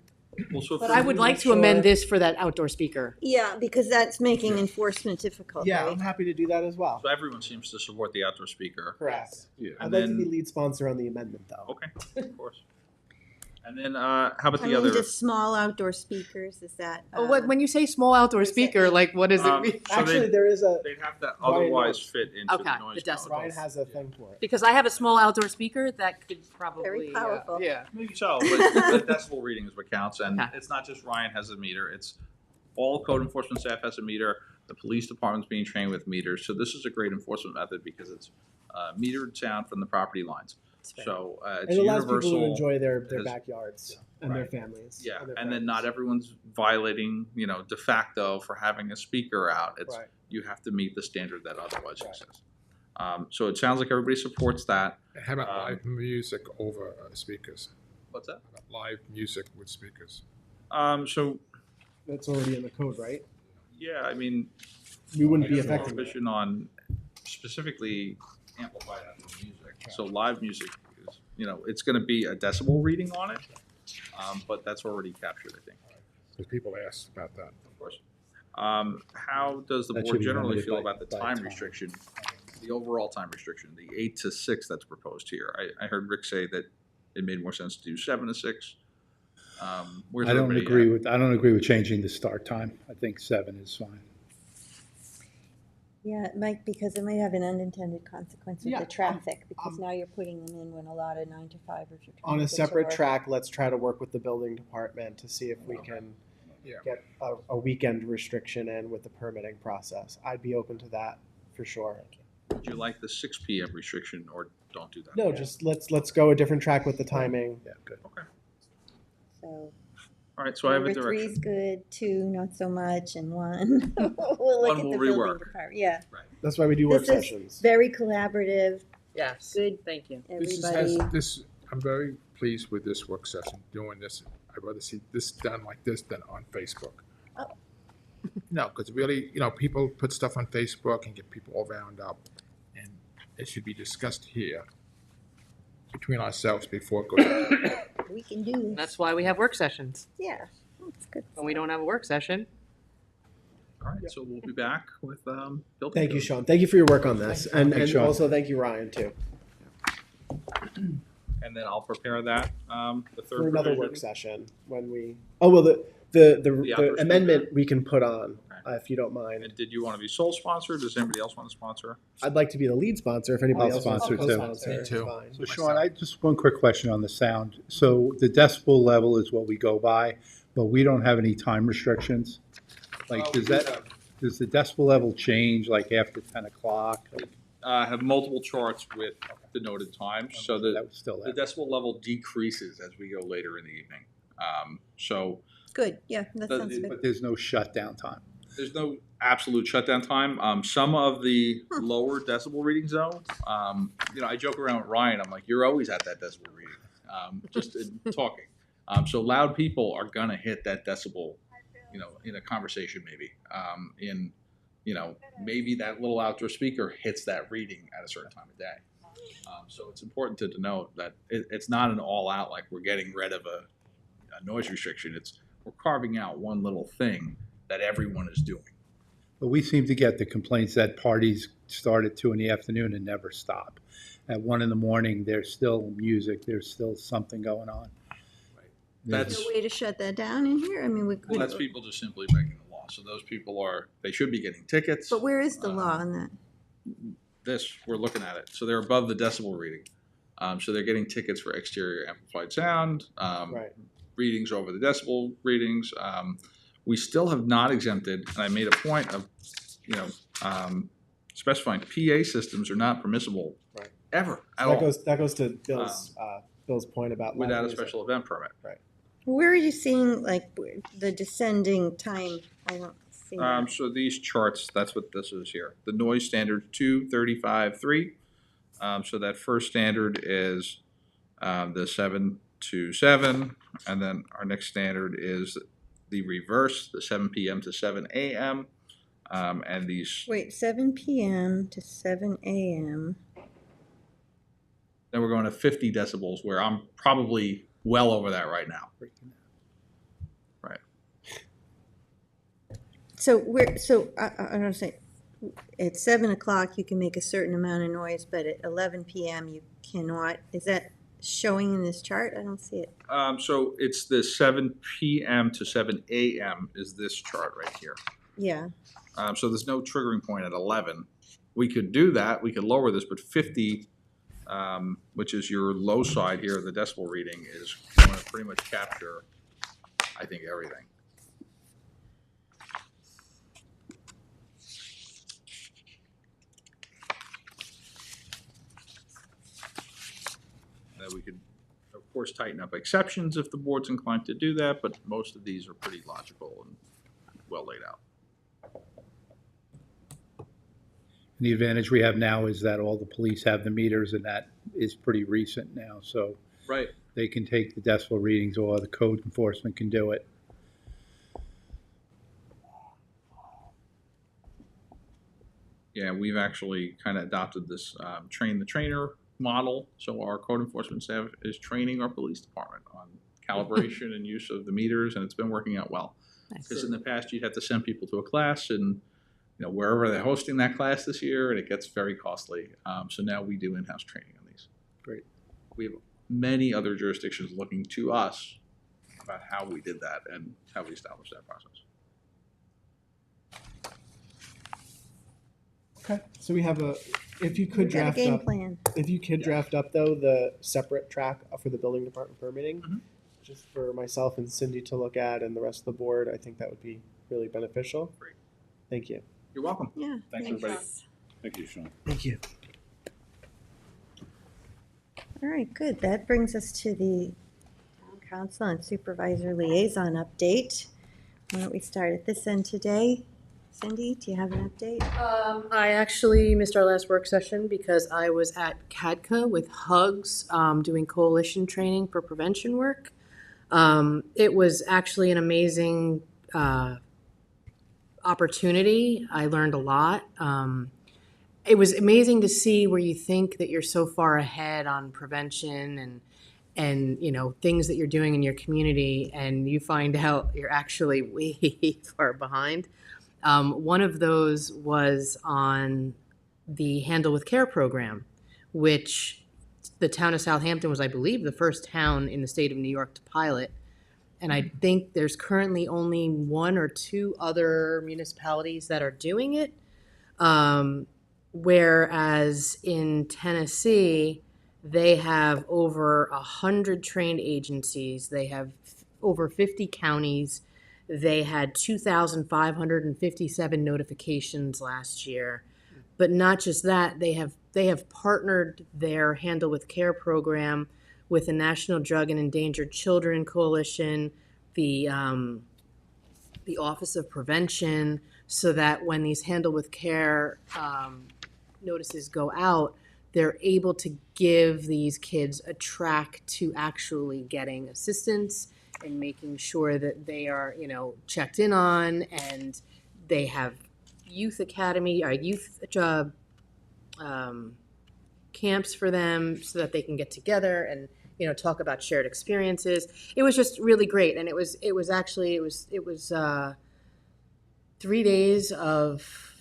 [SPEAKER 6] But I would like to amend this for that outdoor speaker.
[SPEAKER 1] Yeah, because that's making enforcement difficult,
[SPEAKER 3] Yeah,
[SPEAKER 1] right?
[SPEAKER 3] I'm happy to do that as well.
[SPEAKER 13] So everyone seems to support the outdoor speaker.
[SPEAKER 3] Correct.
[SPEAKER 12] Yeah.
[SPEAKER 3] I'd
[SPEAKER 13] And
[SPEAKER 3] like to
[SPEAKER 13] then-
[SPEAKER 3] be lead sponsor on the amendment though.
[SPEAKER 13] Okay, of course. And then how about
[SPEAKER 1] I
[SPEAKER 13] the
[SPEAKER 1] mean,
[SPEAKER 13] other?
[SPEAKER 1] just small outdoor speakers, is that?
[SPEAKER 6] When you say small outdoor
[SPEAKER 1] what does that
[SPEAKER 6] speaker,
[SPEAKER 1] mean?
[SPEAKER 6] like what does it mean?
[SPEAKER 13] So
[SPEAKER 3] Actually, there is a
[SPEAKER 13] they'd have to
[SPEAKER 3] Ryan
[SPEAKER 13] otherwise
[SPEAKER 3] knows.
[SPEAKER 13] fit into
[SPEAKER 6] Okay,
[SPEAKER 13] the noise
[SPEAKER 6] the decibels.
[SPEAKER 3] Ryan
[SPEAKER 13] policy.
[SPEAKER 3] has a thing for it.
[SPEAKER 6] Because I have a small outdoor speaker that could probably
[SPEAKER 1] Very powerful.
[SPEAKER 6] yeah.
[SPEAKER 13] Maybe so, but the decibel reading is what counts, and
[SPEAKER 6] Okay.
[SPEAKER 13] it's not just Ryan has a meter, it's all code enforcement staff has a meter, the police department's being trained with meters, so this is a great enforcement method because it's metered sound from the property lines. So it's
[SPEAKER 3] It allows people to
[SPEAKER 13] universal.
[SPEAKER 3] enjoy their
[SPEAKER 13] has-
[SPEAKER 3] backyards and their
[SPEAKER 13] Right.
[SPEAKER 3] families.
[SPEAKER 13] Yeah,
[SPEAKER 3] their
[SPEAKER 13] and then
[SPEAKER 3] friends.
[SPEAKER 13] not everyone's violating, de facto for having a speaker out. It's,
[SPEAKER 3] Right.
[SPEAKER 13] you have to meet the standard that otherwise
[SPEAKER 3] Right.
[SPEAKER 13] exists. So it sounds like everybody supports that.
[SPEAKER 7] How about live music over speakers?
[SPEAKER 13] What's that?
[SPEAKER 7] How about live music with speakers?
[SPEAKER 13] So,
[SPEAKER 3] That's already in the code, right?
[SPEAKER 13] yeah, I mean,
[SPEAKER 3] We wouldn't be
[SPEAKER 13] there's no
[SPEAKER 3] affected.
[SPEAKER 13] prohibition on specifically amplified outdoor music. So live music is, it's gonna be a decibel reading on it, but that's already captured, I think,
[SPEAKER 7] Because people ask about that.
[SPEAKER 13] of course. How does the
[SPEAKER 2] That should
[SPEAKER 13] board
[SPEAKER 2] be
[SPEAKER 13] generally
[SPEAKER 2] limited
[SPEAKER 13] feel
[SPEAKER 2] by-
[SPEAKER 13] about the
[SPEAKER 2] by
[SPEAKER 13] time
[SPEAKER 2] time.
[SPEAKER 13] restriction, the overall time restriction, the 8 to 6 that's proposed here? I heard Rick say that it made more sense to do 7 to 6. Where's
[SPEAKER 2] I don't
[SPEAKER 13] everybody
[SPEAKER 2] agree
[SPEAKER 13] at?
[SPEAKER 2] I don't agree with changing the start time. I think 7 is fine.
[SPEAKER 1] Yeah, it might, because it might have an unintended consequence with
[SPEAKER 3] Yeah,
[SPEAKER 1] the traffic, because now you're putting them in when a lot of 9 to 5 if you're trying
[SPEAKER 3] On
[SPEAKER 1] to
[SPEAKER 3] a
[SPEAKER 1] get to
[SPEAKER 3] separate
[SPEAKER 1] work.
[SPEAKER 3] track, let's try to work with the building department to see if we can
[SPEAKER 7] Yeah.
[SPEAKER 3] get a weekend restriction in with the permitting process. I'd be open to that for sure.
[SPEAKER 13] Would you like the 6 PM restriction or don't do that?
[SPEAKER 3] No, just let's go a different track with the timing.
[SPEAKER 2] Yeah, good.
[SPEAKER 13] Okay.
[SPEAKER 1] So
[SPEAKER 13] All right, so I have a
[SPEAKER 1] number 3
[SPEAKER 13] direction.
[SPEAKER 1] is good, 2 not so much, and 1 we'll look
[SPEAKER 13] One
[SPEAKER 1] at
[SPEAKER 13] will
[SPEAKER 1] the building
[SPEAKER 13] rework.
[SPEAKER 1] department. Yeah,
[SPEAKER 3] That's why we do work
[SPEAKER 1] This is
[SPEAKER 3] sessions.
[SPEAKER 1] very collaborative.
[SPEAKER 6] Yes.
[SPEAKER 1] Good.
[SPEAKER 6] Thank you.
[SPEAKER 1] Everybody,
[SPEAKER 7] I'm very pleased with this work session, doing this. I'd rather see this done like this than on Facebook.
[SPEAKER 1] Oh.
[SPEAKER 7] No, because really, people put stuff on Facebook and get people all wound up. And it should be discussed here between ourselves before it goes to
[SPEAKER 1] we can do this.
[SPEAKER 6] That's why we have work sessions.
[SPEAKER 1] Yeah, that's good.
[SPEAKER 6] When we don't have a work session,
[SPEAKER 13] All right, so we'll be back with building.
[SPEAKER 3] Thank you,
[SPEAKER 13] code.
[SPEAKER 3] Sean. Thank you for your work on this. And
[SPEAKER 2] Thanks, Sean.
[SPEAKER 3] also thank you, Ryan, too,
[SPEAKER 13] And then I'll prepare that, the third
[SPEAKER 3] for another
[SPEAKER 13] provision.
[SPEAKER 3] work session when we, oh, well, the
[SPEAKER 13] outdoor
[SPEAKER 3] amendment we can put on,
[SPEAKER 13] Okay.
[SPEAKER 3] if you don't mind.
[SPEAKER 13] And did you want to be sole sponsor? Does anybody else want to sponsor?
[SPEAKER 3] I'd like to be the lead sponsor if anybody
[SPEAKER 2] I'll
[SPEAKER 3] else wants to
[SPEAKER 2] sponsor, too.
[SPEAKER 3] co-sponsor.
[SPEAKER 7] Me
[SPEAKER 3] it's
[SPEAKER 7] too.
[SPEAKER 3] fine.
[SPEAKER 2] So Sean, just one quick question on the sound. So the decibel level is what we go by, but we don't have any time restrictions? Like, does the decibel level change like after 10 o'clock?
[SPEAKER 13] Have multiple charts with denoted times, so
[SPEAKER 2] That
[SPEAKER 13] that
[SPEAKER 2] was still
[SPEAKER 13] the
[SPEAKER 2] there.
[SPEAKER 13] decibel level decreases as we go later in the evening. So
[SPEAKER 1] Good, yeah, that
[SPEAKER 13] The-
[SPEAKER 1] sounds good.
[SPEAKER 2] But there's no shutdown time.
[SPEAKER 13] there's no absolute shutdown time. Some of the lower decibel readings, though, I joke around with Ryan. I'm like, you're always at that decibel reading, just in talking. So loud people are gonna hit that decibel, in a conversation maybe. Maybe that little outdoor speaker hits that reading at a certain time of day. So it's important to denote that it's not an all-out like we're getting rid of a noise restriction. We're carving out one little thing that everyone is doing.
[SPEAKER 2] But we seem to get the complaints that parties start at 2 in the afternoon and never stop. At 1 in the morning, there's still music, there's still something going on.
[SPEAKER 13] That's
[SPEAKER 1] No way to shut that down in here? I mean, we
[SPEAKER 13] Well, that's
[SPEAKER 1] could,
[SPEAKER 13] people just simply breaking the law. So those people they should be getting tickets.
[SPEAKER 1] but where is the law on that?
[SPEAKER 13] We're looking at it. So they're above the decibel reading. So they're getting tickets for exterior amplified sound,
[SPEAKER 3] Right.
[SPEAKER 13] readings over the decibel readings. We still have not exempted, and I made a point of, specifying PA systems are not permissible
[SPEAKER 3] Right.
[SPEAKER 13] ever at
[SPEAKER 3] That
[SPEAKER 13] all
[SPEAKER 3] goes to Bill's point about loud
[SPEAKER 13] without a
[SPEAKER 3] music.
[SPEAKER 13] special event permit.
[SPEAKER 1] Where are you seeing like the descending time? I don't see that.
[SPEAKER 13] So these charts, that's what this is here. The noise standard 235.3. So that first standard is the 7 to 7, and then our next standard is the reverse, the 7 p.m. to 7 a.m. And these,
[SPEAKER 1] Wait, 7 p.m. to 7 a.m.
[SPEAKER 13] then we're going to 50 decibels, where I'm probably well over that right now. Right.
[SPEAKER 1] So I don't say, at 7 o'clock you can make a certain amount of noise, but at 11 p.m. you cannot. Is that showing in this chart? I don't see it.
[SPEAKER 13] So it's the 7 p.m. to 7 a.m. is this chart right here.
[SPEAKER 1] Yeah.
[SPEAKER 13] So there's no triggering point at 11. We could do that. We could lower this, but 50, which is your low side here, the decibel reading, is going to pretty much capture, I think, everything. That we could, of course, tighten up exceptions if the board's inclined to do that, but most of these are pretty logical and well laid out.
[SPEAKER 2] And the advantage we have now is that all the police have the meters, and that is pretty recent now. So
[SPEAKER 13] Right.
[SPEAKER 2] they can take the decibel readings, or the code enforcement can do it.
[SPEAKER 13] Yeah, we've actually kind of adopted this train the trainer model. So our code enforcement staff is training our police department on calibration and use of the meters, and it's been working out well. Because in the past, you'd have to send people to a class, and wherever they're hosting that class this year, and it gets very costly. So now we do in-house training on these.
[SPEAKER 2] Great.
[SPEAKER 13] We have many other jurisdictions looking to us about how we did that and how we established that process.
[SPEAKER 3] Okay, so we have if you could
[SPEAKER 1] We got a
[SPEAKER 3] draft
[SPEAKER 1] game
[SPEAKER 3] up,
[SPEAKER 1] plan.
[SPEAKER 3] if you could draft up though, the separate track for the building department permitting,
[SPEAKER 13] Mhm.
[SPEAKER 3] just for myself and Cindy to look at and the rest of the board, I think that would be really beneficial.
[SPEAKER 13] Great.
[SPEAKER 3] Thank you.
[SPEAKER 13] You're welcome.
[SPEAKER 1] Yeah.
[SPEAKER 13] Thanks, everybody.
[SPEAKER 12] Thank you, Sean.
[SPEAKER 3] Thank you.
[SPEAKER 1] All right, good. That brings us to the Town Council and Supervisor Liaison update. Why don't we start at this end today? Cindy, do you have an update?
[SPEAKER 6] I actually missed our last work session because I was at CADCA with Hugs, doing coalition training for prevention work. It was actually an amazing opportunity. I learned a lot. It was amazing to see where you think that you're so far ahead on prevention and you know things that you're doing in your community, and you find out you're actually way far behind. One of those was on the Handle with Care program, which the town of Southampton was, I believe, the first town in the state of New York to pilot. And I think there's currently only one or two other municipalities that are doing it. Whereas in Tennessee, they have over 100 trained agencies. They have over 50 counties. They had 2,557 notifications last year. But not just that, they have partnered their Handle with Care program with the National Drug and Endangered Children Coalition, the Office of Prevention, so that when these Handle with Care notices go out, they're able to give these kids a track to actually getting assistance and making sure that they are, you know, checked in on, and they have youth academy or youth camps for them so that they can get together and, you know, talk about shared experiences. It was just really great, and it was 3 days of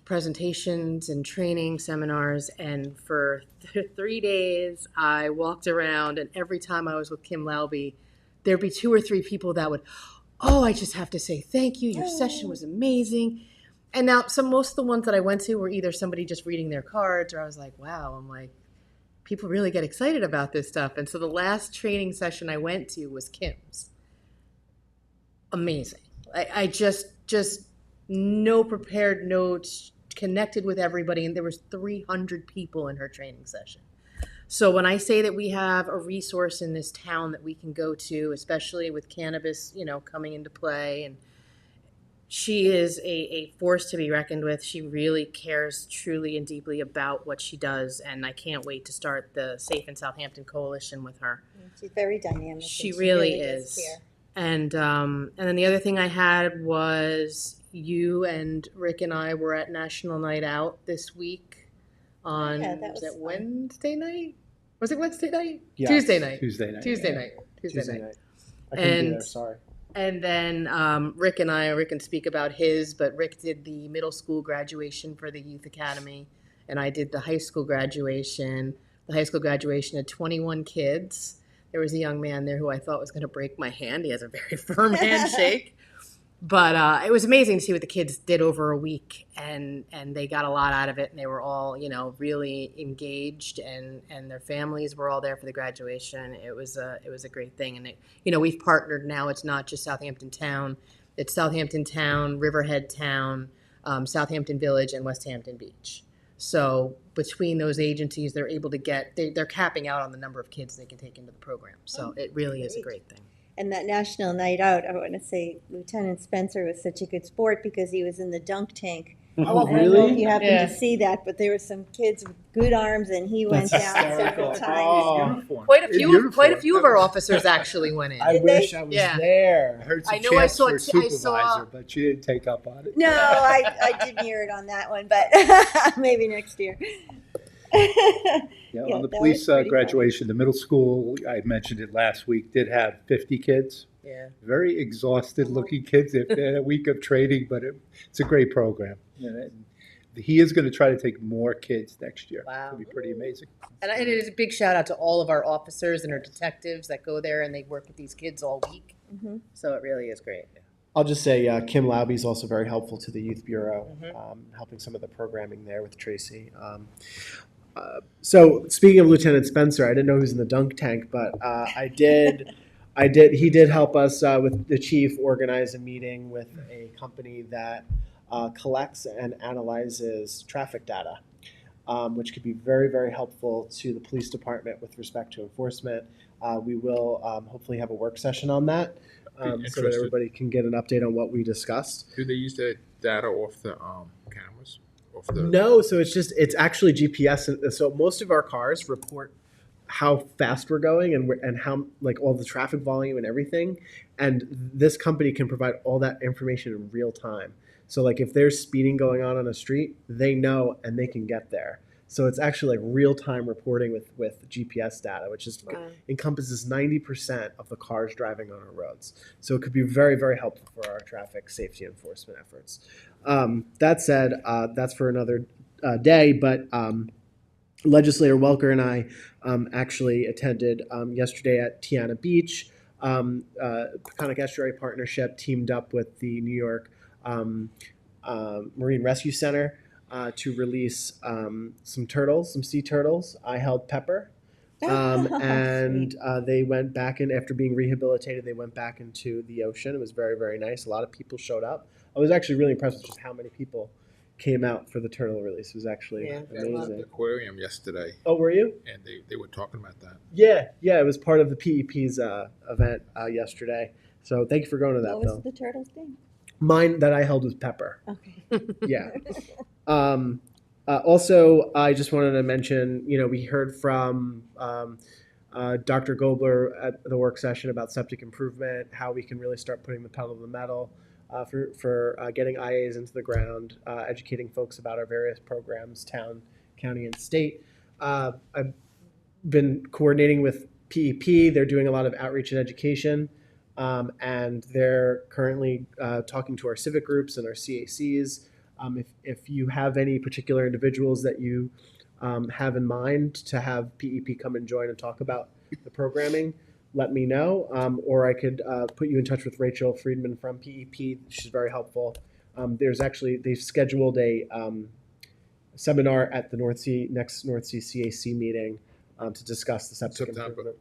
[SPEAKER 6] presentations and training seminars, and for 3 days I walked around, and every time I was with Kim Laube, there'd be 2 or 3 people that would, oh, I just have to say thank you. Your session was amazing. And now most of the ones that I went to were either somebody just reading their cards, or I was like, wow, I'm like, people really get excited about this stuff. And so the last training session I went to was Kim's. Amazing. I just no prepared notes, connected with everybody, and there was 300 people in her training session. So when I say that we have a resource in this town that we can go to, especially with cannabis, you know, coming into play, and she is a force to be reckoned with. She really cares truly and deeply about what she does, and I can't wait to start the Safe in Southampton Coalition with her.
[SPEAKER 1] She's very dynamic.
[SPEAKER 6] She really
[SPEAKER 1] does
[SPEAKER 6] is.
[SPEAKER 1] care.
[SPEAKER 6] And then the other thing I had was you and Rick and I were at National Night Out this week on,
[SPEAKER 1] Yeah, that
[SPEAKER 6] was
[SPEAKER 1] was
[SPEAKER 6] it
[SPEAKER 1] fun.
[SPEAKER 6] Wednesday night? Was it Wednesday night?
[SPEAKER 3] Yes.
[SPEAKER 6] Tuesday night.
[SPEAKER 2] Tuesday night.
[SPEAKER 6] Tuesday
[SPEAKER 2] yeah.
[SPEAKER 6] night.
[SPEAKER 3] Tuesday night. I couldn't be
[SPEAKER 6] And-
[SPEAKER 3] there, sorry.
[SPEAKER 6] And then Rick can speak about his, but Rick did the middle school graduation for the Youth Academy, and I did the high school graduation. The high school graduation had 21 kids. There was a young man there who I thought was going to break my hand. He has a very firm handshake. But it was amazing to see what the kids did over a week, and they got a lot out of it, and they were all, you know, really engaged, and their families were all there for the graduation. It was a great thing, and you know, we've partnered now. It's not just Southampton Town; it's Southampton Town, Riverhead Town, Southampton Village, and West Hampton Beach. So between those agencies, they're able to they're capping out on the number of kids they can take into the program. So it really is a great thing.
[SPEAKER 1] And that National Night Out, I want to say Lieutenant Spencer was such a good sport because he was in the dunk tank.
[SPEAKER 3] Oh,
[SPEAKER 1] I don't know
[SPEAKER 3] really?
[SPEAKER 1] if you happened
[SPEAKER 6] Yeah.
[SPEAKER 1] to see that, but there were some kids with good arms, and he went
[SPEAKER 3] That's
[SPEAKER 1] down several
[SPEAKER 3] hysterical.
[SPEAKER 1] times.
[SPEAKER 3] Oh,
[SPEAKER 6] Quite a
[SPEAKER 2] In
[SPEAKER 6] few
[SPEAKER 2] uniform.
[SPEAKER 6] of our officers actually went in.
[SPEAKER 3] I
[SPEAKER 1] Did
[SPEAKER 3] wish
[SPEAKER 1] they?
[SPEAKER 3] I was
[SPEAKER 6] Yeah.
[SPEAKER 2] I
[SPEAKER 3] there.
[SPEAKER 2] heard some
[SPEAKER 6] I know I
[SPEAKER 2] chants
[SPEAKER 6] saw
[SPEAKER 2] for
[SPEAKER 6] I saw-
[SPEAKER 2] supervisor, but she didn't take up on it.
[SPEAKER 1] No, I didn't hear it on that one, but maybe next year.
[SPEAKER 2] Yeah,
[SPEAKER 1] Yeah,
[SPEAKER 2] on the
[SPEAKER 1] that
[SPEAKER 2] police
[SPEAKER 1] was pretty
[SPEAKER 2] graduation, the middle school, I mentioned it last week, did have 50 kids.
[SPEAKER 6] Yeah.
[SPEAKER 2] Very exhausted looking kids. They had a week of training, but it's a great program. And he is going to try to take more kids next year.
[SPEAKER 6] Wow.
[SPEAKER 2] It'll be pretty amazing.
[SPEAKER 6] And it is a big shout out to all of our officers and our detectives that go there and they work with these kids all week.
[SPEAKER 1] Mhm.
[SPEAKER 6] So it really is great.
[SPEAKER 3] I'll just say Kim Laube is also very helpful to the Youth Bureau,
[SPEAKER 6] Mhm.
[SPEAKER 3] helping some of the programming there with Tracy. So speaking of Lieutenant Spencer, I didn't know he was in the dunk tank, but he did help us with the chief organize a meeting with a company that collects and analyzes traffic data, which could be very, very helpful to the police department with respect to enforcement. We will hopefully have a work session on that. So that
[SPEAKER 7] Interested.
[SPEAKER 3] everybody can get an update on what we discussed.
[SPEAKER 7] Do they use the data off the cameras? Off the
[SPEAKER 3] No, so it's actually GPS. And so most of our cars report how fast we're going and how like all the traffic volume and everything. And this company can provide all that information in real time. So like if there's speeding going on a street, they know and they can get there. So it's actually like real time reporting with GPS data, which is encompasses 90% of the cars driving on our roads. So it could be very, very helpful for our traffic safety enforcement efforts. That said, that's for another day, but Legislator Welker and I actually attended yesterday at Tiana Beach. Peconic Estuary Partnership teamed up with the New York Marine Rescue Center to release some turtles, some sea turtles. I held Pepper. And they went back in after being rehabilitated. They went back into the ocean. It was very, very nice. A lot of people showed up. I was actually really impressed with just how many people came out for the turtle release. It was actually
[SPEAKER 7] I was at the
[SPEAKER 3] amazing.
[SPEAKER 7] aquarium yesterday,
[SPEAKER 3] Oh, were you?
[SPEAKER 7] and they were talking about that.
[SPEAKER 3] Yeah, it was part of the PEP's event yesterday. So thank you for going to that,
[SPEAKER 1] What was
[SPEAKER 3] Bill.
[SPEAKER 1] the turtle's name?
[SPEAKER 3] Mine that I held was Pepper.
[SPEAKER 1] Okay.
[SPEAKER 3] Yeah. Also, I just wanted to mention, we heard from Dr. Gobler at the work session about septic improvement, how we can really start putting the pedal to the metal for getting IAs into the ground, educating folks about our various programs, town, county, and state. I've been coordinating with PEP. They're doing a lot of outreach and education, and they're currently talking to our civic groups and our CACs. If you have any particular individuals that you have in mind to have PEP come and join and talk about the programming, let me know. Or I could put you in touch with Rachel Friedman from PEP. She's very helpful. They've scheduled a seminar at the next North Sea CAC meeting to discuss the septic improvement.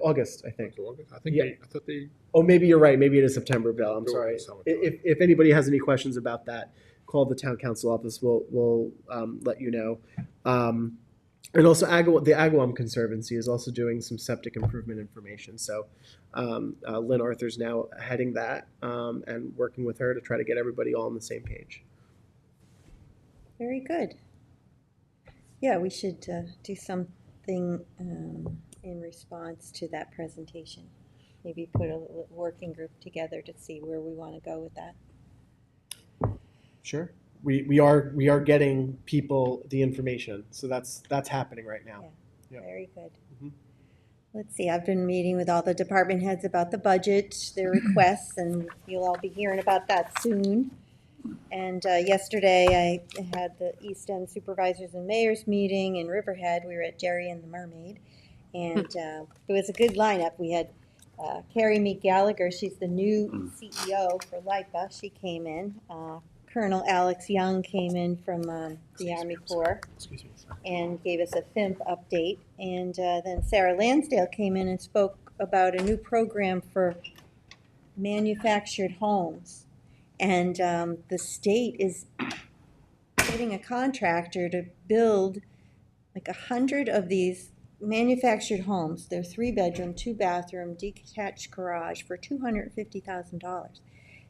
[SPEAKER 3] August, I think.
[SPEAKER 7] I think
[SPEAKER 3] Yeah.
[SPEAKER 7] I thought they.
[SPEAKER 3] Oh, maybe you're right. Maybe it is September, Bill. I'm
[SPEAKER 7] Go
[SPEAKER 3] sorry.
[SPEAKER 7] in the summertime.
[SPEAKER 3] If anybody has any questions about that, call the town council office. We'll let you know. And also, the Agawam Conservancy is also doing some septic improvement information. So Lynn Arthur's now heading that and working with her to try to get everybody all on the same page.
[SPEAKER 1] Very good. Yeah, we should do something in response to that presentation. Maybe put a working group together to see where we want to go with that.
[SPEAKER 3] Sure. We are getting people the information, so that's happening right now.
[SPEAKER 1] Yeah.
[SPEAKER 3] Yep.
[SPEAKER 1] Very good.
[SPEAKER 3] Mhm.
[SPEAKER 1] Let's see, I've been meeting with all the department heads about the budget, their requests, and you'll all be hearing about that soon. And yesterday I had the East End Supervisors and Mayors meeting in Riverhead. We were at Jerry and the Mermaid, and it was a good lineup. We had Carrie Meek Gallagher, she's the new CEO for LIPA. She came in. Colonel Alex Young came in from the Army Corps and gave us a FIMP update. And then Sarah Lansdale came in and spoke about a new program for manufactured homes. And the state is getting a contractor to build like 100 of these manufactured homes. They're 3-bedroom, 2-bathroom, detached garage for $250,000.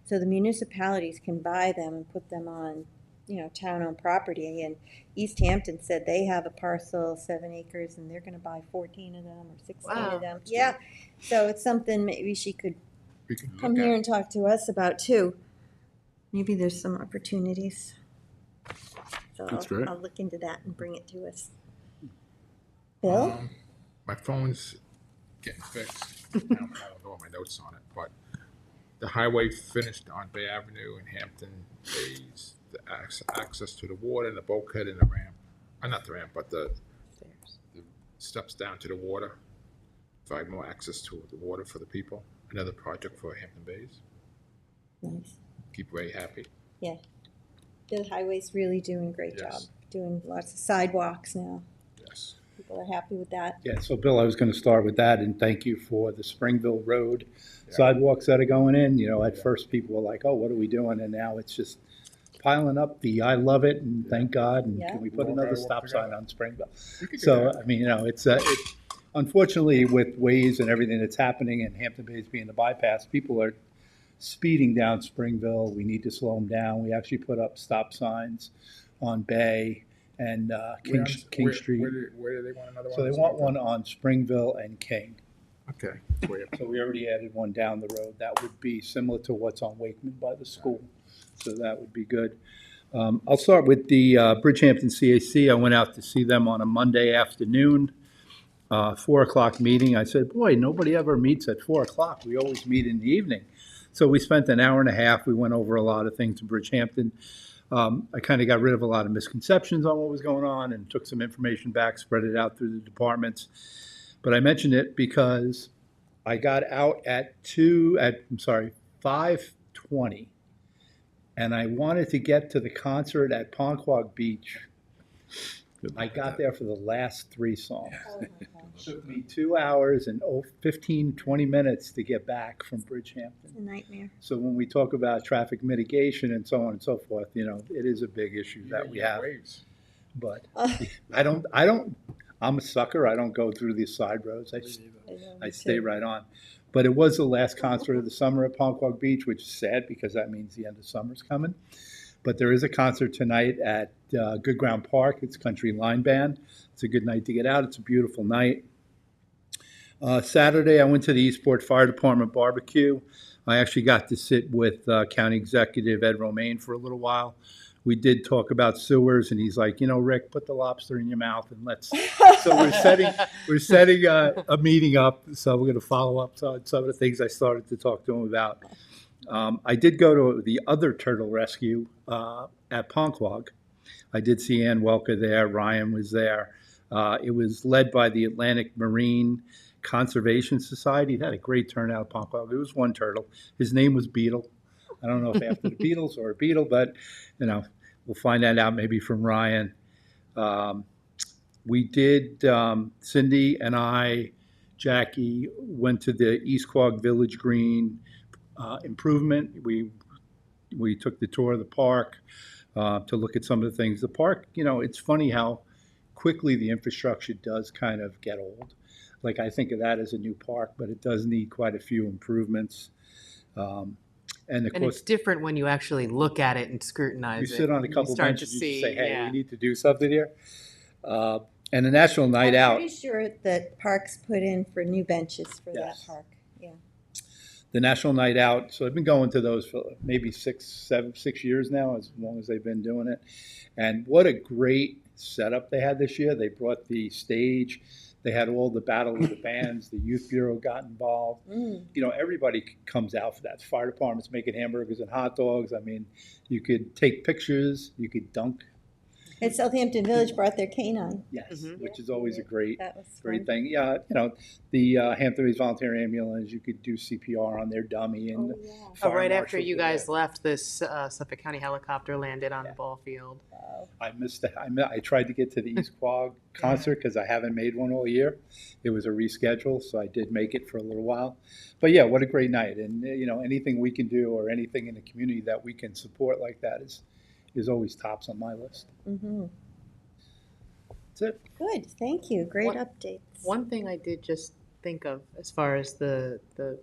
[SPEAKER 1] So the municipalities can buy them and put them on, town-owned property. And East Hampton said they have a parcel, 7 acres, and they're going to buy 14 of them or 16 of them. Yeah. So it's something maybe she could come here and talk to us about too. Maybe there's some opportunities. So
[SPEAKER 12] That's great.
[SPEAKER 1] I'll look into that and bring it to us. Bill?
[SPEAKER 7] My phone's getting fixed. I don't know all my notes on it, but the highway finished on Bay Avenue in Hampton Bays. The access to the water and the bulkhead and the ramp. Not the ramp, but the steps down to the water. Provide more access to the water for the people. Another project for Hampton Bays.
[SPEAKER 1] Nice.
[SPEAKER 7] Keep Ray happy.
[SPEAKER 1] Yeah. The highway's really doing a great job. Doing lots of sidewalks now.
[SPEAKER 7] Yes.
[SPEAKER 1] People are happy with that.
[SPEAKER 2] Yeah, so Bill, I was going to start with that and thank you for the Springville Road sidewalks that are going in. At first people were like, oh, what are we doing? And now it's just piling up I love it and thank God. And can we put another stop sign on Springville? So, I mean, it's unfortunately with Waze and everything that's happening and Hampton Bays being the bypass, people are speeding down Springville. We need to slow them down. We actually put up stop signs on Bay and King Street.
[SPEAKER 7] Where do they want another one?
[SPEAKER 2] So they want one on Springville and King.
[SPEAKER 7] Okay. Where?
[SPEAKER 2] So we already added one down the road. That would be similar to what's on Wakeman by the school. So that would be good. I'll start with the Bridgehampton CAC. I went out to see them on a Monday afternoon, 4 o'clock meeting. I said, boy, nobody ever meets at 4 o'clock. We always meet in the evening. So we spent an hour and a half. We went over a lot of things in Bridgehampton. I kind of got rid of a lot of misconceptions on what was going on and took some information back, spread it out through the departments. But I mentioned it because I got out at 5:20, and I wanted to get to the concert at Ponquag Beach. I got there for the last 3 songs. It took me 2 hours and 15, 20 minutes to get back from Bridgehampton.
[SPEAKER 1] It's a nightmare.
[SPEAKER 2] So when we talk about traffic mitigation and so on and so forth, it is a big issue that we have. But I'm a sucker. I don't go through these side roads. I stay right on. But it was the last concert of the summer at Ponquag Beach, which is sad because that means the end of summer's coming. But there is a concert tonight at Good Ground Park. It's Country Line Band. It's a good night to get out. It's a beautiful night. Saturday, I went to the Eastport Fire Department barbecue. I actually got to sit with County Executive Ed Romaine for a little while. We did talk about sewers, and he's like, Rick, put the lobster in your mouth and let's. So we're setting a meeting up. So we're going to follow up on some of the things I started to talk to him about. I did go to the other turtle rescue at Ponquag. I did see Ann Welker there. Ryan was there. It was led by the Atlantic Marine Conservation Society. It had a great turnout at Ponquag. It was one turtle. His name was Beetle. I don't know if after the Beatles or a beetle, but we'll find that out maybe from Ryan. We did, Cindy and I, Jackie, went to the East Quogue Village Green improvement. We took the tour of the park to look at some of the things. The park, it's funny how quickly the infrastructure does kind of get old. Like I think of that as a new park, but it does need quite a few improvements. And
[SPEAKER 6] it's different when you actually look at it and scrutinize it.
[SPEAKER 2] You sit on a couple benches and you say, hey,
[SPEAKER 6] yeah.
[SPEAKER 2] we need to do something here. And the National Night Out.
[SPEAKER 1] I'm pretty sure that Parks put in for new benches for that park. Yeah.
[SPEAKER 2] The National Night Out. So I've been going to those for maybe 6 years now, as long as they've been doing it. And what a great setup they had this year. They brought the stage. They had all the battle of the bands. The Youth Bureau got involved. Everybody comes out for that. Fire department's making hamburgers and hot dogs. I mean, you could take pictures. You could dunk.
[SPEAKER 1] And Southampton Village brought their canine.
[SPEAKER 2] Yes, which is always a great
[SPEAKER 1] fun.
[SPEAKER 2] thing. Yeah, the Hampton Bays Volunteer Ambulance, you could do CPR on their dummy. And
[SPEAKER 6] right after you guys left, this Suffolk County helicopter landed on the ball field.
[SPEAKER 2] I missed it. I tried to get to the East Quogue concert because I haven't made one all year. It was a reschedule, so I did make it for a little while. But yeah, what a great night. And, anything we can do or anything in the community that we can support like that is always tops on my list.
[SPEAKER 1] Mm-hmm.
[SPEAKER 2] That's it.
[SPEAKER 1] Good, thank you. Great updates.
[SPEAKER 6] One thing I did just think of as far as the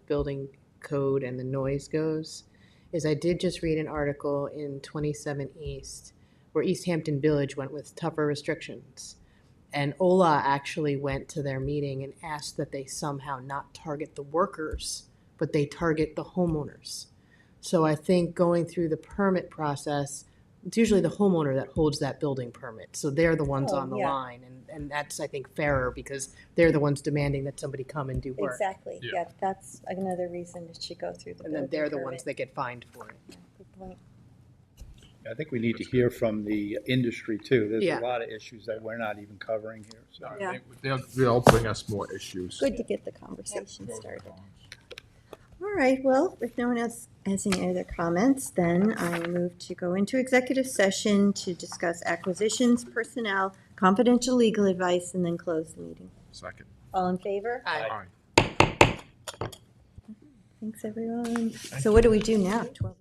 [SPEAKER 6] building code and the noise goes is I did just read an article in 27 East where East Hampton Village went with tougher restrictions. And OLA actually went to their meeting and asked that they somehow not target the workers, but they target the homeowners. So I think going through the permit process, it's usually the homeowner that holds that building permit. So they're the ones on the line. And that's, I think, fairer because they're the ones demanding that somebody come and do work.
[SPEAKER 1] Exactly. Yeah, that's another reason it should go through the
[SPEAKER 6] And then they're the ones that get fined for it.
[SPEAKER 1] Yeah, good point.
[SPEAKER 2] I think we need to hear from the industry too. There's
[SPEAKER 6] Yeah.
[SPEAKER 2] a lot of issues that we're not even covering here. So.
[SPEAKER 1] Yeah.
[SPEAKER 7] They'll bring us more issues.
[SPEAKER 1] Good to get the conversation started. All right, well, if no one else has any other comments, then I move to go into executive session to discuss acquisitions, personnel, confidential legal advice, and then close the meeting.
[SPEAKER 7] Second.
[SPEAKER 1] All in favor?
[SPEAKER 6] Aye.
[SPEAKER 7] Aye.
[SPEAKER 1] Thanks, everyone. So what do we do now? 12.